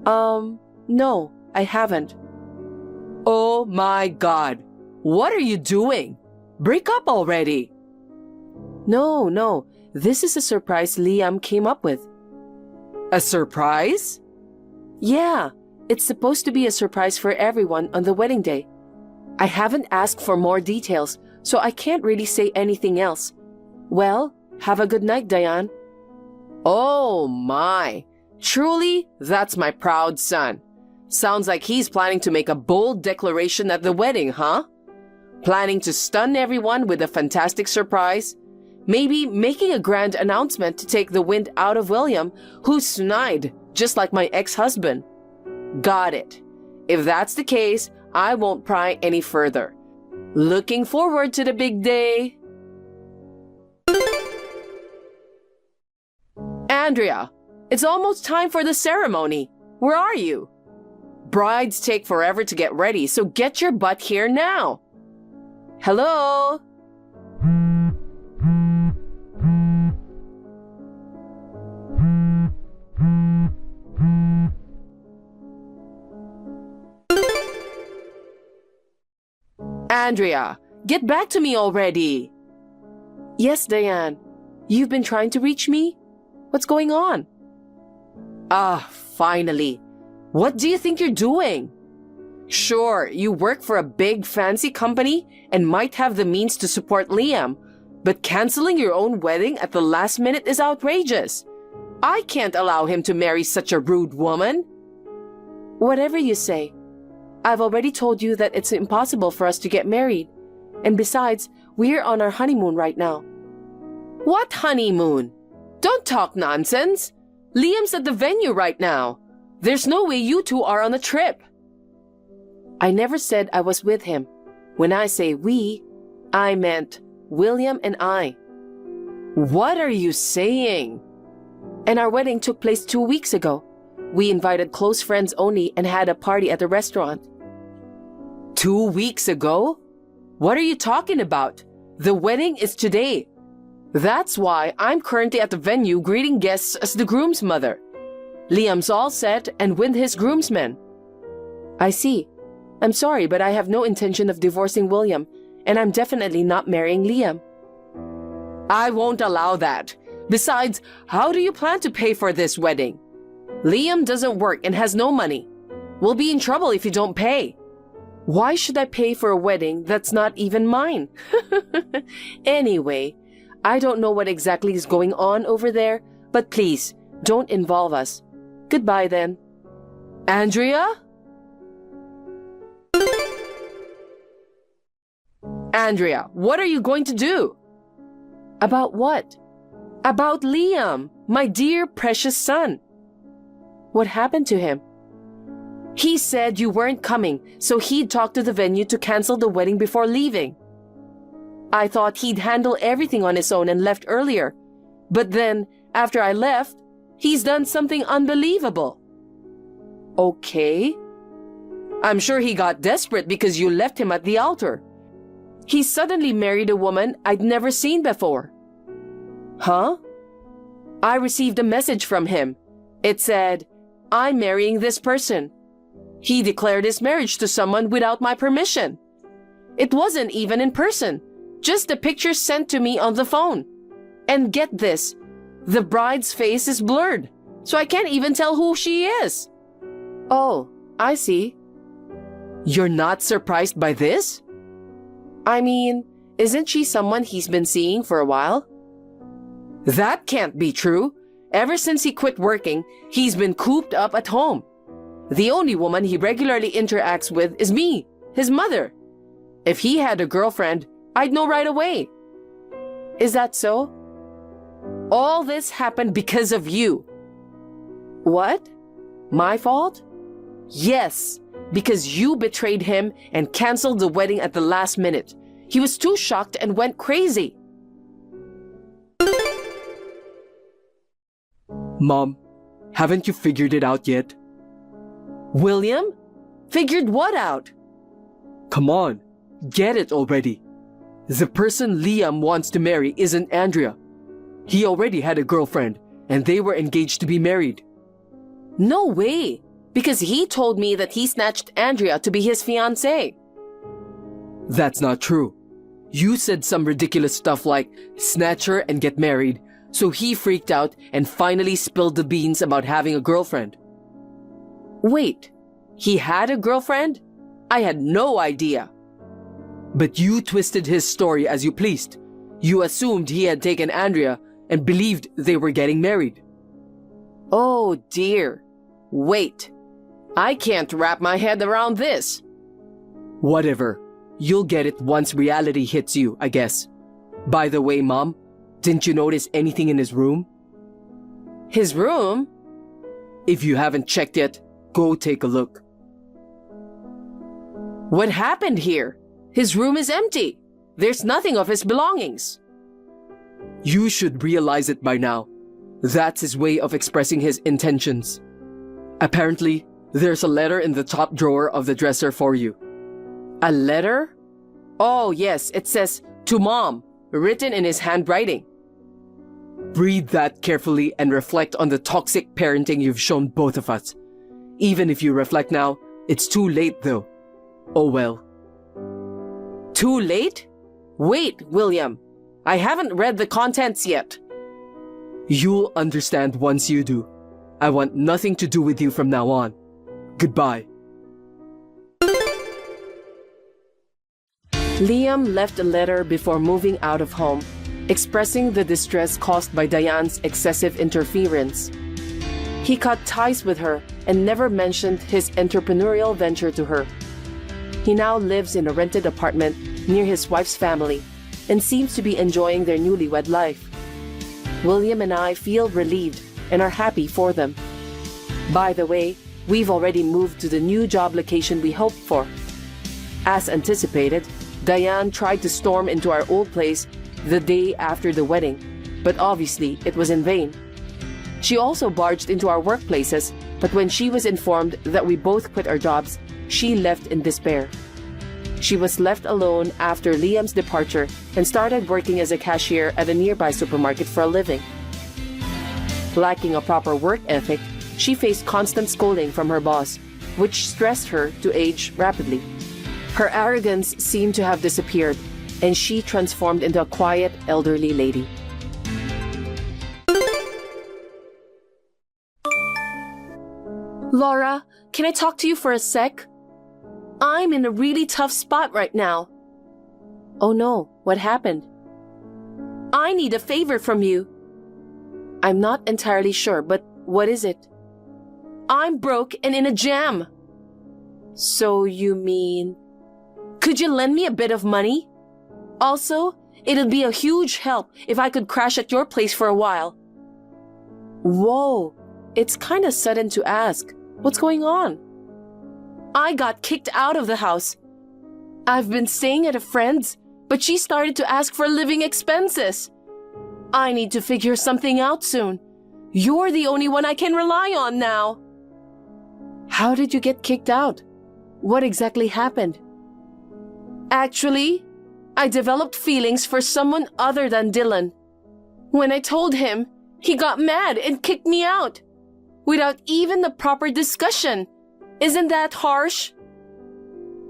No, I haven't. Oh my God. What are you doing? Break up already. No. This is a surprise Liam came up with. A surprise? Yeah, it's supposed to be a surprise for everyone on the wedding day. I haven't asked for more details, so I can't really say anything else. Well, have a good night, Diane. Oh my. Truly, that's my proud son. Sounds like he's planning to make a bold declaration at the wedding, huh? Planning to stun everyone with a fantastic surprise? Maybe making a grand announcement to take the wind out of William, who's snide, just like my ex-husband. Got it. If that's the case, I won't pry any further. Looking forward to the big day. Andrea, it's almost time for the ceremony. Where are you? Brides take forever to get ready, so get your butt here now. Hello? Andrea, get back to me already. Yes, Diane. You've been trying to reach me? What's going on? Ah, finally. What do you think you're doing? Sure, you work for a big fancy company and might have the means to support Liam, but canceling your own wedding at the last minute is outrageous. I can't allow him to marry such a rude woman. Whatever you say. I've already told you that it's impossible for us to get married. And besides, we're on our honeymoon right now. What honeymoon? Don't talk nonsense. Liam's at the venue right now. There's no way you two are on a trip. I never said I was with him. When I say we, I meant William and I. What are you saying? And our wedding took place 2 weeks ago. We invited close friends only and had a party at the restaurant. 2 weeks ago? What are you talking about? The wedding is today. That's why I'm currently at the venue greeting guests as the groom's mother. Liam's all set and with his groomsmen. I see. I'm sorry, but I have no intention of divorcing William, and I'm definitely not marrying Liam. I won't allow that. Besides, how do you plan to pay for this wedding? Liam doesn't work and has no money. We'll be in trouble if you don't pay. Why should I pay for a wedding that's not even mine? Anyway, I don't know what exactly is going on over there, but please, don't involve us. Goodbye then. Andrea? Andrea, what are you going to do? About what? About Liam, my dear precious son. What happened to him? He said you weren't coming, so he'd talk to the venue to cancel the wedding before leaving. I thought he'd handle everything on his own and left earlier. But then, after I left, he's done something unbelievable. Okay. I'm sure he got desperate because you left him at the altar. He suddenly married a woman I'd never seen before. Huh? I received a message from him. It said, "I'm marrying this person." He declared his marriage to someone without my permission. It wasn't even in person, just a picture sent to me on the phone. And get this, the bride's face is blurred, so I can't even tell who she is. Oh, I see. You're not surprised by this? I mean, isn't she someone he's been seeing for a while? That can't be true. Ever since he quit working, he's been cooped up at home. The only woman he regularly interacts with is me, his mother. If he had a girlfriend, I'd know right away. Is that so? All this happened because of you. What? My fault? Yes, because you betrayed him and canceled the wedding at the last minute. He was too shocked and went crazy. Mom, haven't you figured it out yet? William? Figured what out? Come on, get it already. The person Liam wants to marry isn't Andrea. He already had a girlfriend, and they were engaged to be married. No way, because he told me that he snatched Andrea to be his fiancée. That's not true. You said some ridiculous stuff like snatch her and get married, so he freaked out and finally spilled the beans about having a girlfriend. Wait, he had a girlfriend? I had no idea. But you twisted his story as you pleased. You assumed he had taken Andrea and believed they were getting married. Oh dear. Wait, I can't wrap my head around this. Whatever. You'll get it once reality hits you, I guess. By the way, Mom, didn't you notice anything in his room? His room? If you haven't checked yet, go take a look. What happened here? His room is empty. There's nothing of his belongings. You should realize it by now. That's his way of expressing his intentions. Apparently, there's a letter in the top drawer of the dresser for you. A letter? Oh yes, it says, "To Mom," written in his handwriting. Read that carefully and reflect on the toxic parenting you've shown both of us. Even if you reflect now, it's too late though. Oh well. Too late? Wait, William. I haven't read the contents yet. You'll understand once you do. I want nothing to do with you from now on. Goodbye. Liam left a letter before moving out of home, expressing the distress caused by Diane's excessive interference. He cut ties with her and never mentioned his entrepreneurial venture to her. He now lives in a rented apartment near his wife's family and seems to be enjoying their newlywed life. William and I feel relieved and are happy for them. By the way, we've already moved to the new job location we hoped for. As anticipated, Diane tried to storm into our old place the day after the wedding, but obviously it was in vain. She also barged into our workplaces, but when she was informed that we both quit our jobs, she left in despair. She was left alone after Liam's departure and started working as a cashier at a nearby supermarket for a living. Lacking a proper work ethic, she faced constant scolding from her boss, which stressed her to age rapidly. Her arrogance seemed to have disappeared, and she transformed into a quiet, elderly lady. Laura, can I talk to you for a sec? I'm in a really tough spot right now. Oh no, what happened? I need a favor from you. I'm not entirely sure, but what is it? I'm broke and in a jam. So you mean... Could you lend me a bit of money? Also, it'd be a huge help if I could crash at your place for a while. Whoa, it's kinda sudden to ask. What's going on? I got kicked out of the house. I've been staying at a friend's, but she started to ask for living expenses. I need to figure something out soon. You're the only one I can rely on now. How did you get kicked out? What exactly happened? Actually, I developed feelings for someone other than Dylan. When I told him, he got mad and kicked me out. Without even the proper discussion. Isn't that harsh?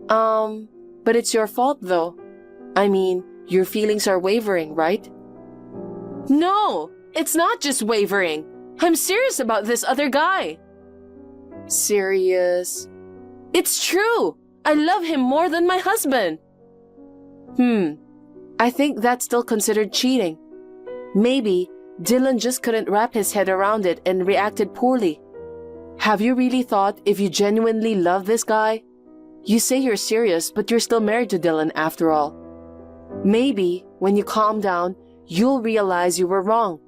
But it's your fault though. I mean, your feelings are wavering, right? No, it's not just wavering. I'm serious about this other guy. Serious? It's true. I love him more than my husband. I think that's still considered cheating. Maybe Dylan just couldn't wrap his head around it and reacted poorly. Have you really thought if you genuinely love this guy? You say you're serious, but you're still married to Dylan after all. Maybe when you calm down, you'll realize you were wrong.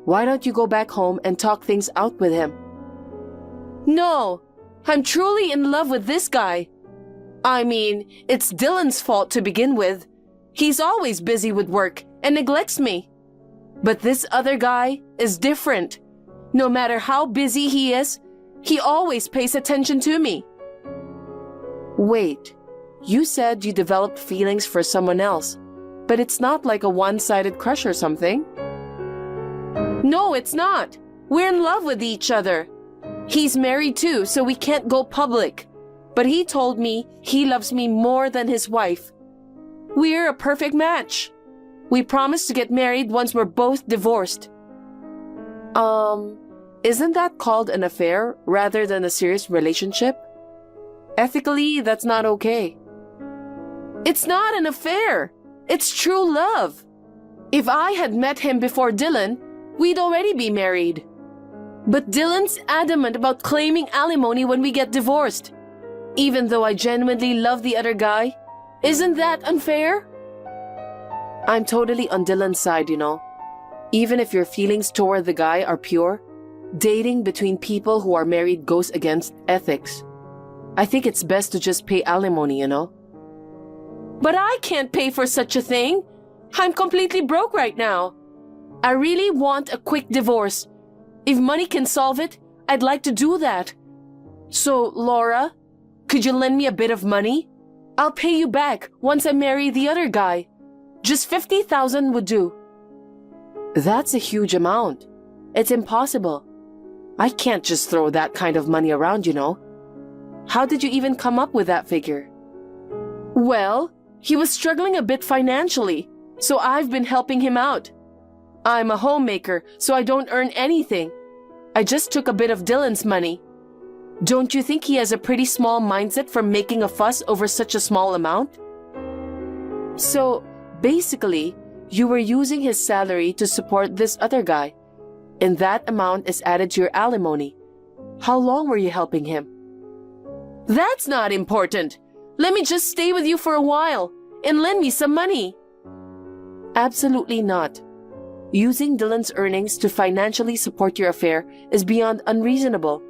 Why don't you go back home and talk things out with him? No, I'm truly in love with this guy. I mean, it's Dylan's fault to begin with. He's always busy with work and neglects me. But this other guy is different. No matter how busy he is, he always pays attention to me. Wait, you said you developed feelings for someone else, but it's not like a one-sided crush or something. No, it's not. We're in love with each other. He's married too, so we can't go public. But he told me he loves me more than his wife. We're a perfect match. We promised to get married once we're both divorced. Isn't that called an affair rather than a serious relationship? Ethically, that's not okay. It's not an affair. It's true love. If I had met him before Dylan, we'd already be married. But Dylan's adamant about claiming alimony when we get divorced. Even though I genuinely love the other guy, isn't that unfair? I'm totally on Dylan's side, you know. Even if your feelings toward the guy are pure, dating between people who are married goes against ethics. I think it's best to just pay alimony, you know. But I can't pay for such a thing. I'm completely broke right now. I really want a quick divorce. If money can solve it, I'd like to do that. So, Laura, could you lend me a bit of money? I'll pay you back once I marry the other guy. Just 50,000 would do. That's a huge amount. It's impossible. I can't just throw that kind of money around, you know. How did you even come up with that figure? Well, he was struggling a bit financially, so I've been helping him out. I'm a homemaker, so I don't earn anything. I just took a bit of Dylan's money. Don't you think he has a pretty small mindset for making a fuss over such a small amount? So, basically, you were using his salary to support this other guy, and that amount is added to your alimony. How long were you helping him? That's not important. Let me just stay with you for a while and lend me some money. Absolutely not. Using Dylan's earnings to financially support your affair is beyond unreasonable.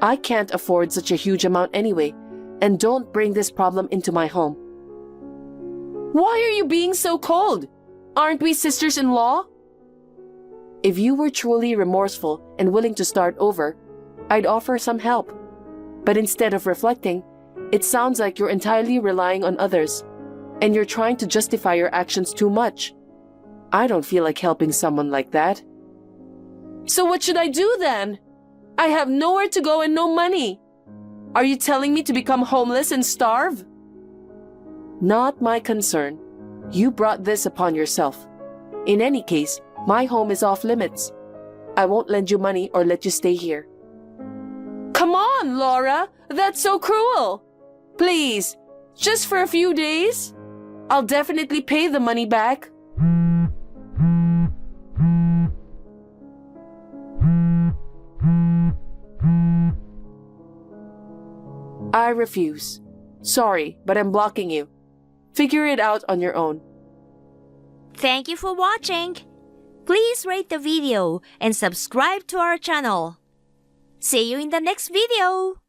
I can't afford such a huge amount anyway, and don't bring this problem into my home. Why are you being so cold? Aren't we sisters-in-law? If you were truly remorseful and willing to start over, I'd offer some help. But instead of reflecting, it sounds like you're entirely relying on others, and you're trying to justify your actions too much. I don't feel like helping someone like that. So what should I do then? I have nowhere to go and no money. Are you telling me to become homeless and starve? Not my concern. You brought this upon yourself. In any case, my home is off limits. I won't lend you money or let you stay here. Come on, Laura! That's so cruel! Please, just for a few days? I'll definitely pay the money back. I refuse. Sorry, but I'm blocking you. Figure it out on your own. Thank you for watching. Please rate the video and subscribe to our channel. See you in the next video.